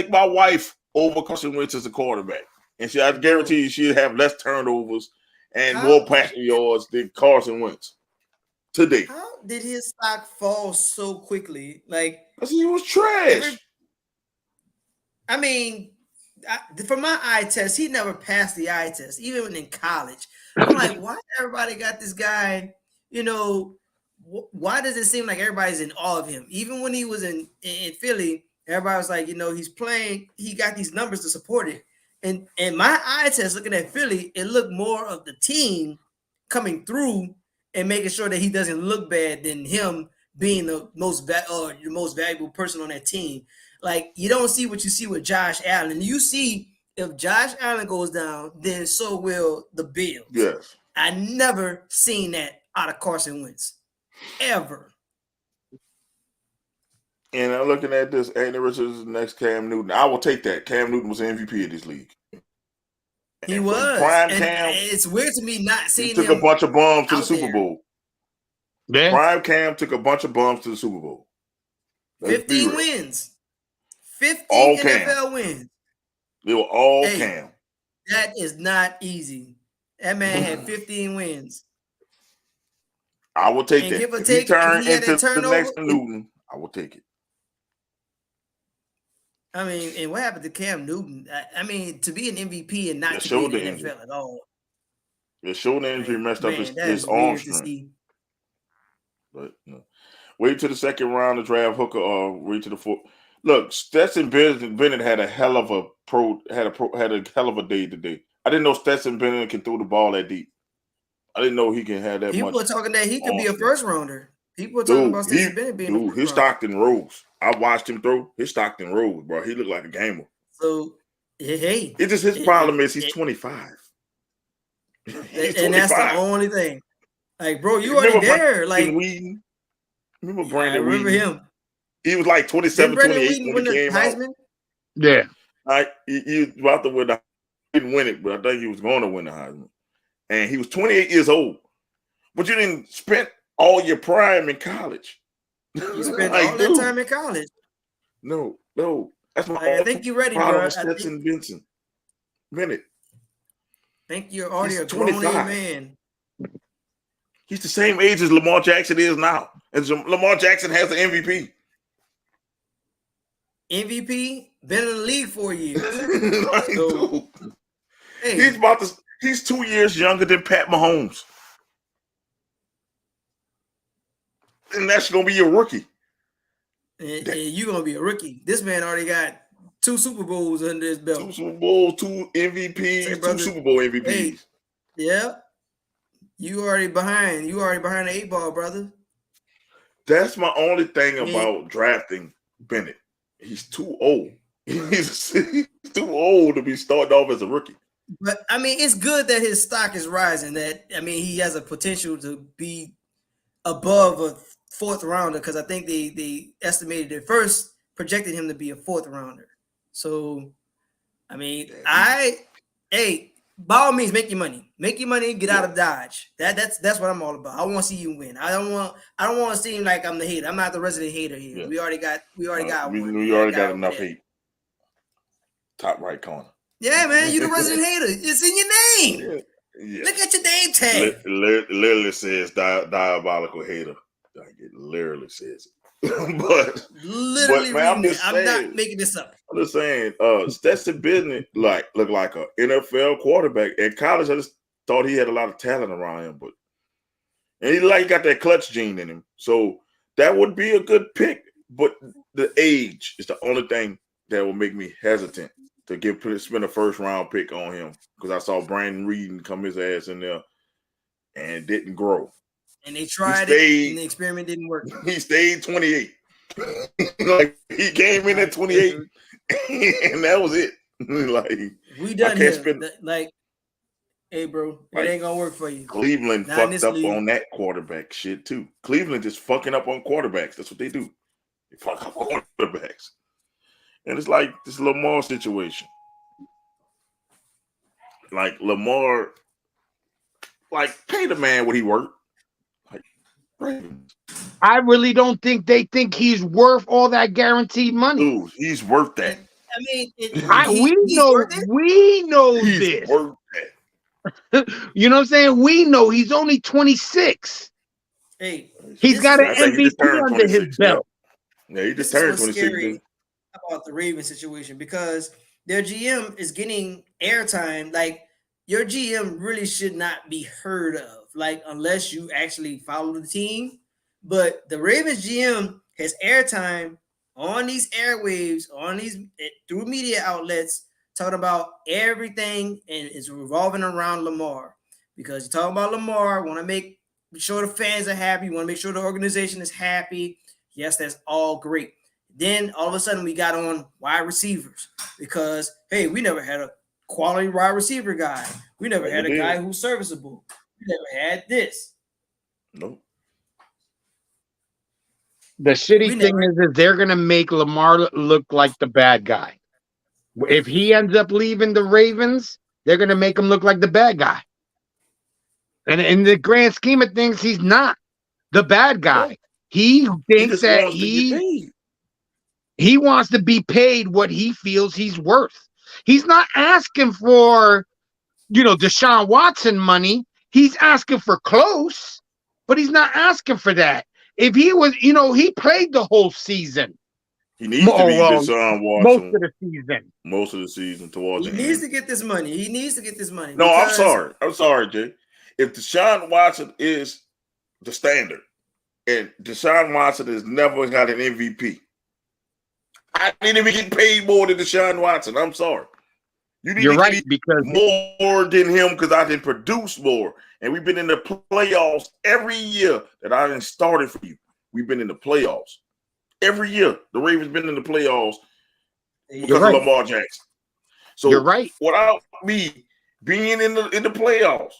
my wife over Carson Wentz as a quarterback. And I guarantee you she'll have less turnovers and more passing yards than Carson Wentz today. How did his stock fall so quickly? Like, because he was trash. For my eye test, he never passed the eye test, even when in college. I'm like, why everybody got this guy? Why does it seem like everybody's in awe of him? Even when he was in Philly, everybody was like, he's playing. He got these numbers to support it. And my eye test looking at Philly, it looked more of the team coming through and making sure that he doesn't look bad than him being the most valuable person on that team. Like, you don't see what you see with Josh Allen. You see if Josh Allen goes down, then so will the Bills. Yes. I never seen that out of Carson Wentz. Ever. And I'm looking at this, Anthony Richards next Cam Newton. I will take that. Cam Newton was MVP of this league. He was. Prime Cam, it's weird to me not seeing him. He took a bunch of bums to the Super Bowl. Yeah. Prime Cam took a bunch of bums to the Super Bowl. 15 wins. 15 NFL wins. They were all Cam. That is not easy. That man had 15 wins. I will take that. If he turn into the next Newton, I will take it. And what happened to Cam Newton? To be an MVP and not to be in the NFL at all. The shoulder injury messed up his arm strength. But wait till the second round to draft Hooker or wait to the fourth. Look, Stetson Bennett had a hell of a hell of a day today. I didn't know Stetson Bennett can throw the ball that deep. I didn't know he can have that much. People are talking that he could be a first rounder. People are talking about Stetson Bennett being a first his Stockton rose. I watched him throw. His Stockton rose, bro. He looked like a gamer. So, hey. It's just his problem is he's 25. And that's the only thing. Like, bro, you already there. Like, Whedon? Remember I Brandon remember Whedon? him. He was like 27, Brandon 28 Whedon when win he the came out. Heisman? Yeah. He was about to win the He didn't win it, but I think he was going to win the Heisman. And he was 28 years old. But you didn't spend all your prime in college. You spent all that time in college. No. That's my I think you're ready, problem bro. with Stetson Bennett. I think you're already a 25. grown man. He's the same age as Lamar Jackson is now. And Lamar Jackson has the MVP. MVP, been in the league for years. He's 2 years younger than Pat Mahomes. And that's gonna be your rookie. And you're gonna be a rookie. This man already got 2 Super Bowls under his belt. 2 Super Bowls, 2 MVPs, 2 Super Bowl MVPs. Hey, yeah. You already behind. You already behind the 8 ball, brother. That's my only thing about drafting Bennett. He's too old. He's too old to be starting off as a rookie. But I mean, it's good that his stock is rising. He has a potential to be above a 4th rounder because I think they estimated at first projected him to be a 4th rounder. So, I mean, by all means, make your money. Make your money. Get out of Dodge. That's what I'm all about. I want to see you win. I don't want to seem like I'm the hater. I'm not the resident hater here. Yeah. We already got enough hate. Top right corner. Yeah, man, you the resident hater. It's in your name. Yeah. Look at your name tag. Literally says diabolical hater. Like it literally says it. but man, I'm not making this up. I'm just saying, Stetson Bennett looked like an NFL quarterback. In college, I just thought he had a lot of talent around him, and he got that clutch gene in him. So that would be a good pick. But the age is the only thing that will make me hesitant to spend a 1st round pick on him because I saw Brandon Whedon come his ass in there and it didn't grow. And they tried it, and the experiment didn't work. He stayed 28. Like he came in at 28, and that was it. Like we done here. Hey, bro, it ain't gonna work for you. Cleveland fucked up on that quarterback shit too. Cleveland just fucking up on quarterbacks. That's what they do. They fuck up on quarterbacks, and it's like this Lamar situation. Like Lamar, pay the man what he worth. I really don't think they think he's worth all that guaranteed money. Dude, he's worth that. I mean, we know he's this. Worth that. You know what I'm saying? We know he's only 26. Hey, he's got an MVP under his belt. Yeah, he just turned 26. About the Ravens situation because their GM is getting airtime. Like your GM really should not be heard of. Unless you actually follow the team. But the Ravens GM has airtime on these airwaves, through media outlets, talking about everything and it's revolving around Lamar. Because you're talking about Lamar, want to make sure the fans are happy, want to make sure the organization is happy. Yes, that's all great. Then all of a sudden we got on wide receivers because, hey, we never had a quality wide receiver guy. We never had a guy who's serviceable. We never had this. Nope. The shitty thing is they're going to make Lamar look like the bad guy. If he ends up leaving the Ravens, they're going to make him look like the bad guy. And in the grand scheme of things, he's not the bad guy. He thinks that he wants to be paid what he feels he's worth. He's not asking for, Deshaun Watson money. He's asking for close, but he's not asking for that. If he was, he played the whole season. He needs to be Deshaun Watson. Most of the season towards the end. He needs to get this money. No, I'm sorry, Jay. If Deshaun Watson is the standard, and Deshaun Watson has never got an MVP, I need to be getting paid more than Deshaun Watson. I'm sorry. You're right, because more than him because I didn't produce more. And we've been in the playoffs every year that I didn't started for you. We've been in the playoffs. Every year, the Ravens been in the playoffs because of Lamar Jackson. So you're right. Without me being in the playoffs,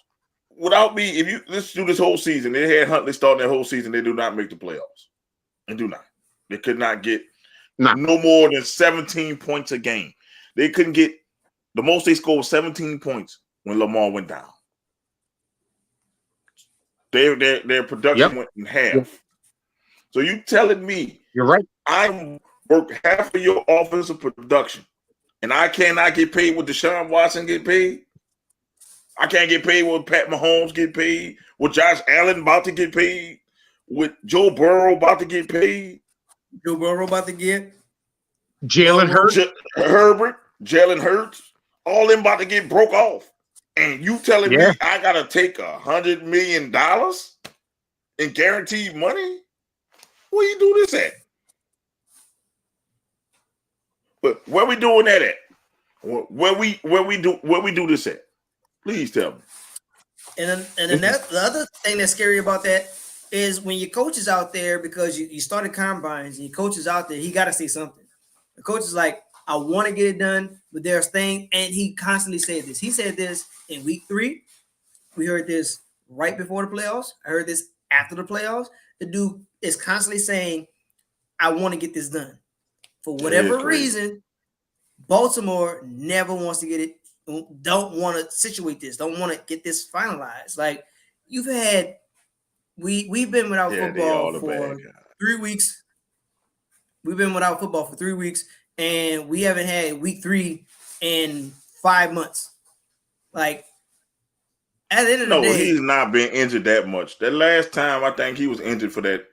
without me, if you let's do this whole season, they had Huntley starting that whole season. They do not make the playoffs. They do not. They could not get no more than 17 points a game. They couldn't get the most they scored was 17 points when Lamar went down. Their production went in half. Yep. So you telling me you're right? I work half of your offensive production, and I cannot get paid what Deshaun Watson get paid. I can't get paid what Pat Mahomes get paid. What Josh Allen about to get paid. With Joe Burrow about to get paid. Joe Burrow about to get. Jalen Hurts. Herbert, Jalen Hurts, all them about to get broke off. And you telling me I got to take $100 million in guaranteed money? Where you do this at? But where we doing that at? Where we do this at? Please tell me. And the other thing that's scary about that is when your coach is out there, because you started combines and your coach is out there, he got to say something. The coach is like, I want to get it done, but there's thing, and he constantly said this. He said this in week 3. We heard this right before the playoffs. I heard this after the playoffs. The dude is constantly saying, I want to get this done. For whatever reason, Baltimore never wants to get it, don't want to situate this, don't want to get this finalized. Like you've had, we've been without football for 3 weeks. We've been without football for 3 weeks, and we haven't had week 3 in 5 months. Like at the end of the day, he's not been injured that much. That last time I think he was injured for that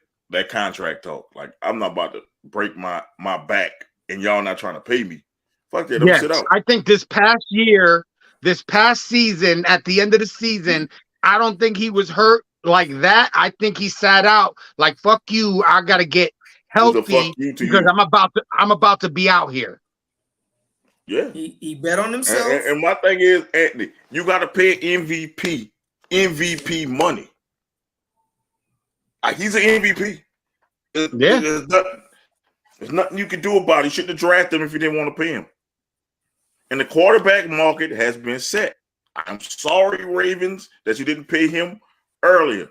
contract talk. Like I'm not about to break my back and y'all not trying to pay me. Fuck that. Yes, sit out. I think this past season, at the end of the season, I don't think he was hurt like that. I think he sat out like, fuck you, I gotta get healthy because I'm about to be out here. Yeah. He bet on himself. And my thing is, Anthony, you gotta pay MVP money. He's an MVP. There's nothing you can do about it. You shouldn't have drafted him if you didn't want to pay him. And the quarterback market has been set. I'm sorry, Ravens, that you didn't pay him earlier.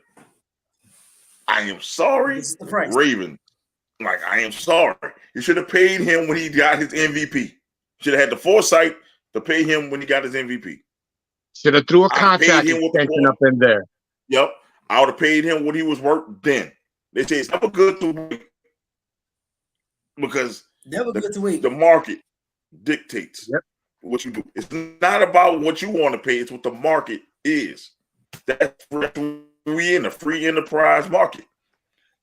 I am sorry, Ravens. Like, I am sorry. You should have paid him when he got his MVP. Should have had the foresight to pay him when he got his MVP. Should have threw a contract extension up in there. Yep. I would have paid him what he was worth then. They say it's never good to wait because the market dictates what you do. It's not about what you want to pay. It's what the market is. That's we in a free enterprise market.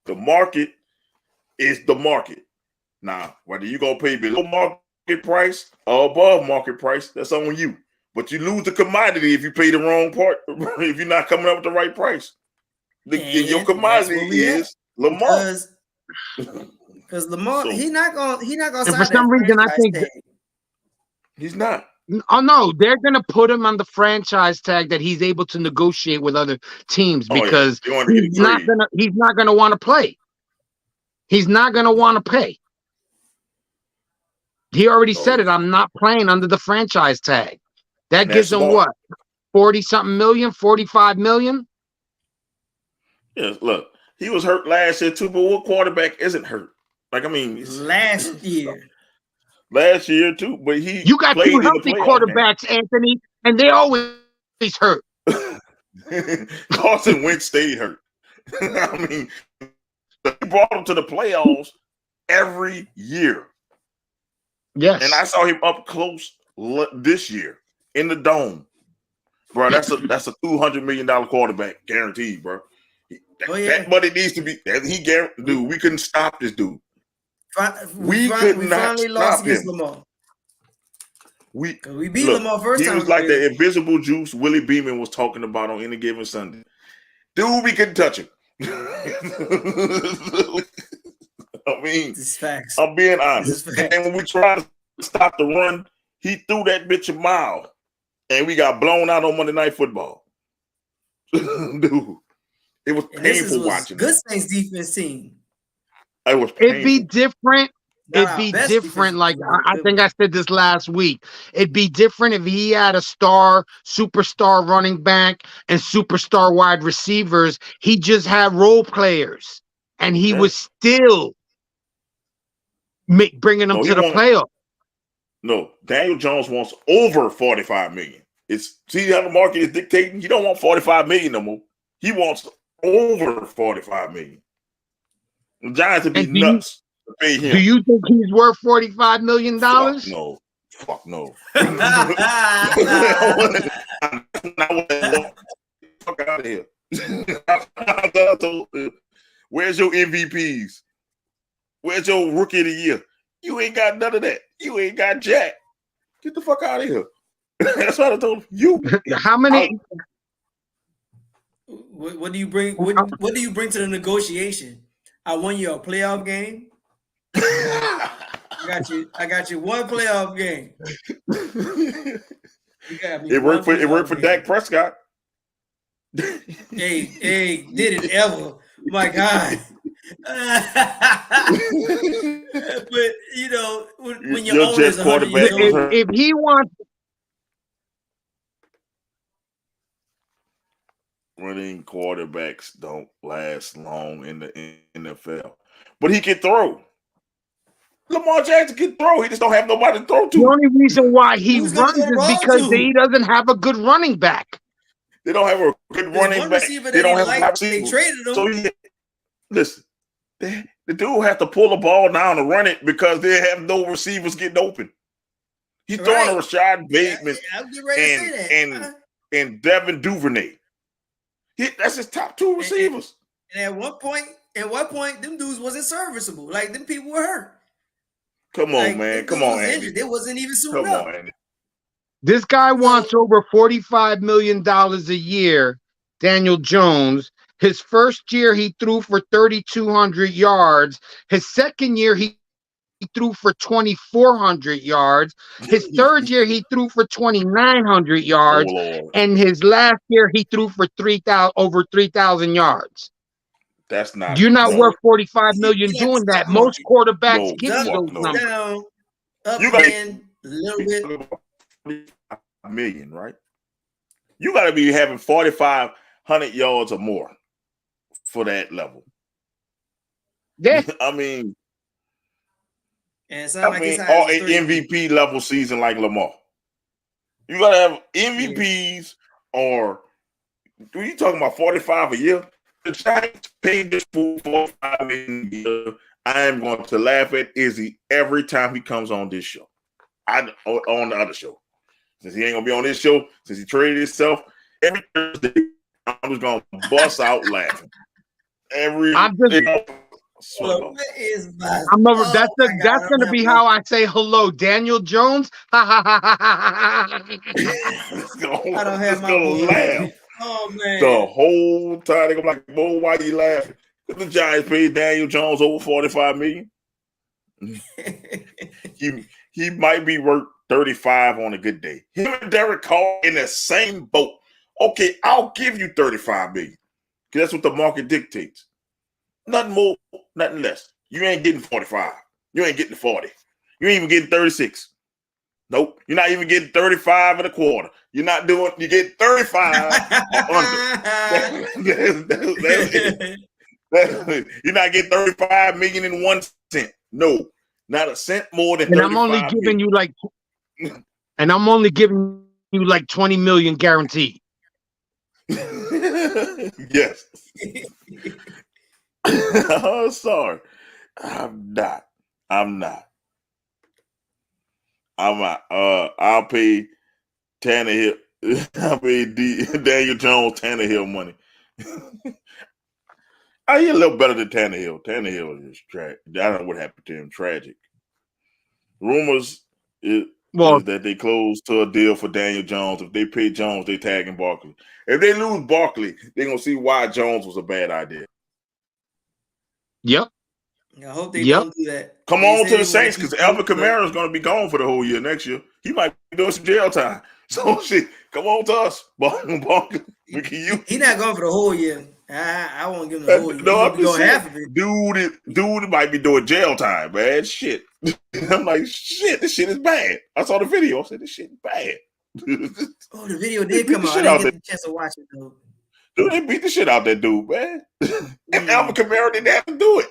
The market is the market. Now, whether you gonna pay below market price or above market price, that's on you. But you lose the commodity if you pay the wrong part. If you're not coming up with the right price, your commodity is Lamar. Because Lamar, he's not gonna. And for some reason, I think he's not. Oh no, they're gonna put him on the franchise tag that he's able to negotiate with other teams because he's not gonna want to play. He's not gonna want to pay. He already said it. I'm not playing under the franchise tag. That gives him what? 40-something million, 45 million? Yeah, look, he was hurt last year too, but what quarterback isn't hurt? Like, I mean, last year too, but you got two healthy quarterbacks, Anthony, and they always hurt. Carson Wentz stayed hurt. I mean, he brought him to the playoffs every year. Yes, and I saw him up close this year in the dome, bro. That's a $200 million quarterback guaranteed, bro. That money needs to be. Dude, we couldn't stop this dude. We finally lost against Lamar. We beat Lamar first time. He was like the invisible juice Willie Beeman was talking about on Any Given Sunday. Dude, we couldn't touch him. I mean, I'm being honest. And when we tried to stop the run, he threw that bitch a mile, and we got blown out on Monday Night Football. Dude, it was painful watching. Good Saints defense team. It was painful. It'd be different it'd be different. Like I think I said this last week. It'd be different if he had a superstar running back and superstar wide receivers. He just had role players, and he was still bringing them to the playoffs. No, Daniel Jones wants over 45 million. See how the market is dictating. He don't want 45 million no more. He wants over 45 million. The Giants would be nuts to pay him. Do you think he's worth $45 million? Fuck no. Fuck no. Fuck out of here. Where's your MVPs? Where's your rookie of the year? You ain't got none of that. You ain't got jack. Get the fuck out of here. That's what I told you. How many? What do you bring? What do you bring to the negotiation? I won you a playoff game. I got you one playoff game. It worked for Dak Prescott. Hey, did it ever? My God. But you know, when your owner's 100 years old, if he wants. Running quarterbacks don't last long in the NFL, but he can throw. Lamar Jackson can throw. He just don't have nobody to throw to. The only reason why he runs is because he doesn't have a good running back. They don't have a good running back. They don't have they traded him. So listen, the dude has to pull the ball down and run it because they have no receivers getting open. He's throwing to Rashad Bateman and Devin Duvernay. That's his top two receivers. And at one point, them dudes wasn't serviceable. Like them people were hurt. Come on, man. Come on, Andy. They wasn't even suited up. Come on, Andy. This guy wants over $45 million a year, Daniel Jones. His first year, he threw for 3,200 yards. His second year, he threw for 2,400 yards. His third year, he threw for 2,900 yards. And his last year, he threw for over 3,000 yards. That's not. You're not worth $45 million doing that. Most quarterbacks give you those numbers. Down, up in a little bit. $45 million, right? You got to be having 4,500 yards or more for that level. Yeah. I mean, and or an MVP level season like Lamar. You got to have MVPs or are you talking about 45 a year? The Giants paid this fool $45 million a year. I am going to laugh at Izzy every time he comes on this show. On the other show. Since he ain't gonna be on this show, since he traded himself, every Thursday, I'm just gonna bust out laughing. That's gonna be how I say hello, Daniel Jones. I don't have my laugh. Oh man, the whole time they go like, "Boy, why you laughing?" Because the Giants paid Daniel Jones over $45 million. He might be worth 35 on a good day. Him and Derek Carr in the same boat. Okay, I'll give you 35 million. Because that's what the market dictates. Nothing more, nothing less. You ain't getting 45. You ain't getting 40. You ain't even getting 36. Nope. You're not even getting 35 and a quarter. You're getting 35 or under. That's it. You're not getting 35 million and 1 cent. No. Not a cent more than. And I'm only giving you like, $20 million guaranteed. Yes. Oh, sorry. I'm not. I'll pay Tannehill. I'll pay Daniel Jones Tannehill money. He a little better than Tannehill. Tannehill is tragic. I don't know what happened to him. Tragic. Rumors is that they closed to a deal for Daniel Jones. If they pay Jones, they tagging Barkley. If they lose Barkley, they're going to see why Jones was a bad idea. Yep. I hope they don't do that. Come on to the Saints because Alvin Kamara is going to be gone for the whole year next year. He might be doing some jail time. So, shit, come on to us. Barkley. We can use. He's not going for the whole year. I won't give him the whole. No, I'm He just go half of saying, it. dude might be doing jail time, man. Shit. I'm like, shit, this shit is bad. I saw the video. I said, this shit is bad. Oh, the video did come out. I didn't get the chance to watch it though. Dude, they beat the shit out that dude, man. And Alvin Kamara didn't have to do it.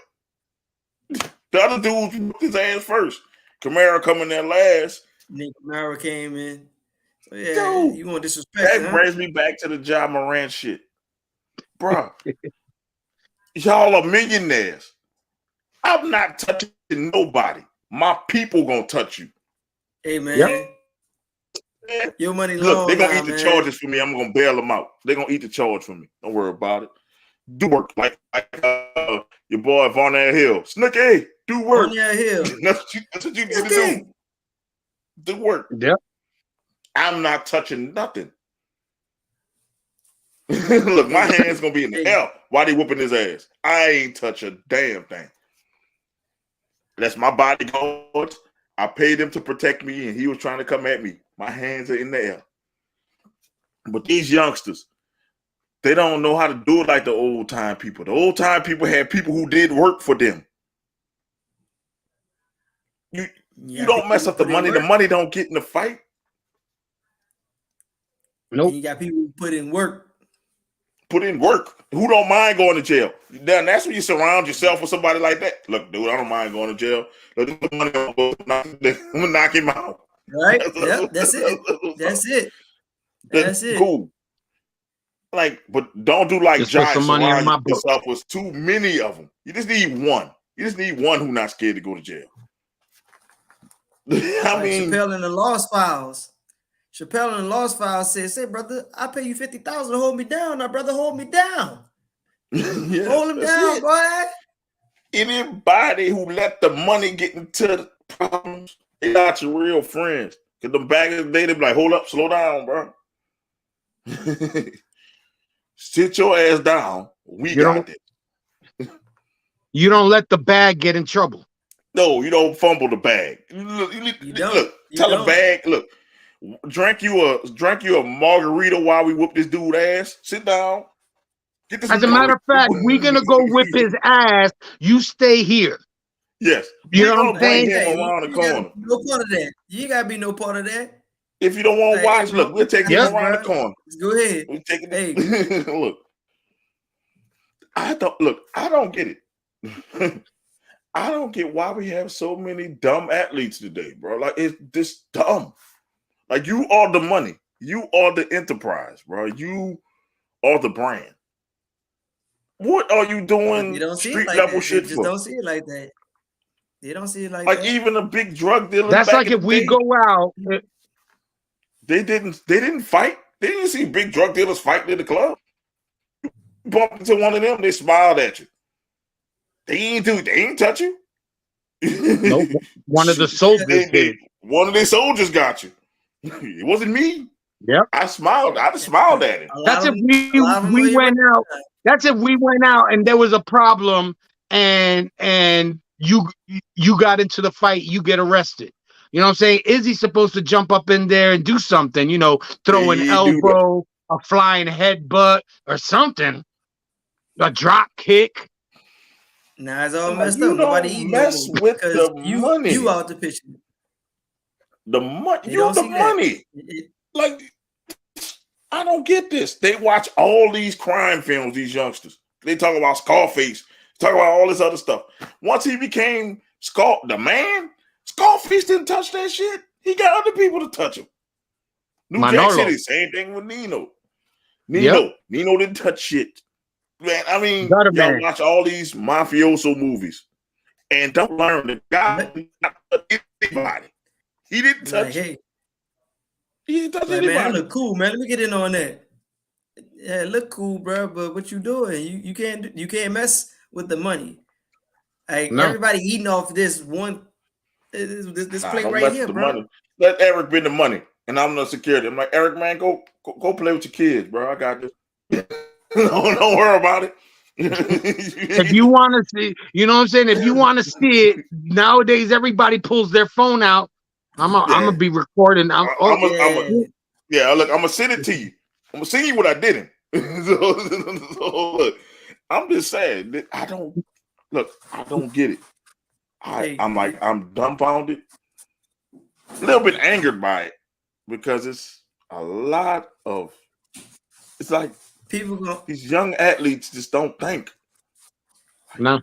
The other dude whipped his ass first. Kamara coming there last. Nick Kamara came in. So yeah, Dude, you want disrespect? That brings me back to the Ja Morant shit, bro. Y'all are millionaires. I'm not touching nobody. My people gonna touch you. Hey man, your money long. Look, they're gonna eat the man. charges for me. I'm gonna bail them out. They're gonna eat the charge for me. Don't worry about it. Do work like your boy Varnell Hill. Snooki, do work. Varnell Hill. That's what you need to do. Do work. Yep. I'm not touching nothing. Look, my hand's gonna be in the air while they whooping his ass. I ain't touch a damn thing. That's my bodyguards. I paid them to protect me, and he was trying to come at me. My hands are in the air. But these youngsters, they don't know how to do it like the old time people. The old time people had people who did work for them. You don't mess up the money. The money don't get in the fight. Nope. And you got people who put in work. Put in work. Who don't mind going to jail? Then that's when you surround yourself with somebody like that. Look, dude, I don't mind going to jail. Look, I'm gonna knock him out. Right? Yep, that's it. That's it. That's it. Cool. Like, but don't do like Giants surround yourself with too many of them. You just need one. You just need one who's not scared to go to jail. I mean, Chappelle in the Lost Files. Chappelle in the Lost Files says, "Say, brother, I pay you $50,000 to hold me down. Now, brother, hold me down. Yeah, hold him down, boy." Anybody who let the money get into the problems, they not your real friends. Cause them back in the day, they be like, "Hold up, slow down, bro. Sit your ass down. We got this." You don't let the bag get in trouble. No, you don't fumble the bag. Look, tell the bag, look. Drank you a margarita while we whoop this dude ass. Sit down. Get this. As a matter of fact, we're gonna go whip his ass. You stay here. Yes. You know what I'm saying? Him around the corner. No part of that. You ain't gotta be no part of that. If you don't want to watch, look, we'll take him around the corner. Go ahead. We'll take it. Look. I don't get it. I don't get why we have so many dumb athletes today, bro. Like, it's this dumb. Like, you are the money. You are the enterprise, bro. You are the brand. What are you doing street level shit for? Don't see it like that. They don't see it like that. Even a big drug dealer. That's like if we go out. They didn't fight. They didn't see big drug dealers fighting in the club. You bumped into one of them, they smiled at you. They ain't touch you. Nope. One of the soldiers did. One of their soldiers got you. It wasn't me. Yep. I smiled at him. That's if we went out. That's if we went out and there was a problem and you got into the fight, you get arrested. You know what I'm saying? Is he supposed to jump up in there and do something? You know, throw an elbow, a flying headbutt, or something? A drop kick? Nah, it's all messed up. Nobody mess with the money. You out the picture. The money. You the money. Like, I don't get this. They watch all these crime films, these youngsters. They talk about Scarface, talk about all this other stuff. Once he became the man, Scarface didn't touch that shit. He got other people to touch him. New Jack City, same thing with Nino. Nino didn't touch shit. Man, I mean, y'all watch all these mafioso movies and don't learn the guy did not touch anybody. He didn't touch He didn't touch anybody. Man, look cool, man. Let me get in on that. Yeah, look cool, bro. But what you doing? You can't mess with the money. Like everybody eating off this one this plate right here, bro. Money. Let Eric bring the money, and I'm the security. I'm like, Eric, man, go play with your kids, bro. I got this. Don't worry about it. If you want to see, you know what I'm saying? If you want to see it, nowadays everybody pulls their phone out. I'm gonna be recording. Look, I'm gonna send it to you. I'm gonna send you what I did. So look, I'm just saying that I don't get it. I'm dumbfounded, a little bit angered by it because it's a lot of. It's like these young athletes just don't think. No.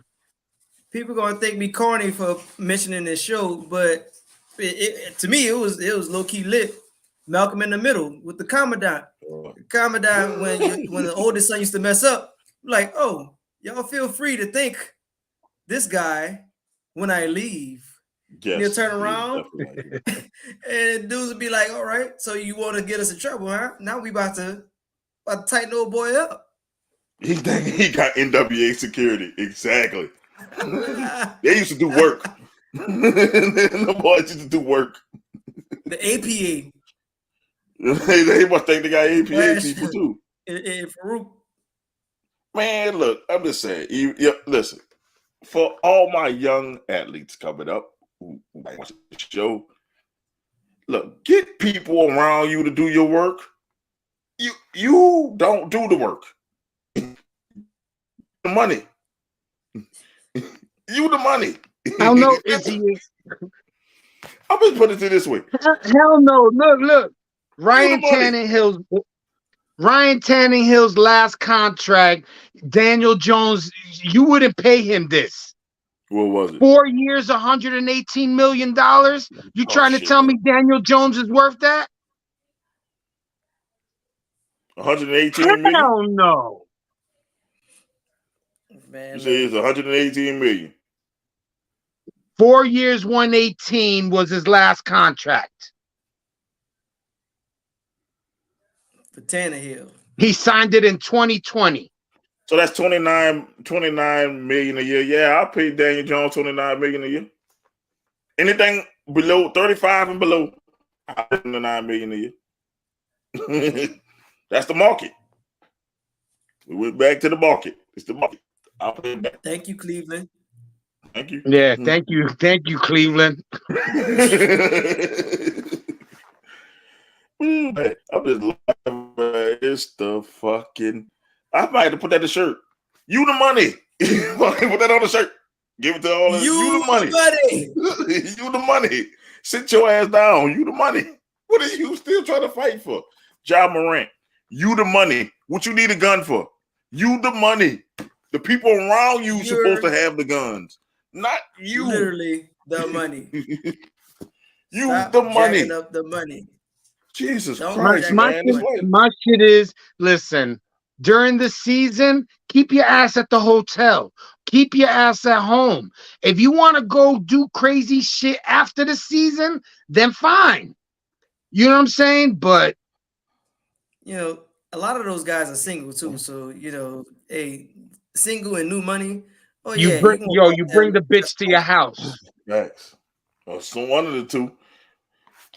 People gonna think me corny for mentioning this show, but to me it was low key lit. Malcolm in the Middle with the Commandant. Commandant, when the oldest son used to mess up, like, oh, y'all feel free to thank this guy when I leave. Yes, and he'll turn around and dudes would be like, all right, so you want to get us in trouble, huh? Now we about to tighten old boy up. He got NWA security. Exactly. They used to do work. The boys used to do work. The APA. They must think they got APA people too. Farouk. Man, look, I'm just saying. Listen, for all my young athletes coming up who watch the show, look, get people around you to do your work. You don't do the work. The money. You the money. I don't know if he is. I'm just put it this way. Hell no. Look. Ryan Tannehill's last contract, Daniel Jones, you wouldn't pay him this. What was it? 4 years, $118 million. You trying to tell me Daniel Jones is worth that? 118 million? Hell no. Man, you say it's 118 million. 4 years, 118 was his last contract. For Tannehill. He signed it in 2020. So that's 29 million a year. Yeah, I'll pay Daniel Jones 29 million a year. Anything below 35 and below, I'll pay 29 million a year. That's the market. We went back to the market. It's the market. I'll pay back. Thank you, Cleveland. Thank you. Yeah, thank you, Cleveland. I'm just laughing. It's the fucking. I might have to put that in the shirt. You the money. Put that on the shirt. Give it to all of you. The money. You the money. Sit your ass down. You the money. What are you still trying to fight for? Ja Morant. You the money. What you need a gun for? You the money. The people around you supposed to have the guns, not you. Literally the money. You Stop the money. Up the money. Jesus Christ, man. My shit is, listen, during the season, keep your ass at the hotel. Keep your ass at home. If you want to go do crazy shit after the season, then fine. You know what I'm saying? But you know, a lot of those guys are single too. So, you know, single and new money. Oh, you bring the bitch to your house. Thanks. So one of the two.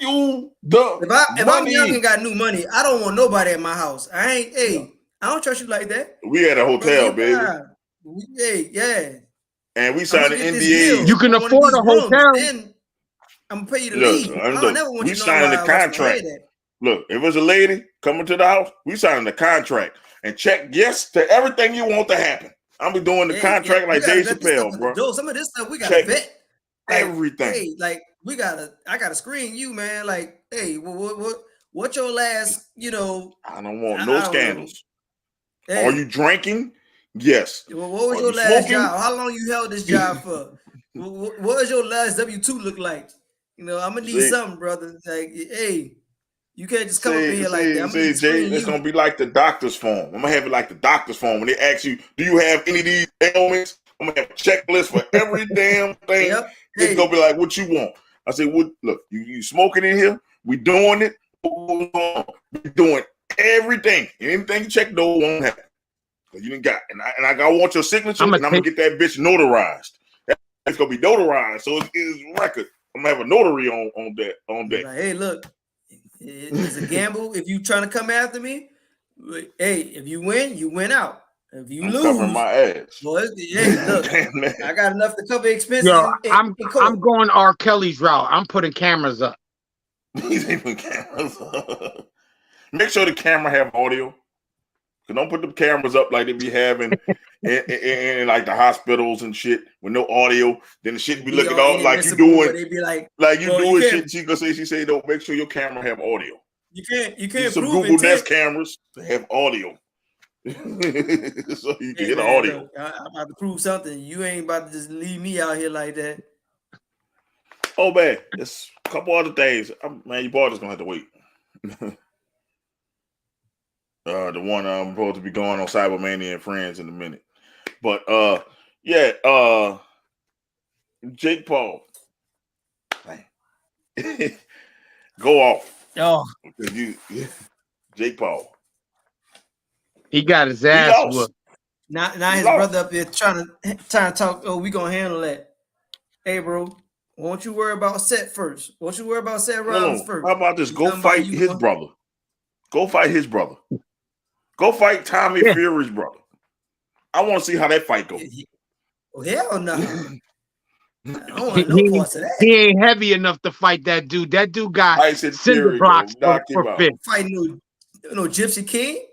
If I'm young and got new money, I don't want nobody at my house. I don't trust you like that. We at a hotel, baby. Yeah. And we signed an NDA. You can afford a hotel. Then I'm gonna pay you to leave. I don't never want you to know signing the contract. Look, if it's a lady coming to the house, we signing the contract and check yes to everything you want to happen. I'm be doing the contract like Dave Chappelle, bro. Some of this stuff we gotta vet. Everything. Hey, like I gotta screen you, man. Like, hey, what your last, you know? I don't want no scandals. Hey. Are you drinking? Yes. What was your last job? How long you held this job for? What does your last W-2 look like? You know, I'm gonna need something, brother. Like, hey, you can't just come up in here like that. Jay, it's gonna be like the doctor's form. I'm gonna have it like the doctor's form. When they ask you, do you have any of these ailments? I'm gonna have a checklist for every damn thing. Yep. It's gonna be like, what you want? I say, look, you smoking in here? We doing it. We doing everything. Anything you check, no won't happen. You didn't got, and I want your signature, and I'm gonna get that bitch notarized. It's gonna be notarized, so it's record. I'm gonna have a notary on that. Like, hey, look, it's a gamble. If you trying to come after me, hey, if you win, you win out. If you lose, covering my ass. Boy, hey, look, I got enough to cover expenses. Yo, I'm going R. Kelly's route. I'm putting cameras up. He's even cameras up. Make sure the camera have audio. Don't put the cameras up like they be having in like the hospitals and shit with no audio. Then the shit be looking all like you doing. They be like you doing shit. She say, "Don't make sure your camera have audio." You can't Use some Google Nest cameras to have audio, so you can hear the audio. Look, I'm about to prove something. You ain't about to just leave me out here like that. Oh man, there's a couple other things. Man, your boy just gonna have to wait. The one I'm supposed to be going on Cybermania and Friends in a minute. But Jake Paul. Go off. Oh. Jake Paul. He got his ass whooped. Now his brother up there trying to talk. Oh, we gonna handle that. Hey, bro, won't you worry about Seth first? Won't you worry about Seth Rollins first? How about this? Go fight his brother. Go fight his brother. Go fight Tommy Fury's brother. I want to see how that fight goes. Oh, hell no. I don't want no parts of that. He ain't heavy enough to fight that dude. That dude got cinder blocks for fit. Fighting no Gypsy King.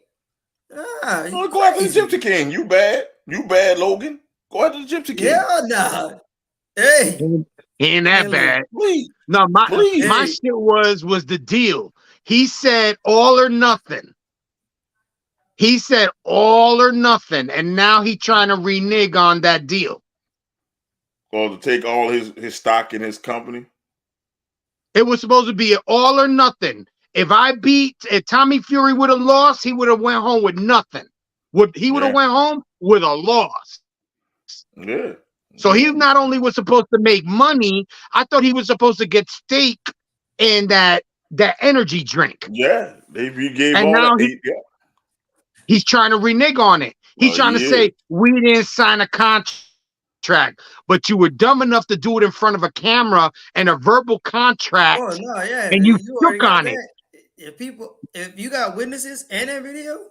Go after the Gypsy King. You bad, Logan. Go after the Gypsy King. Hell no. Hey. He ain't that bad. Please. No, my shit was the deal. He said all or nothing. He said all or nothing, and now he trying to renege on that deal. Or to take all his stock in his company? It was supposed to be all or nothing. If Tommy Fury would have lost, he would have went home with nothing. He would have went home with a loss. Yeah. So he not only was supposed to make money, I thought he was supposed to get stake in that energy drink. Yeah. He gave and all now that. He's trying to renege on it. He's trying to say, we didn't sign a contract, but you were dumb enough to do it in front of a camera and a verbal contract. Oh, no, yeah. And you shook on it. If you got witnesses and that video,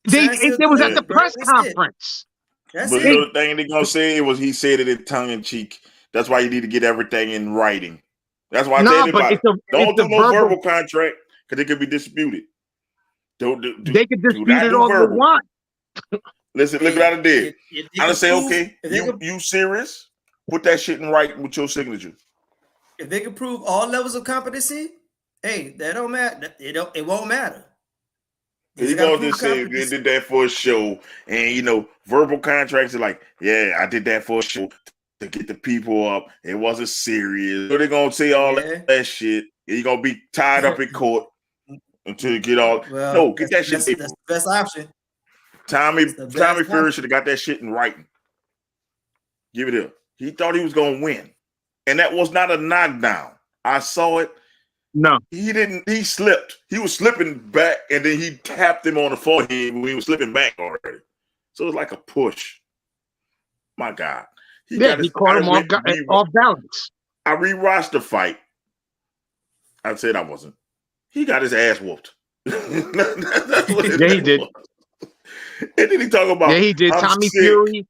it was at the press conference. But you know the thing they're gonna say he said it in tongue in cheek. That's why you need to get everything in writing. That's why I tell everybody, don't do no verbal contract because it could be disputed. They could dispute it all they want. Listen, look what I did. I just say, okay, you serious? Put that shit in writing with your signature. If they can prove all levels of competency, hey, that don't matter. It won't matter. He's gonna just say they did that for a show, and verbal contracts are like, yeah, I did that for a show to get the people up. It wasn't serious. So they're gonna say all that shit. And you're gonna be tied up in court until you get all. No, get that shit. That's the best option. Tommy Fury should have got that shit in writing. Give it up. He thought he was gonna win, and that was not a knockdown. I saw it. No, he didn't. He slipped. He was slipping back, and then he tapped him on the forehead when he was slipping back already. So it was like a push. My God. He caught him off balance. I rewatched the fight. I said I wasn't. He got his ass whooped. He did. And then he talk about he did. Tommy Fury.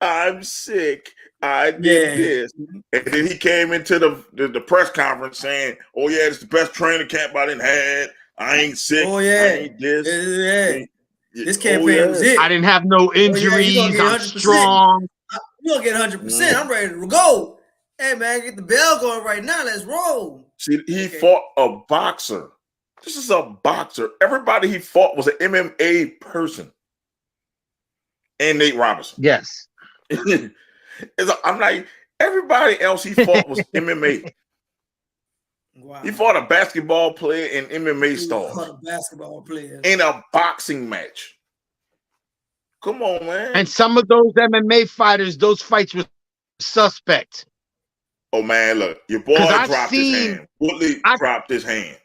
I'm sick. I did this. And then he came into the press conference saying, oh, yeah, it's the best training camp I done had. I ain't sick. Oh, yeah. I ain't this. This campaign was it. I didn't have no injuries. I'm strong. You're going to get 100%. I'm ready to go. Hey, man, get the bell going right now. Let's roll. See, he fought a boxer. This is a boxer. Everybody he fought was an MMA person. And Nate Robinson. Yes. I'm like, everybody else he fought was MMA. Wow. He fought a basketball player and MMA star. Fought a basketball player in a boxing match. Come on, man. And some of those MMA fighters, those fights were suspect. Oh man, look, your boy dropped his hand. Woodley dropped his hand.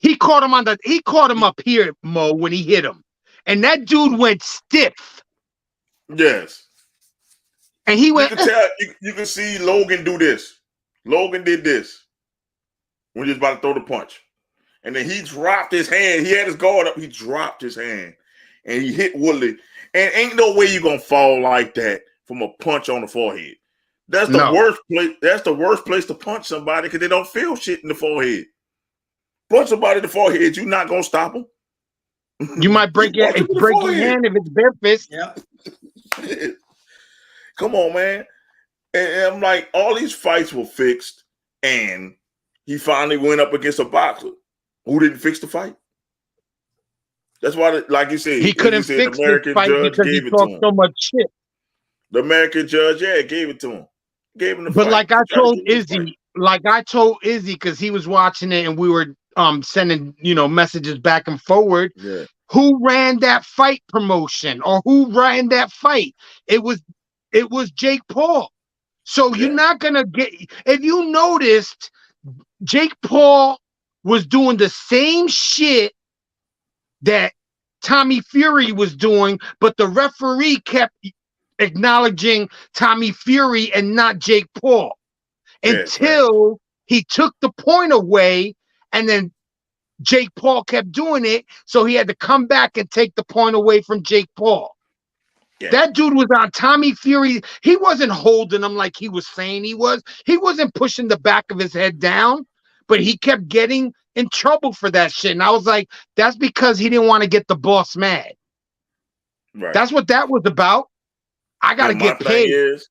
He caught him up here, Mo, when he hit him. And that dude went stiff. Yes. And he went. You can see Logan do this. Logan did this when he was about to throw the punch. And then he dropped his hand. He had his guard up. He dropped his hand. And he hit Woodley. And ain't no way you're going to fall like that from a punch on the forehead. That's the worst place. That's the worst place to punch somebody because they don't feel shit in the forehead. Punch somebody in the forehead, you're not going to stop them. You might break your hand if it's bare fist. Yeah. Come on, man. And I'm like, all these fights were fixed, and he finally went up against a boxer who didn't fix the fight. That's why, like you said, he couldn't fix the American fight judge because he gave it to talked him. so much shit. The American judge, gave it to him. Gave him the But fight. like I told Izzy, because he was watching it and we were sending messages back and forward. Yeah. Who ran that fight promotion or who ran that fight? It was Jake Paul. So you're not gonna get, if you noticed, Jake Paul was doing the same shit that Tommy Fury was doing, but the referee kept acknowledging Tommy Fury and not Jake Paul until he took the point away, and then Jake Paul kept doing it, so he had to come back and take the point away from Jake Paul. Yeah. That dude was on Tommy Fury. He wasn't holding him like he was saying he was. He wasn't pushing the back of his head down, but he kept getting in trouble for that shit. And I was like, that's because he didn't want to get the boss mad. Right. That's what that was about. I got to get paid. Is,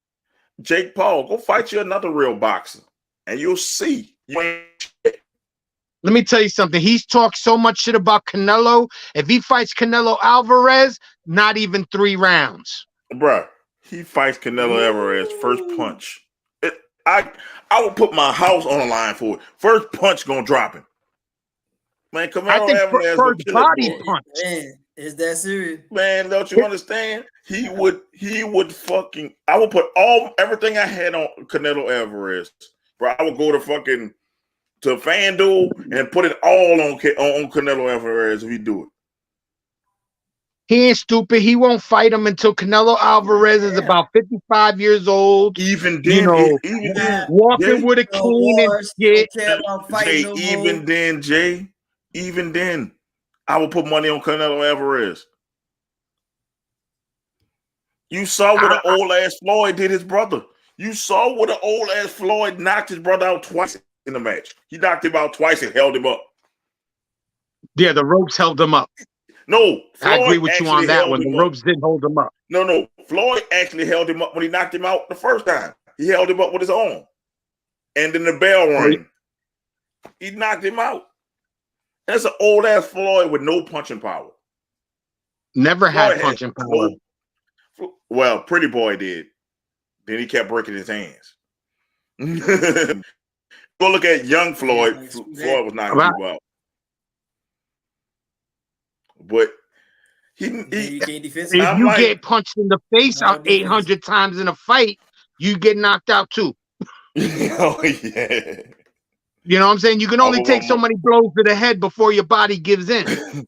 Jake Paul, go fight you another real boxer, and you'll see. Let me tell you something. He's talked so much shit about Canelo. If he fights Canelo Alvarez, not even 3 rounds. Bruh, he fights Canelo Alvarez first punch. I would put my house on the line for it. First punch gonna drop him. Man, Canelo Alvarez first body punch. Man, is that serious? Man, don't you understand? He would fucking. I would put everything I had on Canelo Alvarez. Bro, I would go to FanDuel and put it all on Canelo Alvarez if he do it. He ain't stupid. He won't fight him until Canelo Alvarez is about 55 years old. Even then, walking with a cane and shit. Even then, I will put money on Canelo Alvarez. You saw what an old ass Floyd did his brother. You saw what an old ass Floyd knocked his brother out twice in the match. He knocked him out twice and held him up. Yeah, the ropes held him up. No, Floyd, I agree with you on that one. The ropes didn't hold him up. No. Floyd actually held him up when he knocked him out the first time. He held him up with his arm. And then the bell rang. He knocked him out. That's an old ass Floyd with no punching power. Never had punching power. Well, Pretty Boy did. Then he kept breaking his hands. Go look at young Floyd. Floyd was knocking people out. But if you get punched in the face out 800 times in a fight, you get knocked out too. Oh yeah. You know what I'm saying? You can only take so many blows to the head before your body gives in.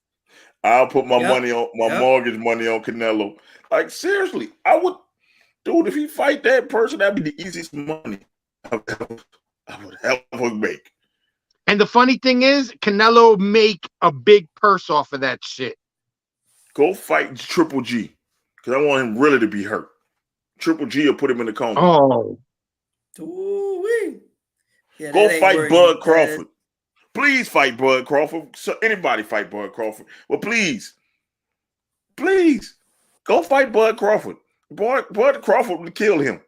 I'll put my money on mortgage money on Canelo. Like seriously, I would, dude. If he fight that person, that'd be the easiest money I would ever make. And the funny thing is, Canelo make a big purse off of that shit. Go fight Triple G, because I want him really to be hurt. Triple G will put him in the coma. Oh. Ooh-wee. Yeah, go fight Bud Crawford. Please fight Bud Crawford. So anybody fight Bud Crawford. Well, please, go fight Bud Crawford. Bud Crawford would kill him.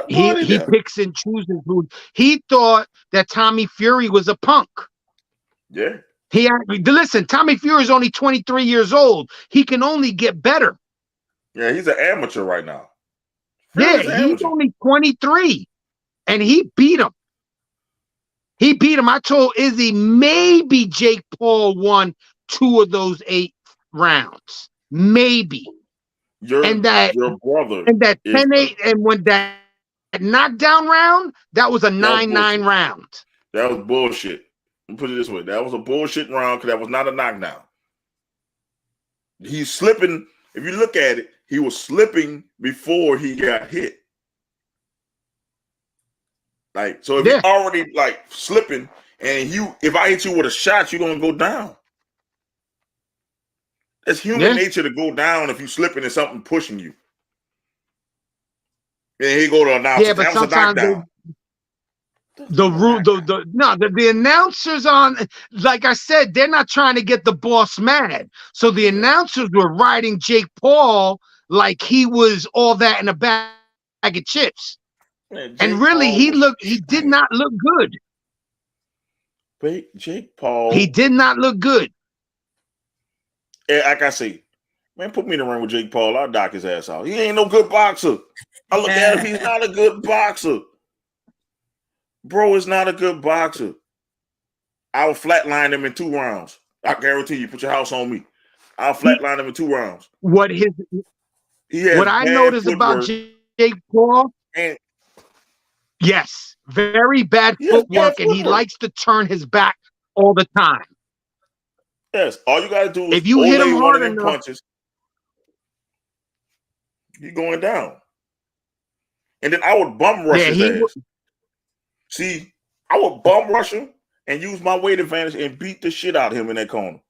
He picks and chooses who. He thought that Tommy Fury was a punk. Yeah. Listen, Tommy Fury is only 23 years old. He can only get better. Yeah, he's an amateur right now. He's only 23. And he beat him. I told Izzy maybe Jake Paul won 2 of those 8 rounds. Maybe. Your brother. And that 10-8, and when that knockdown round, that was a 9-9 round. That was bullshit. Let me put it this way. That was a bullshit round because that was not a knockdown. He's slipping. If you look at it, he was slipping before he got hit. Like, so if you're already like slipping and if I hit you with a shot, you're gonna go down. It's human nature to go down if you're slipping and something pushing you. And he go to announce that was a knockdown. The announcers on, like I said, they're not trying to get the boss mad. So the announcers were riding Jake Paul like he was all that in a bag of chips. Man, and really, he did not look good. Jake Paul. He did not look good. And like I say, man, put me in the ring with Jake Paul. I'll knock his ass out. He ain't no good boxer. I look at him, he's not a good boxer. Bro is not a good boxer. I'll flatline him in 2 rounds. I guarantee you, put your house on me. I'll flatline him in 2 rounds. What I noticed about Jake Paul, and yes, very bad footwork, and he likes to turn his back all the time. Yes, all you gotta do is if you hit him hard enough, punches, you're going down. And then I would bum rush his ass. See, I would bum rush him and use my weight advantage and beat the shit out of him in that corner.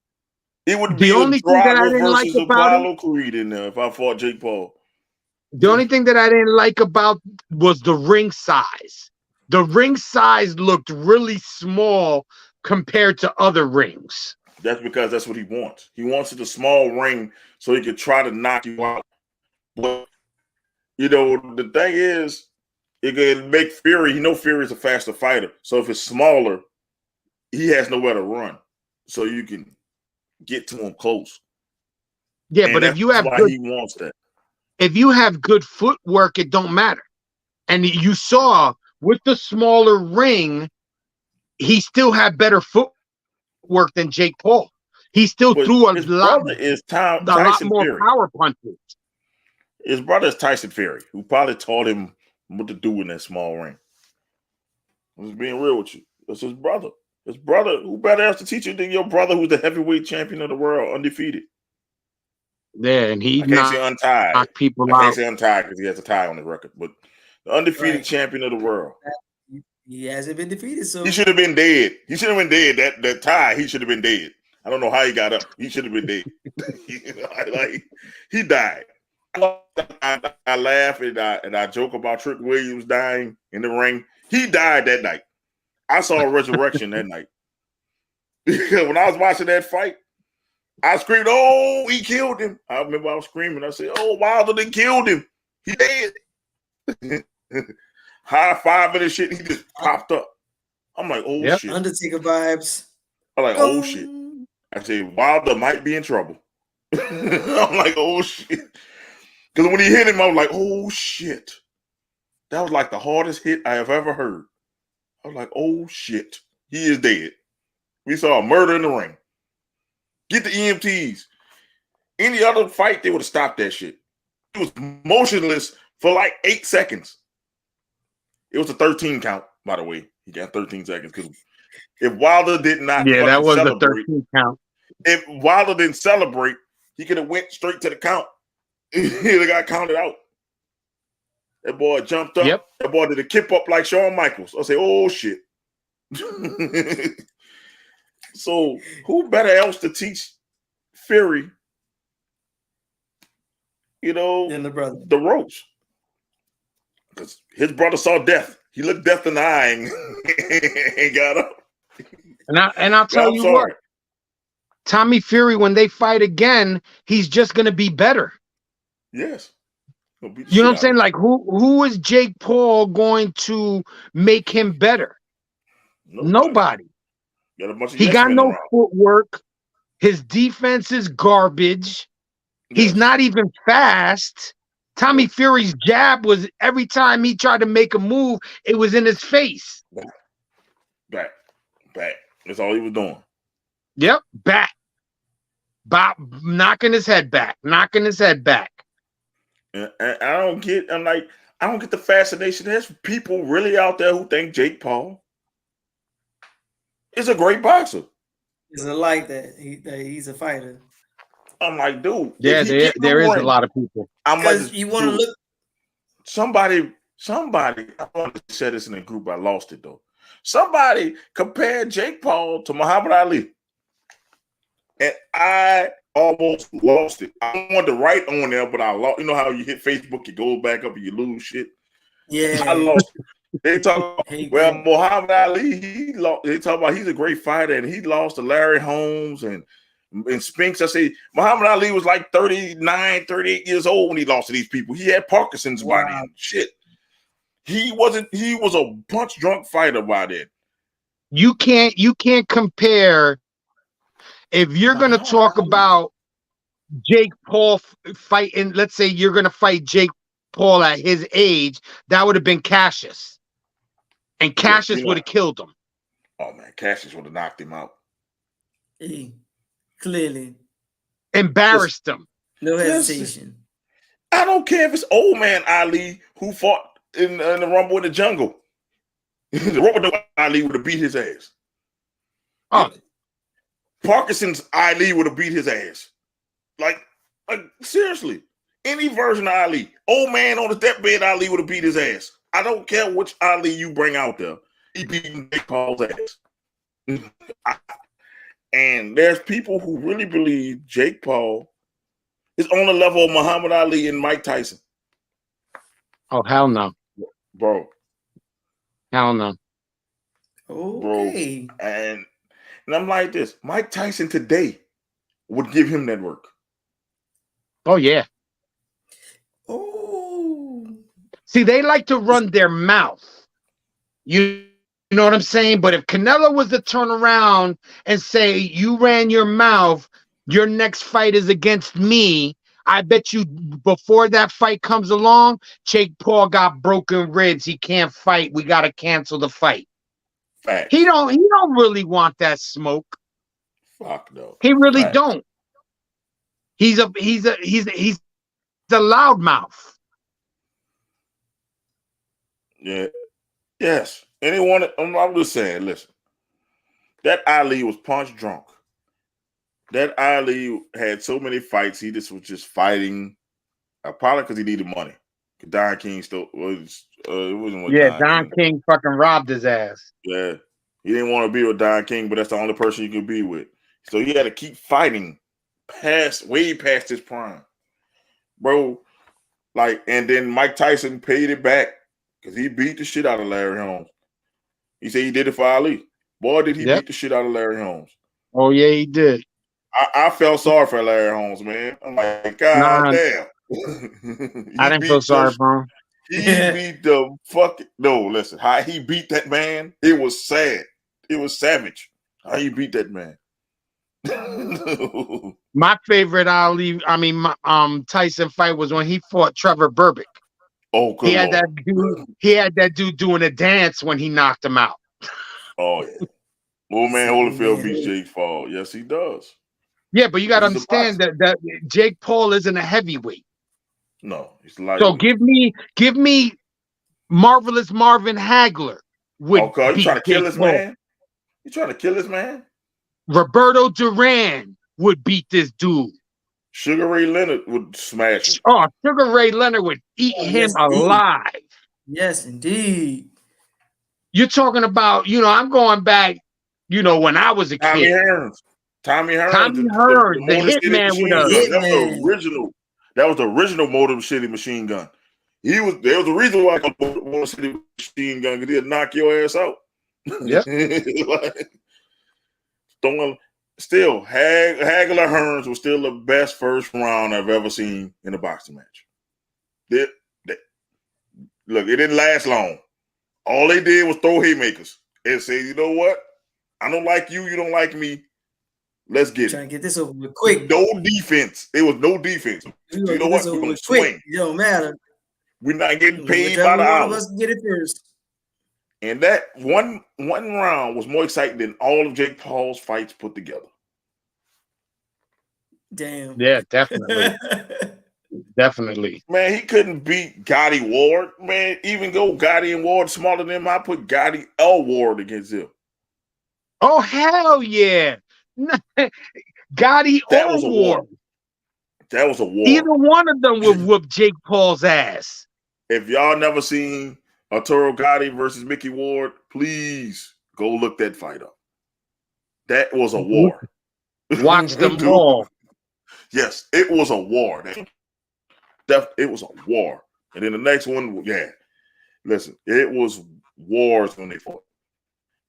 It would be a Drago versus Apollo Creed in there if I fought Jake Paul. The only thing that I didn't like about was the ring size. The ring size looked really small compared to other rings. That's because that's what he wants. He wants it a small ring so he could try to knock you out. But, you know, the thing is, it can make Fury, you know Fury is a faster fighter. So if it's smaller, he has nowhere to run. So you can get to him close. Yeah, and but if you have he wants that. If you have good footwork, it don't matter. And you saw with the smaller ring, he still had better footwork than Jake Paul. He still threw a lot more power punches. His brother is Tyson Fury, who probably taught him what to do in that small ring. I'm just being real with you. That's his brother. His brother, who better else to teach you than your brother, who's the heavyweight champion of the world, undefeated. Yeah, and he can't say untied. Knocked people I out. can't say untied because he has a tie on his record, but the undefeated champion of the world. He hasn't been defeated, so he should have been dead. He should have been dead. That tie, he should have been dead. I don't know how he got up. He should have been dead. Like he died. I laugh and I joke about Trick Williams dying in the ring. He died that night. I saw a resurrection that night. When I was watching that fight, I screamed, "Oh, he killed him!" I remember I was screaming. I said, "Oh, Wilder done killed him. He dead." High five and shit. He just popped up. I'm like, "Oh shit!" Undertaker vibes. I'm like, "Oh shit!" I said, "Wilder might be in trouble." I'm like, "Oh shit!" Because when he hit him, I was like, "Oh shit!" That was like the hardest hit I have ever heard. I was like, "Oh shit, he is dead." We saw a murder in the ring. Get the EMTs. Any other fight, they would have stopped that shit. He was motionless for like 8 seconds. It was a 13 count, by the way. He got 13 seconds. Because if Wilder did not that was a 13 count. If Wilder didn't celebrate, he could have went straight to the count. He got counted out. That boy jumped up. Yep. That boy did a kip up like Shawn Michaels. I say, "Oh shit." So who better else to teach Fury, than the brother, the ropes? Because his brother saw death. He looked death in the eye and got up. And I'll tell you what, Tommy Fury, when they fight again, he's just gonna be better. Yes. You know what I'm saying? Like who is Jake Paul going to make him better? Nobody. He got no footwork. His defense is garbage. Yes. He's not even fast. Tommy Fury's jab was every time he tried to make a move, it was in his face. Back. That's all he was doing. Yep, back. Knocking his head back. And I don't get the fascination. There's people really out there who think Jake Paul is a great boxer. Is it like that? He's a fighter. I'm like, dude. Yeah, there is a lot of people. I'm like, you want to look. Somebody. I want to share this in a group. I lost it though. Somebody compared Jake Paul to Muhammad Ali, and I almost lost it. I wanted to write on there, but I lost. You know how you hit Facebook, it goes back up, and you lose shit. Yeah, I lost it. They talk Muhammad Ali. They talk about he's a great fighter and he lost to Larry Holmes and Spinks. I say Muhammad Ali was like 39, 38 years old when he lost to these people. He had Parkinson's by then. Shit. He was a punch drunk fighter by then. You can't compare. If you're gonna talk about Jake Paul fighting, let's say you're gonna fight Jake Paul at his age, that would have been Cassius. And Cassius would have killed him. Oh man, Cassius would have knocked him out. Clearly. Embarrassed him. No hesitation. I don't care if it's old man Ali who fought in the Rumble in the Jungle. The Rumble Ali would have beat his ass. Oh. Parkinson's Ali would have beat his ass. Like seriously. Any version of Ali. Old man on the deathbed Ali would have beat his ass. I don't care which Ali you bring out there. He beating Jake Paul's ass. And there's people who really believe Jake Paul is on the level of Muhammad Ali and Mike Tyson. Oh, hell no. Bro. Hell no. Okay. Bro. And I'm like this. Mike Tyson today would give him that work. Oh, yeah. Oh. See, they like to run their mouth. You know what I'm saying? But if Canelo was to turn around and say, you ran your mouth, your next fight is against me, I bet you before that fight comes along, Jake Paul got broken ribs. He can't fight. We got to cancel the fight. Fact. He don't really want that smoke. Fuck no. He really don't. He's a loudmouth. Yeah. Yes. Anyone, I'm just saying, listen. That Ali was punch drunk. That Ali had so many fights. He just was just fighting. Probably because he needed money. Don King still was. It wasn't what Don King fucking robbed his ass. Yeah, he didn't want to be with Don King, but that's the only person you could be with. So he had to keep fighting way past his prime, bro. Like, and then Mike Tyson paid it back because he beat the shit out of Larry Holmes. He said he did it for Ali. Boy, did he beat the shit out of Larry Holmes. Oh yeah, he did. I felt sorry for Larry Holmes, man. I'm like, God damn. I didn't feel sorry for him. He beat the fucking listen, how he beat that man, it was sad. It was savage. How he beat that man. My favorite Tyson fight was when he fought Trevor Berbick. Oh, good. He had that dude doing a dance when he knocked him out. Oh yeah. Old man Holyfield beats Jake Paul. Yes, he does. Yeah, but you got to understand that Jake Paul isn't a heavyweight. No, he's lightweight. So give me Marvelous Marvin Hagler. You trying to kill this man? You trying to kill this man? Roberto Duran would beat this dude. Sugar Ray Leonard would smash him. Oh, Sugar Ray Leonard would eat him alive. Yes, indeed. You're talking about, I'm going back, when I was a kid. Tommy Hearns, the hitman with a That was the original Motor City Machine Gun. There was a reason why I called Motor City Machine Gun, because he'd knock your ass out. Yeah. Still, Hagler Hearns was still the best first round I've ever seen in a boxing match. Look, it didn't last long. All they did was throw haymakers and say, you know what? I don't like you. You don't like me. Let's get trying to get this over with quick. No defense. There was no defense. You know what? We're going to swing. It don't matter. We're not getting paid by the hour. Let's get it first. And that one round was more exciting than all of Jake Paul's fights put together. Damn. Yeah, definitely. Definitely. Man, he couldn't beat Gotti Ward. Man, even go Gotti and Ward smaller than him, I put Gotti L. Ward against him. Oh, hell yeah. Gotti or Ward. That was a war. Either one of them would whoop Jake Paul's ass. If y'all never seen Arturo Gotti versus Mickey Ward, please go look that fight up. That was a war. Watch them all. Yes, it was a war. It was a war. And then the next one, listen, it was wars when they fought.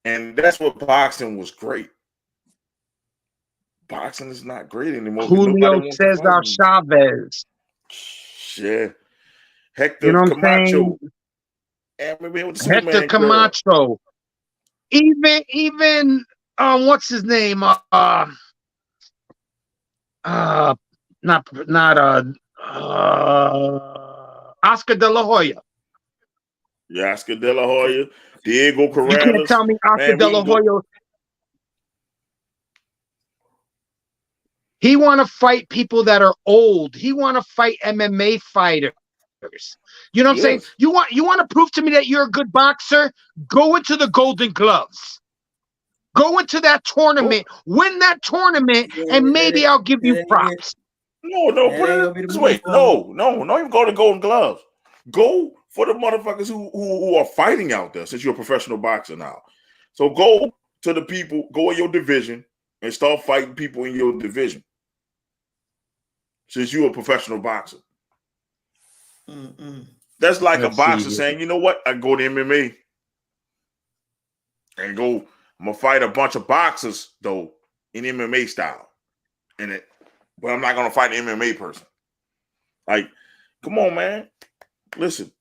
And that's what boxing was great. Boxing is not great anymore. Julio Cesar Chavez. Yeah. Hector You know what I'm Camacho. saying? Hector Camacho. Even what's his name? Oscar De La Hoya. Yeah, Oscar De La Hoya, Diego Corrales. You can't tell me Oscar De La Hoya. He want to fight people that are old. He want to fight MMA fighters. You know what I'm saying? You want to prove to me that you're a good boxer? Go into the Golden Gloves. Go into that tournament, win that tournament, and maybe I'll give you props. No, put it this way. No, even go to Golden Gloves. Go for the motherfuckers who are fighting out there, since you're a professional boxer now. So go to the people, go in your division, and start fighting people in your division, since you're a professional boxer. That's like a boxer saying, you know what? I go to MMA and go, I'm going to fight a bunch of boxers, though, in MMA style. But I'm not going to fight an MMA person. Like, come on, man. Listen.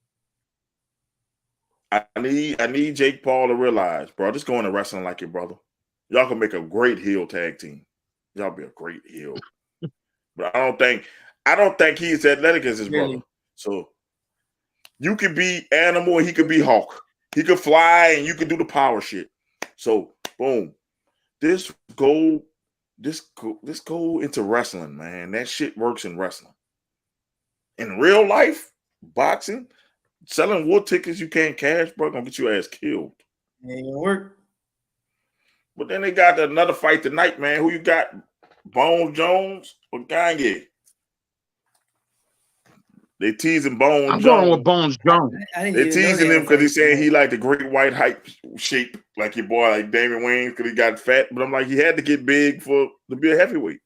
I need Jake Paul to realize, bro, just go into wrestling like your brother. Y'all can make a great heel tag team. Y'all be a great heel. But I don't think he's athletic as his brother. So you could be Animal and he could be Hulk. He could fly and you could do the power shit. So boom. This go into wrestling, man. That shit works in wrestling. In real life, boxing, selling wood tickets you can't cash, bro, gonna get your ass killed. Ain't gonna work. But then they got another fight tonight, man. Who you got? Bones Jones or Gagne? They teasing Bones Jones. I'm going with Bones Jones. They teasing him because he's saying he like the great white hype shape, like your boy, like Damian Wayne, because he got fat. But I'm like, he had to get big to be a heavyweight.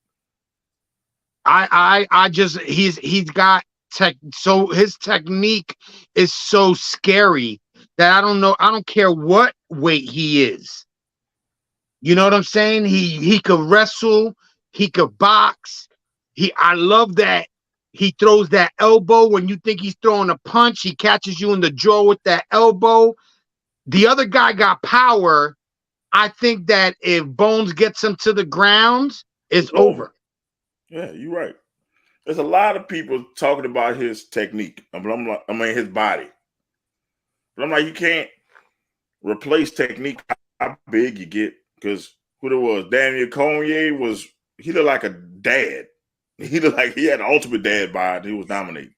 He's got tech. So his technique is so scary that I don't know. I don't care what weight he is. You know what I'm saying? He could wrestle. He could box. I love that. He throws that elbow when you think he's throwing a punch. He catches you in the jaw with that elbow. The other guy got power. I think that if Bones gets him to the ground, it's over. Yeah, you're right. There's a lot of people talking about his technique. His body. But I'm like, you can't replace technique. How big you get? Because who there was? Daniel Cormier he looked like a dad. He looked like he had an ultimate dad bod. He was dominating.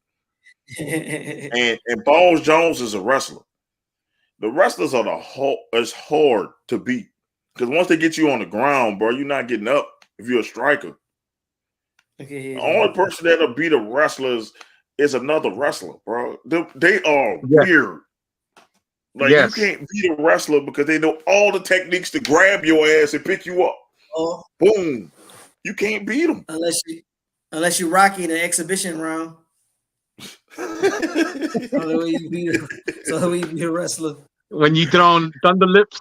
and Bones Jones is a wrestler. The wrestlers it's hard to beat. Because once they get you on the ground, bro, you're not getting up if you're a striker. The only person that'll beat a wrestler is another wrestler, bro. They are weird. Like, you can't beat a wrestler because they know all the techniques to grab your ass and pick you up. Boom. You can't beat them. Unless you Rocky in an exhibition round. So way you beat a wrestler. When you throw thunder lips.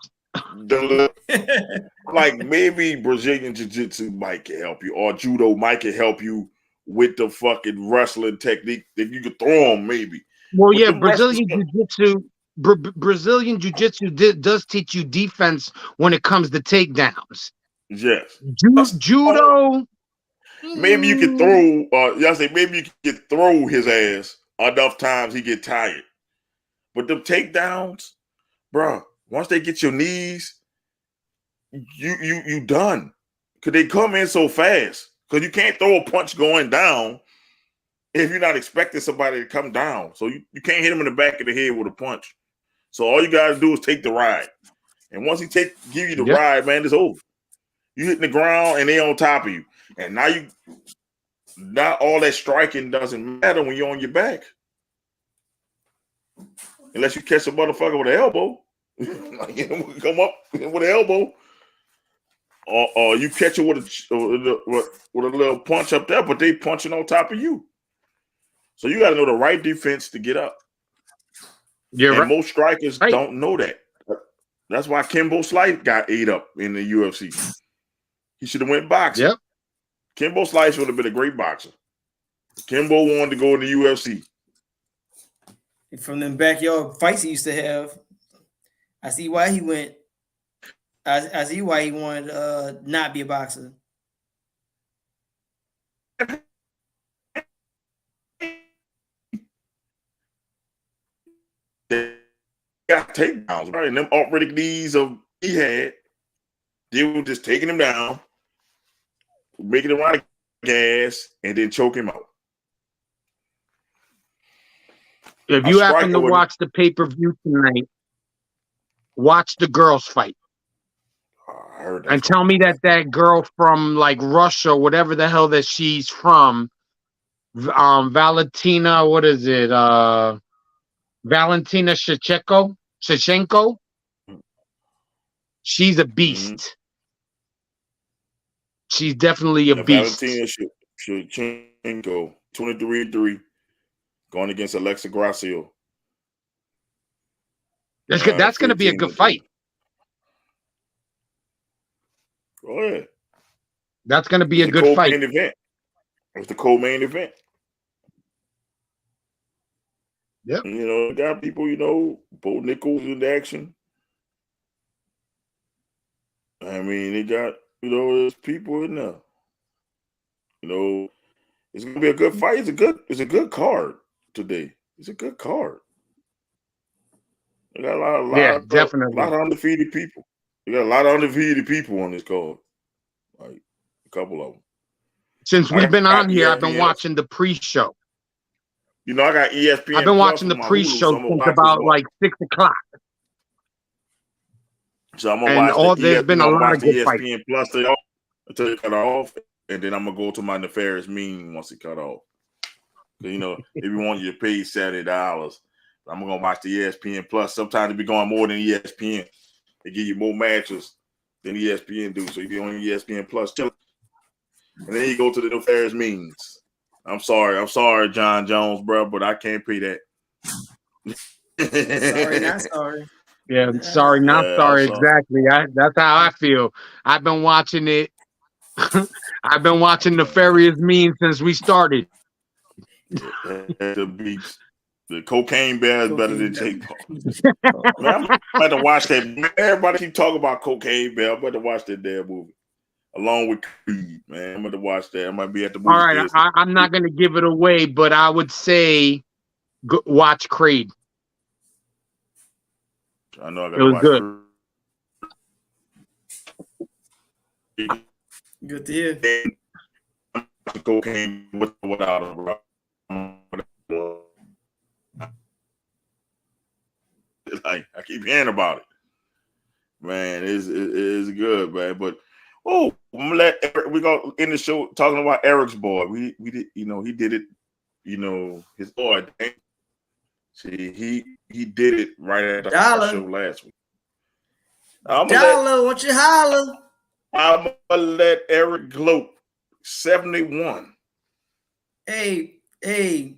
Like maybe Brazilian Jiu-Jitsu might can help you, or Judo might can help you with the fucking wrestling technique that you could throw them, maybe. Well, yeah, Brazilian Jiu-Jitsu does teach you defense when it comes to takedowns. Yes. Judo. Maybe you could throw. Maybe you could throw his ass enough times he get tired. But the takedowns, bro. Once they get your knees, you done. Cause they come in so fast. Cause you can't throw a punch going down if you're not expecting somebody to come down. So you can't hit him in the back of the head with a punch. So all you gotta do is take the ride. And once he give you the ride, man, it's over. You hitting the ground and they on top of you. And now all that striking doesn't matter when you're on your back. Unless you catch a motherfucker with an elbow. Like, come up with an elbow. Or you catch it with a little punch up there, but they punching on top of you. So you got to know the right defense to get up. And most strikers don't know that. That's why Kimbo Slice got ate up in the UFC. He should have went boxing. Yep. Kimbo Slice would have been a great boxer. Kimbo wanted to go in the UFC. From them backyard fights he used to have, I see why he went. I see why he wanted to not be a boxer. They got takedowns, right? And them operatic knees he had, they were just taking him down, making him run out of gas, and then choke him out. If you happen to watch the pay-per-view tonight, watch the girls fight. I heard that. And tell me that girl from like Russia, whatever the hell that she's from, Valentina, what is it? Valentina Shevchenko? She's a beast. Mm-hmm. She's definitely a beast. Valentina Shevchenko, 23-3, going against Alexa Grasso. That's going to be a good fight. Go ahead. That's going to be a good fight. Event. It's the co-main event. Yep. You know, got people, Bo Nichols in action. I mean, they got, there's people in there. It's gonna be a good fight. It's a good card today. It's a good card. You got definitely. A lot of undefeated people. You got a lot of undefeated people on this card. Like a couple of them. Since we've been on here, I've been watching the pre-show. I got ESPN. I've been watching the pre-show since about like 6 o'clock. So I'm gonna watch there's been a lot of good ESPN Plus until it cut off, and then I'm gonna go to my nefarious mean once it cut off. So, if you want you to pay $70, I'm gonna watch the ESPN Plus. Sometimes it be going more than ESPN. They give you more matches than ESPN do. So you be on ESPN Plus, chill. And then you go to the nefarious means. I'm sorry, John Jones, bro, but I can't pay that. Sorry, not sorry. Yeah, sorry, not sorry. Exactly. That's how I feel. I've been watching it. I've been watching Nefarious Means since we started. The Cocaine Bear is better than Jake Paul. Man, I'm about to watch that. Everybody keep talking about Cocaine Bear. I'm about to watch that damn movie. Along with Creed, man. I'm going to watch that. I might be at the movie. All right, I'm not going to give it away, but I would say watch Creed. I know I got to watch good. Creed. Good to hear. Cocaine without him, bro. Like, I keep hearing about it. Man, it's good, man. But I'm gonna let Eric, we go in the show talking about Eric's boy. We did, he did it, his boy. See, he did it right at the show last week. What you holler? I'm gonna let Eric gloat. 71. Hey, a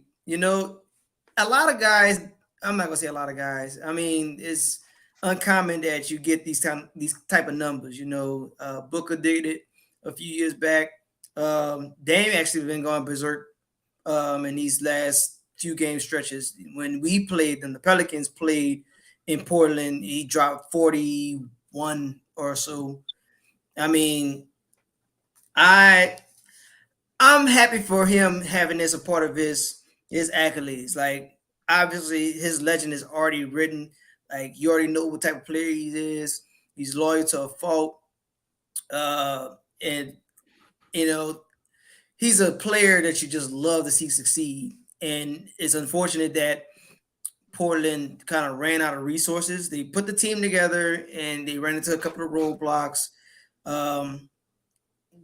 lot of guys. I'm not gonna say a lot of guys. I mean, it's uncommon that you get these type of numbers. Booker did it a few years back. Dame actually been going berserk in these last few game stretches. When we played them, the Pelicans played in Portland, he dropped 41 or so. I mean, I'm happy for him having this a part of his accolades. Like, obviously, his legend is already written. Like, you already know what type of player he is. He's loyal to a fault. And, he's a player that you just love to see succeed. And it's unfortunate that Portland kind of ran out of resources. They put the team together and they ran into a couple of roadblocks.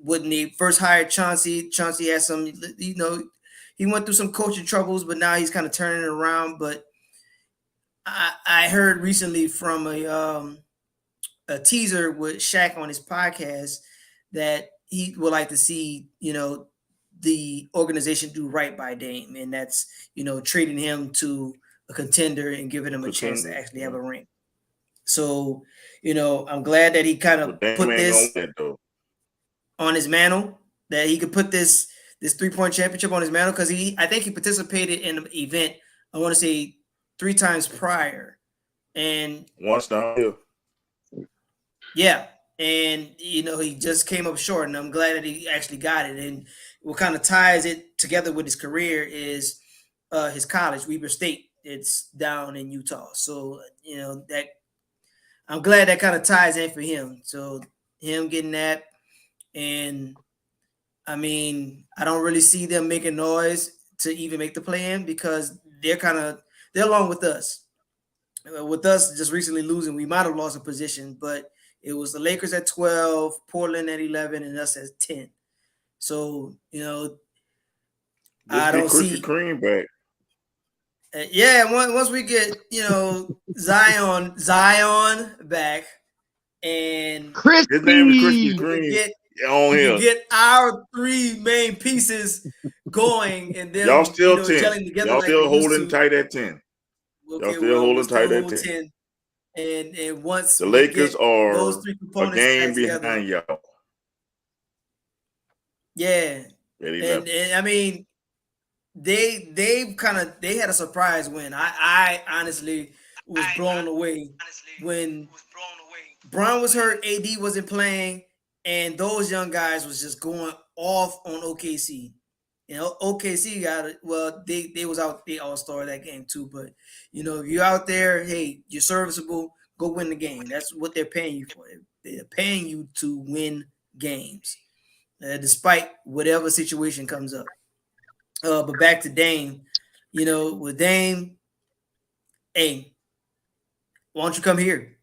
When they first hired Chauncey had some, he went through some coaching troubles, but now he's kind of turning it around. But I heard recently from a teaser with Shaq on his podcast that he would like to see, the organization do right by Dame, and that's, trading him to a contender and giving him a chance to actually have a ring. So, I'm glad that he kind of put this on his mantle, that he could put this 3-point championship on his mantle, because I think he participated in the event, I want to say 3 times prior. And once down here. Yeah. And, he just came up short, and I'm glad that he actually got it. And what kind of ties it together with his career is his college, Weber State. It's down in Utah. So, that I'm glad that kind of ties in for him. So him getting that. And I mean, I don't really see them making noise to even make the play-in, because they're along with us. With us just recently losing, we might have lost a position, but it was the Lakers at 12, Portland at 11, and us at 10. So, I don't see Cream back. Once we get, Zion back, and his name is Krispy Kreme. Get our 3 main pieces going, and then y'all still 10. gelling together. Y'all still holding tight at 10. Okay, y'all still holding tight at 10. And once the Lakers are those 3 components a game together, behind y'all. Yeah, and I mean, they had a surprise win. I honestly was blown away when Brown was hurt, AD wasn't playing, and those young guys was just going off on OKC. OKC got it. Well, they was out, they all-star that game too. But if you're out there, hey, you're serviceable, go win the game. That's what they're paying you for. They're paying you to win games, despite whatever situation comes up. But back to Dame, with Dame, hey, why don't you come here?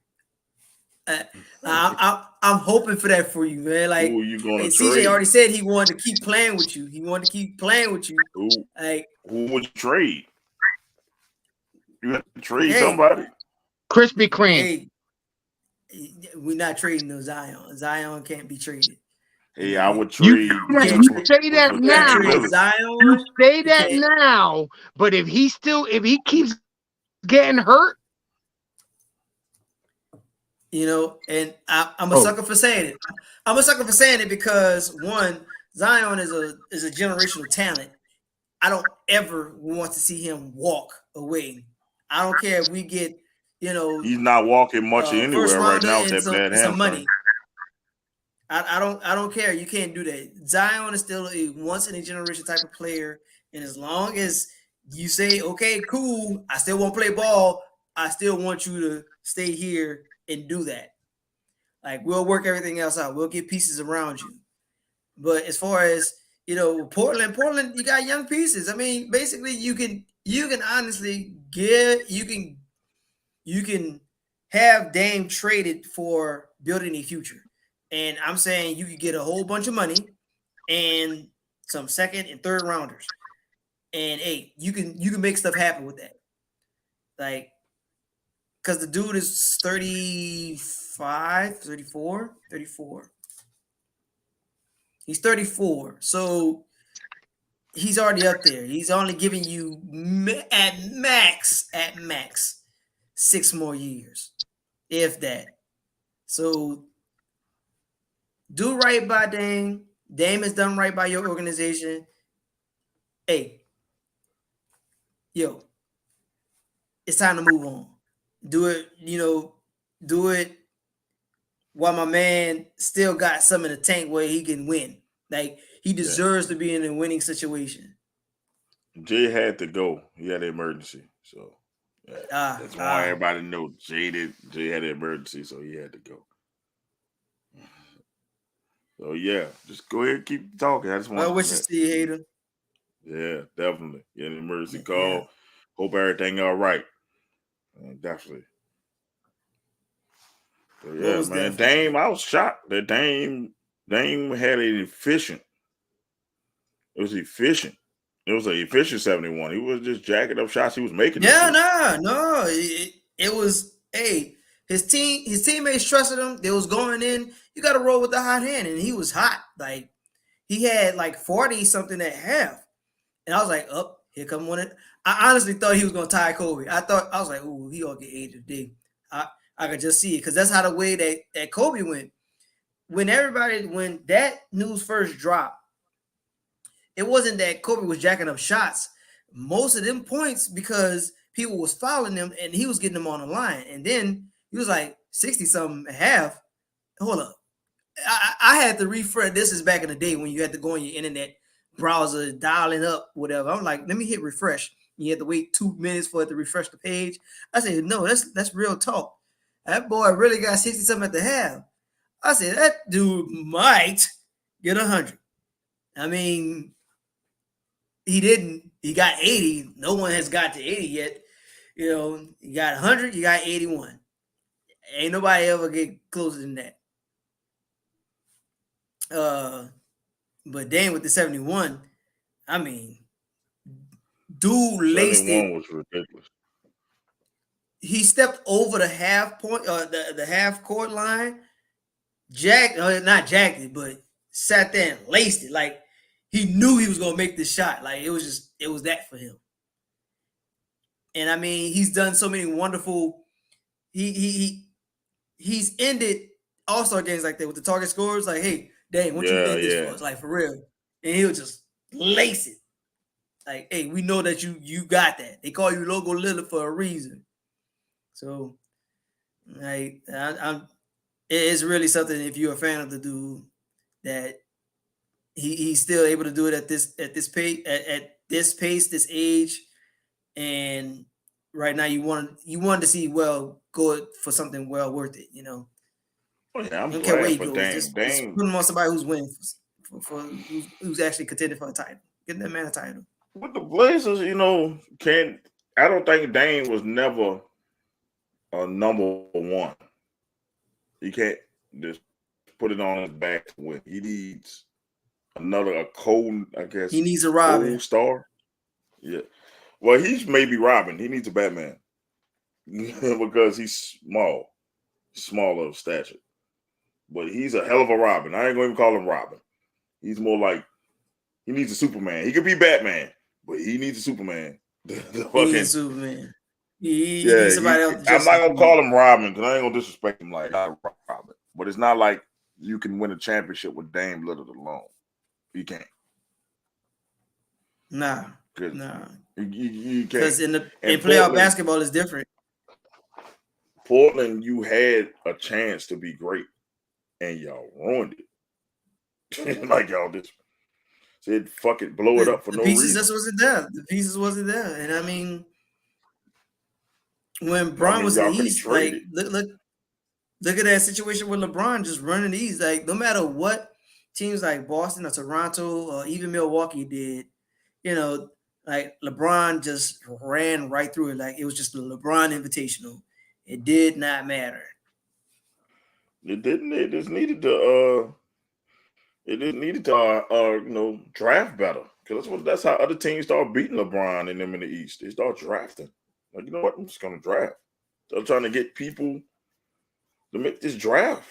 I'm hoping for that for you, man. Like, who are you going to CJ trade? already said he wanted to keep playing with you. Who would you trade? You have to trade somebody. Krispy Kreme. Hey, we're not trading no Zion. Zion can't be traded. Hey, I would trade. You say that now. Zion, you say that now. But if he keeps getting hurt, and I'm a sucker for saying it. I'm a sucker for saying it because, one, Zion is a generational talent. I don't ever want to see him walk away. I don't care if we get, he's not walking much anywhere right now with that bad hamstring. Money. I don't care. You can't do that. Zion is still a once in a generation type of player, and as long as you say, okay, cool, I still want to play ball, I still want you to stay here and do that. Like, we'll work everything else out. We'll get pieces around you. But as far as, Portland, you got young pieces. I mean, basically you can honestly you can have Dame traded for building a future. And I'm saying you could get a whole bunch of money and some second and third rounders. And hey, you can make stuff happen with that. Like, because the dude is 34. He's 34. So he's already up there. He's only giving you at max 6 more years, if that. So do right by Dame. Dame has done right by your organization. Hey, it's time to move on. Do it, do it while my man still got some in the tank where he can win. Like, he deserves to be in a winning situation. Jay had to go. He had an emergency. So that's why everybody knows Jay had an emergency, so he had to go. So just go ahead and keep talking. I just want to wish you see you, Hater. Yeah, definitely. Get an emergency call. Yeah. Hope everything all right. Definitely. So man. Dame, I was shocked that Dame had an efficient. It was efficient. It was an efficient 71. He was just jacking up shots he was making. No. It was, his teammates trusted him. They was going in. You got to roll with the hot hand, and he was hot. Like, he had like 40 something at half, and I was like, Here come one. I honestly thought he was gonna tie Kobe. I was like, ooh, he gonna get 80 today. I could just see it because that's how the way that Kobe went. When that news first dropped, it wasn't that Kobe was jacking up shots. Most of them points because people was fouling him and he was getting them on the line. And then he was like 60 something and a half. Hold up. I had to refresh. This is back in the day when you had to go on your internet browser, dialing up, whatever. I'm like, let me hit refresh. You had to wait 2 minutes for it to refresh the page. I said, no, that's real talk. That boy really got 60 something at the half. I said, that dude might get 100. I mean, he didn't. He got 80. No one has got to 80 yet. You know, you got 100, you got 81. Ain't nobody ever get closer than that. But Dame with the 71, I mean, dude laced it. 71 was ridiculous. He stepped over the half point, the half court line, not jacked it, but sat there and laced it. Like he knew he was gonna make this shot. Like it was that for him. And I mean, he's done so many wonderful. He's ended All-Star games like that with the target scores. Like, hey, dang, what you think this was? Like for real. And he'll just lace it. Like, hey, we know that you got that. They call you Logo Lillard for a reason. So, like, it's really something if you're a fan of the dude that he's still able to do it at this pace, at this pace, this age, and right now you wanted to see go for something well worth it, you know. Oh, yeah, I'm glad where he goes. Just put him on somebody who's winning for who's actually contending for a title. Get that man a title. With the Blazers, you know, I don't think Dame was never a number one. He can't just put it on his back to win. He needs a cold, I guess. He needs a Robin star. Yeah. Well, he's maybe Robin. He needs a Batman because he's smaller of stature. But he's a hell of a Robin. I ain't going to even call him Robin. He's more like he needs a Superman. He could be Batman, but he needs a Superman. He needs Superman. He needs somebody else. I'm not going to call him Robin because I ain't going to disrespect him like Robin. But it's not like you can win a championship with Dame Lillard alone. You can't. Nah. You can't. Because in playoff basketball is different. Portland, you had a chance to be great, and y'all ruined it. Like y'all just said, "Fuck it, blow it up for no reason." The pieces wasn't there, and I mean, when Bron was in the East, like look at that situation with LeBron just running the East. Like no matter what teams like Boston or Toronto or even Milwaukee did, you know, like LeBron just ran right through it. Like it was just the LeBron Invitational. It did not matter. It didn't. It just needed to. Draft better because that's how other teams start beating LeBron and them in the East. They start drafting. Like you know what? I'm just gonna draft. They're trying to get people to make this draft.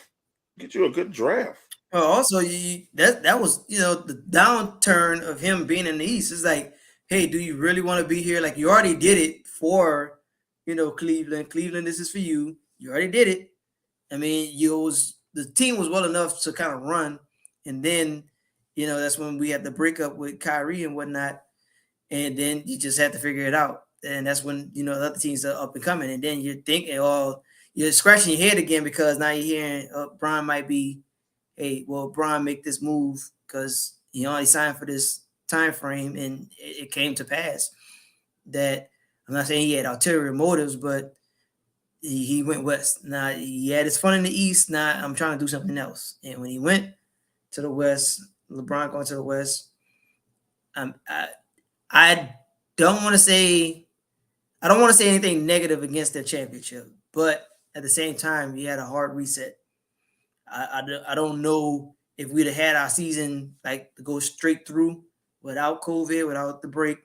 Get you a good draft. Well, also that was the downturn of him being in the East. It's like, hey, do you really want to be here? Like you already did it for Cleveland. Cleveland, this is for you. You already did it. I mean, the team was well enough to kind of run, and then that's when we had the breakup with Kyrie and whatnot, and then you just had to figure it out. And that's when the other teams are up and coming, and then you're thinking, you're scratching your head again because now you're hearing Bron might be, hey, well, Bron make this move because he only signed for this time frame, and it came to pass that I'm not saying he had ulterior motives, but he went west. Now he had his fun in the East. Now I'm trying to do something else. And when he went to the West, LeBron going to the West, I don't want to say anything negative against their championship, but at the same time, he had a hard reset. I don't know if we'd have had our season like to go straight through without COVID, without the break,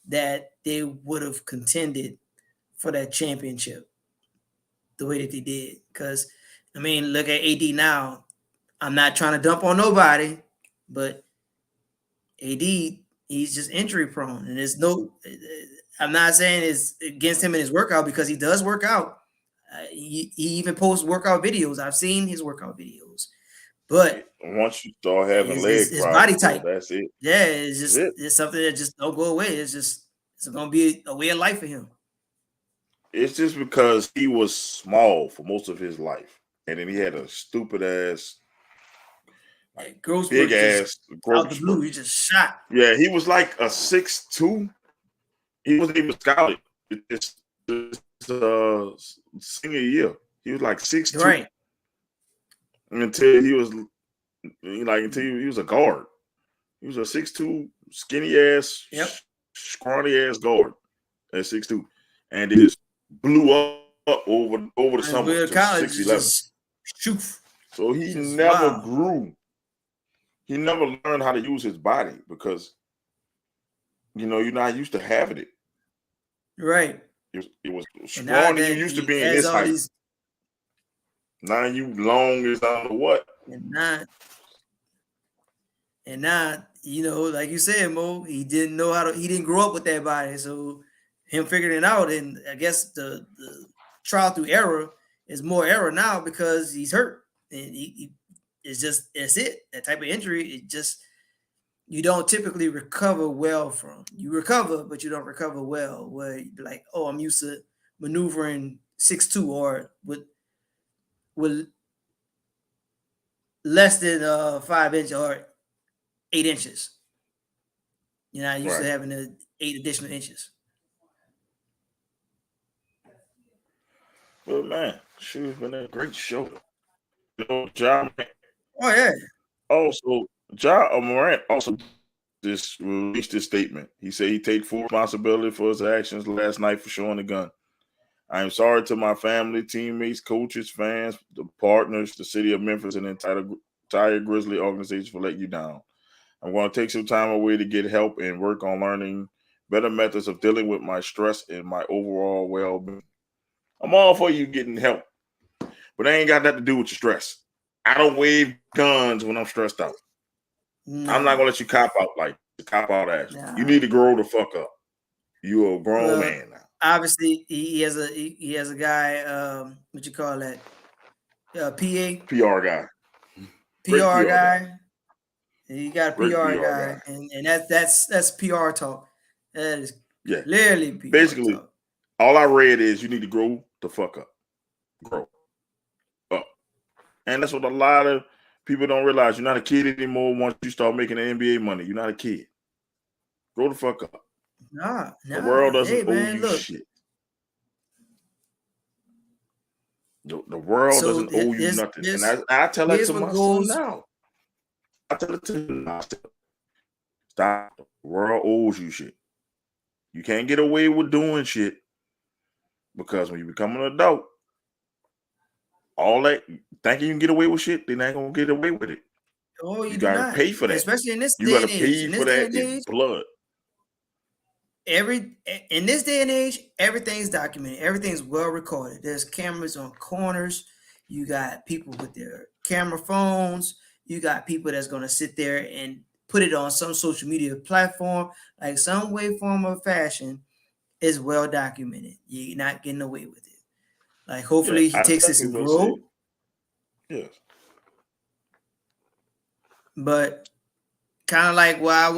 that they would have contended for that championship the way that they did. Because, I mean, look at AD now. I'm not trying to dump on nobody, but AD, he's just injury prone, and there's no. I'm not saying it's against him in his workout because he does work out. He even posts workout videos. I've seen his workout videos, but once you start having his body problems, type, that's it. yeah, it's something that just don't go away. It's gonna be a way of life for him. It's just because he was small for most of his life, and then he had a stupid ass, big ass growth out the blue. He just shot. Yeah, he was like a 6'2". He wasn't even scouted. It's senior year. He was like 6'2". Right. Until he was he was a guard. He was a 6'2", skinny ass, scrawny ass guard at 6'2", and it just blew up over the summer to 6'11". So he never grew. He never learned how to use his body because you're not used to having it. Right. It was strong, and you used to being this height. Now you long as I don't know what. And now, like you said, Mo, he didn't know he didn't grow up with that body. So him figuring it out, and I guess the trial through error is more error now because he's hurt. And it's it. That type of injury, you don't typically recover well from. You recover, but you don't recover well. Where you be like, oh, I'm used to maneuvering 6'2" or with less than 5 inches or 8 inches. You're not used to having 8 additional inches. Well, man, it's been a great show. John. Oh yeah. Also, John Morant also just released his statement. He said he take full responsibility for his actions last night for showing the gun. I am sorry to my family, teammates, coaches, fans, the partners, the city of Memphis, and the entire Grizzly organization for letting you down. I'm going to take some time away to get help and work on learning better methods of dealing with my stress and my overall well-being. I'm all for you getting help, but that ain't got nothing to do with your stress. I don't wave guns when I'm stressed out. No. I'm not going to let you cop out like the cop out ass. No. You need to grow the fuck up. You're a grown man now. Obviously, he has a guy. What you call that? PR guy. PR guy. He got a PR guy, and that's PR talk. That is clearly PR basically talk. All I read is you need to grow the fuck up. Grow up. And that's what a lot of people don't realize. You're not a kid anymore once you start making the NBA money. You're not a kid. Grow the fuck up. Nah. The world doesn't owe you shit. The world doesn't owe you nothing. And I tell that to my son now. I tell it to him now. Stop. The world owes you shit. You can't get away with doing shit because when you become an adult, all that thinking you can get away with shit, they're not gonna get away with it. Oh, you gotta pay for that. Especially in this day and age. You gotta pay for that in blood. In this day and age, everything's documented. Everything's well recorded. There's cameras on corners. You got people with their camera phones. You got people that's gonna sit there and put it on some social media platform, like some way, form, or fashion, is well documented. You're not getting away with it. Like, hopefully he takes this and grow. Yes. But kind of like why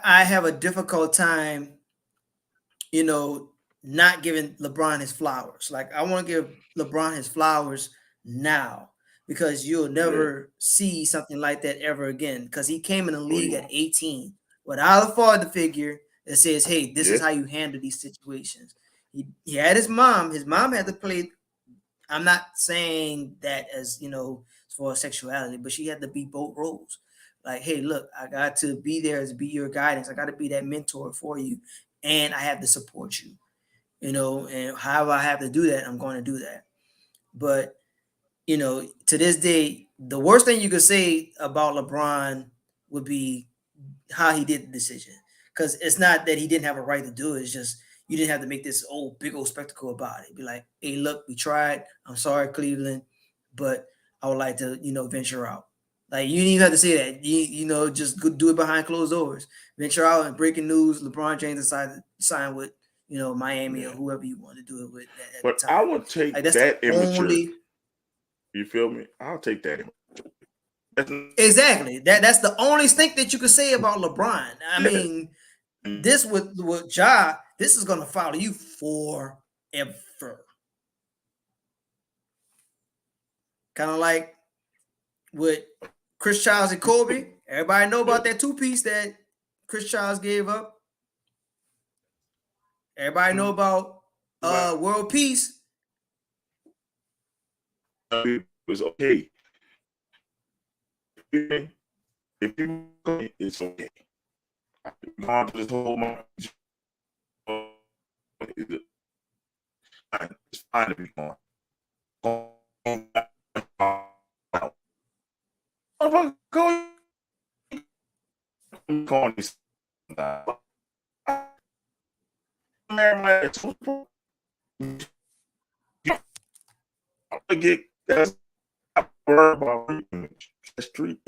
I have a difficult time, not giving LeBron his flowers. Like, I want to give LeBron his flowers now, because you'll never see something like that ever again. Because he came in the league at 18 without a father figure that says, hey, this is how you handle these situations. He had his mom. His mom had to play. I'm not saying that as, for sexuality, but she had to be both roles. Like, hey, look, I got to be there to be your guidance. I got to be that mentor for you. And I have to support you, and however I have to do that, I'm going to do that. But, to this day, the worst thing you could say about LeBron would be how he did the decision. Because it's not that he didn't have a right to do it. It's just you didn't have to make this big old spectacle about it. Be like, hey, look, we tried. I'm sorry, Cleveland, but I would like to, venture out. Like you didn't even have to say that. You know, just go do it behind closed doors. Venture out and breaking news. LeBron James decided to sign with Miami or whoever you want to do it with. At But the time. I would take like, that's that the immaturity. You feel me? I'll take that. Exactly. That's the only stink that you could say about LeBron. I mean, this with Ja, this is gonna follow you forever. Kind of like with Chris Childs and Kobe. Everybody know about that two-piece that Chris Childs gave up. Everybody know about World Peace. It was okay. If you it's okay. Gone to this whole month. It's fine to be gone. Going this get that's worry about the street.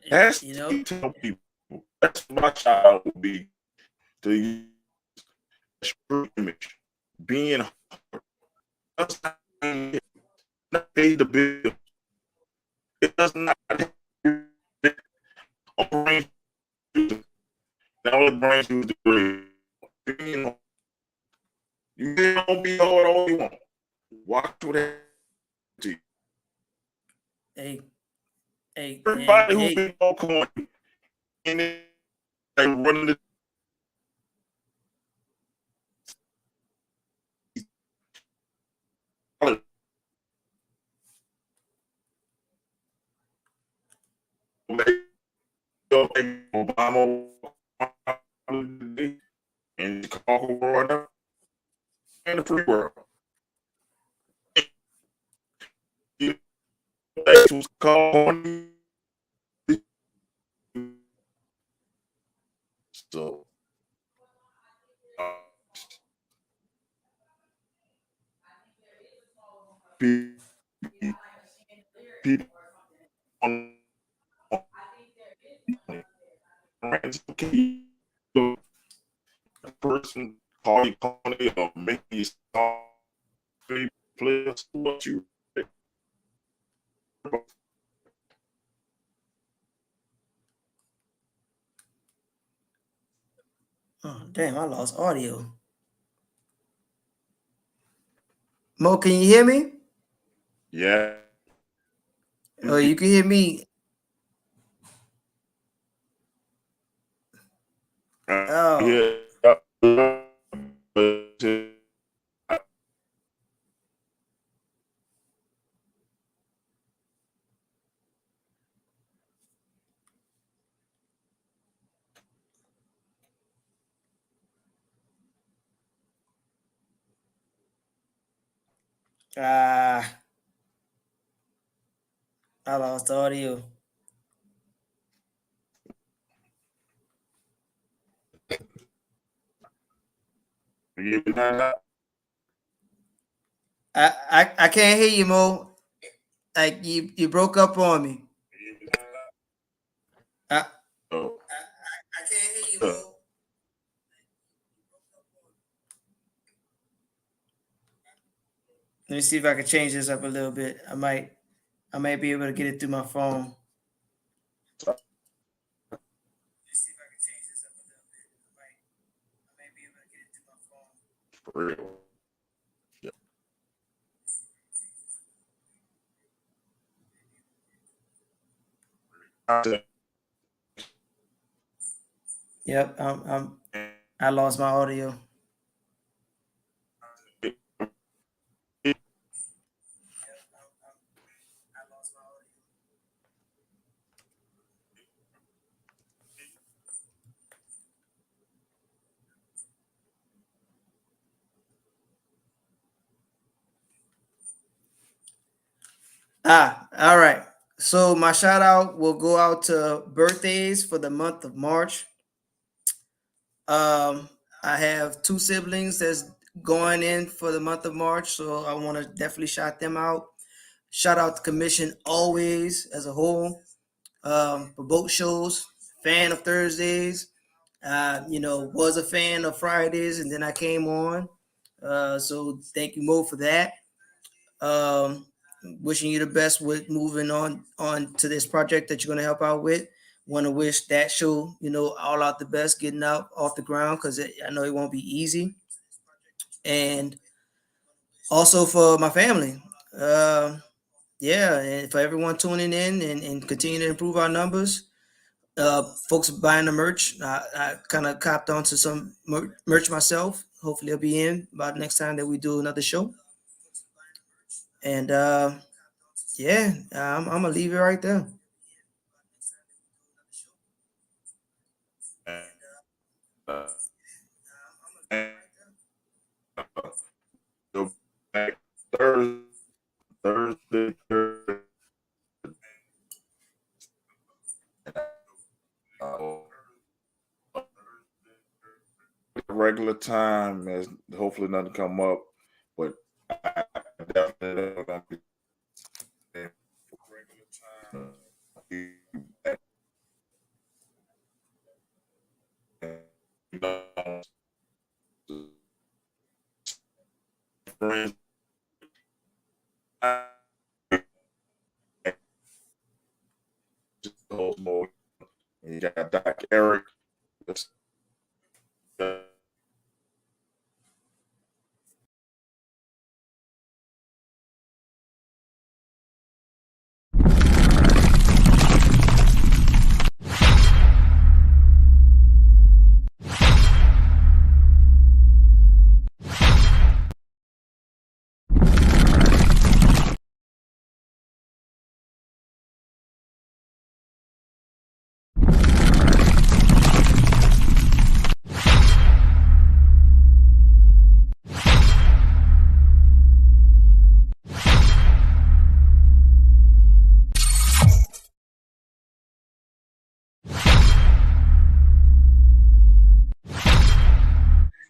That's tell people. That's my child would be to use street image. Being does not pay the bill. It does not bring now it brings you the grade. You don't be hard all you want. Watch what that to Hey, everybody who's been all corny and they running the Obama and the Chicago world and the free world. Was called so people on a person call you corny or make you stop players what you oh damn, I lost audio. Mo, can you hear me? Yeah. Oh, you can hear me. Oh. Yeah. I lost audio. I can't hear you, Mo. Like you broke up on me. I can't hear you, Mo. Let me see if I can change this up a little bit. I might be able to get it through my phone. Let me see if I can change this up a little bit. I might be able to get it through my phone. For real. Yep, I lost my audio. All right. So my shout out will go out to birthdays for the month of March. I have two siblings that's going in for the month of March, so I want to definitely shout them out. Shout out the commission always as a whole for boat shows. Fan of Thursdays. Was a fan of Fridays, and then I came on. So thank you, Mo, for that. Wishing you the best with moving on to this project that you're going to help out with. Want to wish that show, all out the best, getting out off the ground, because I know it won't be easy. And also for my family. And for everyone tuning in and continue to improve our numbers. Folks buying the merch. I kind of copped onto some merch myself. Hopefully I'll be in by the next time that we do another show. And I'm gonna leave it right there. Thursday. Regular time, as hopefully nothing come up, but I definitely gonna be regular time. You got Doc Eric.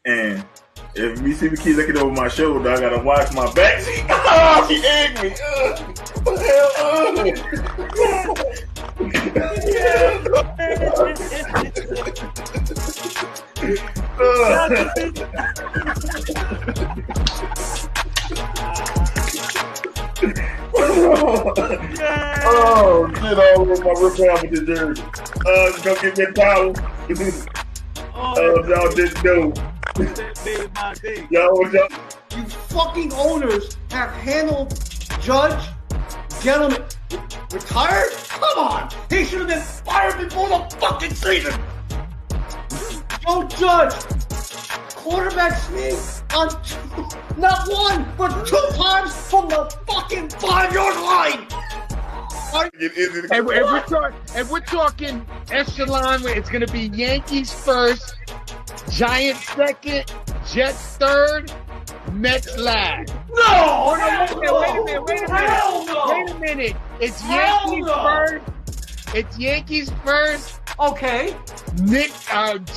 And if me see me keep looking over my shoulder, I gotta watch my back. Oh, she egged me. What the hell? Oh, shit all over my rip out with the jersey. Go get that towel. Y'all didn't know. You fucking owners have handled Judge, Gentleman, retired? Come on! He should have been fired before the fucking season! Joe Judge, quarterback sneak on not one, but 2 times from the fucking 5-yard line! And we're talking echelon, where it's going to be Yankees first, Giants second, Jets third, Mets last. No! Wait a minute. It's Yankees first. It's Yankees first. Okay.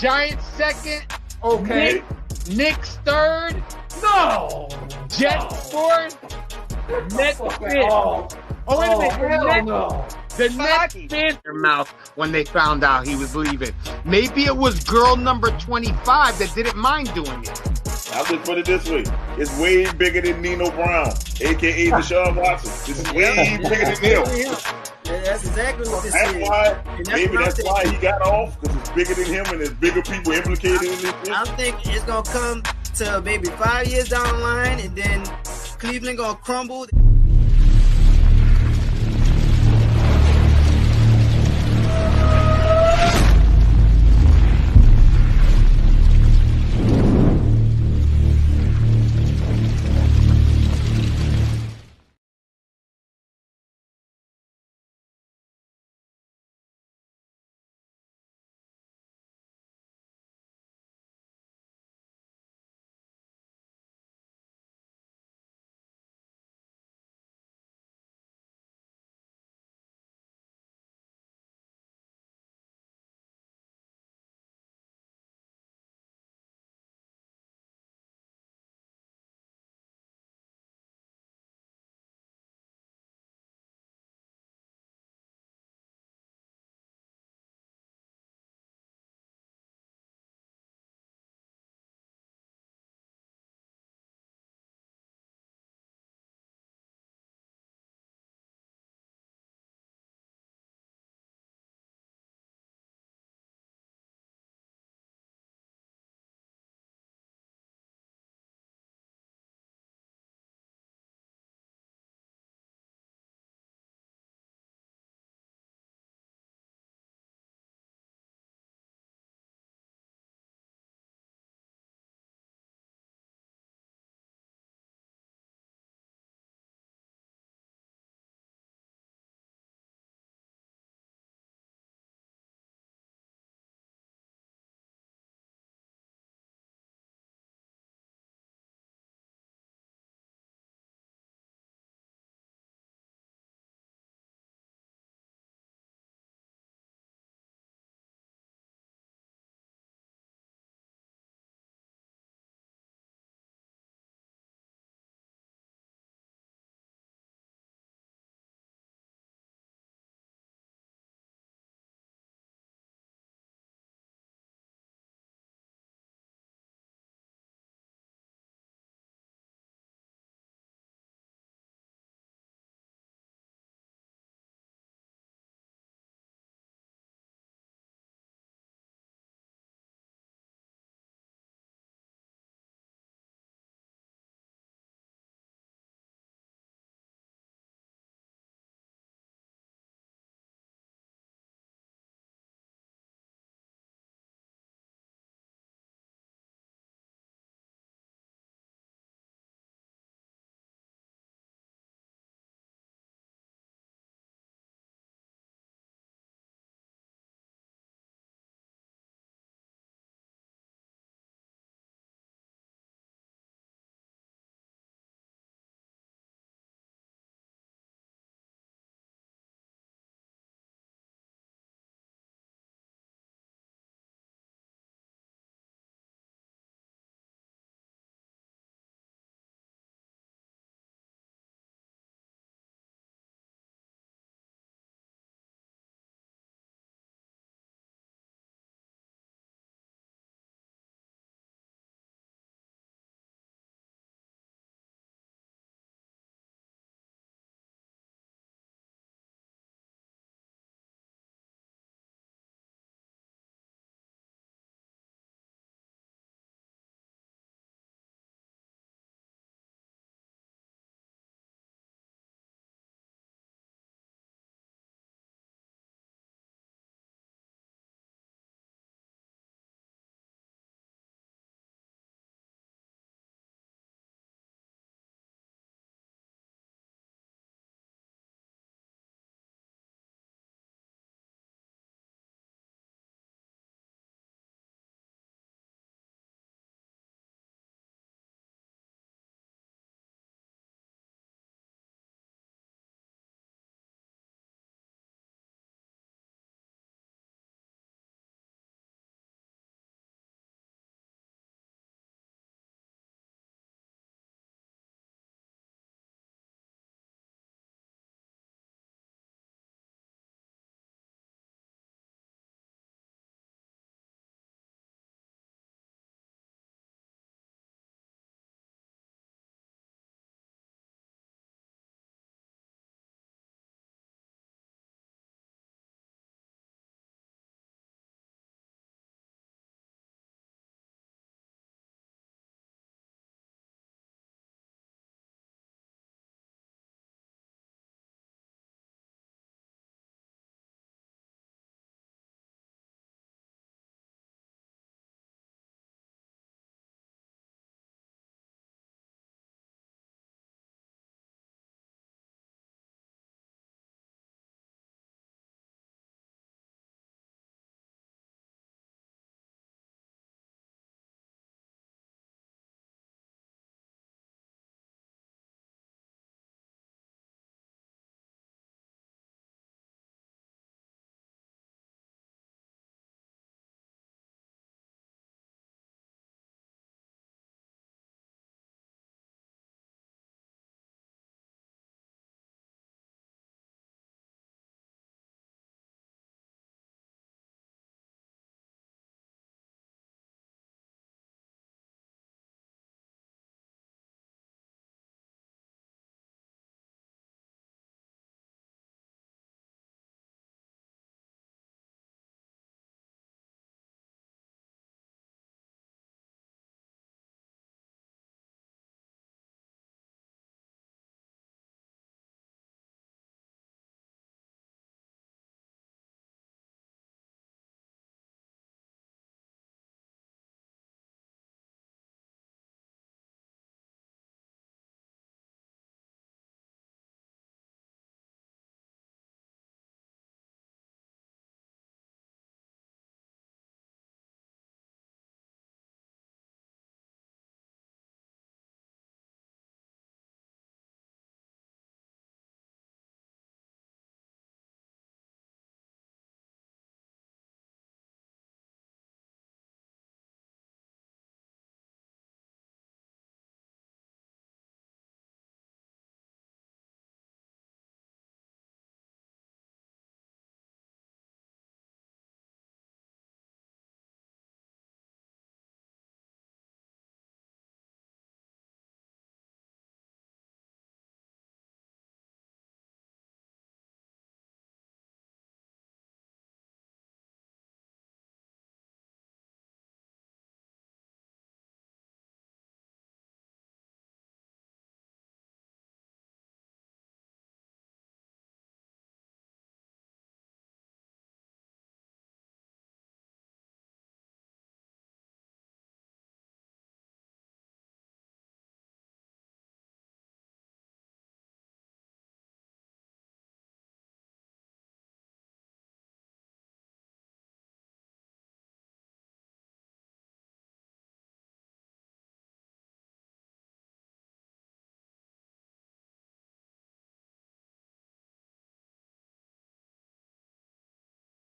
Giants second. Okay. Knicks third. No! Jets fourth. Mets fifth. Oh, wait a minute. The Nets spit their mouth when they found out he was leaving. Maybe it was girl number 25 that didn't mind doing it. I'll just put it this way. It's way bigger than Nino Brown, a.k.a. Deshaun Watson. This is way bigger than him. Yeah, that's exactly what this is. That's why he got off, because it's bigger than him and there's bigger people implicated in this. I think it's going to come to maybe 5 years down the line, and then Cleveland going to crumble.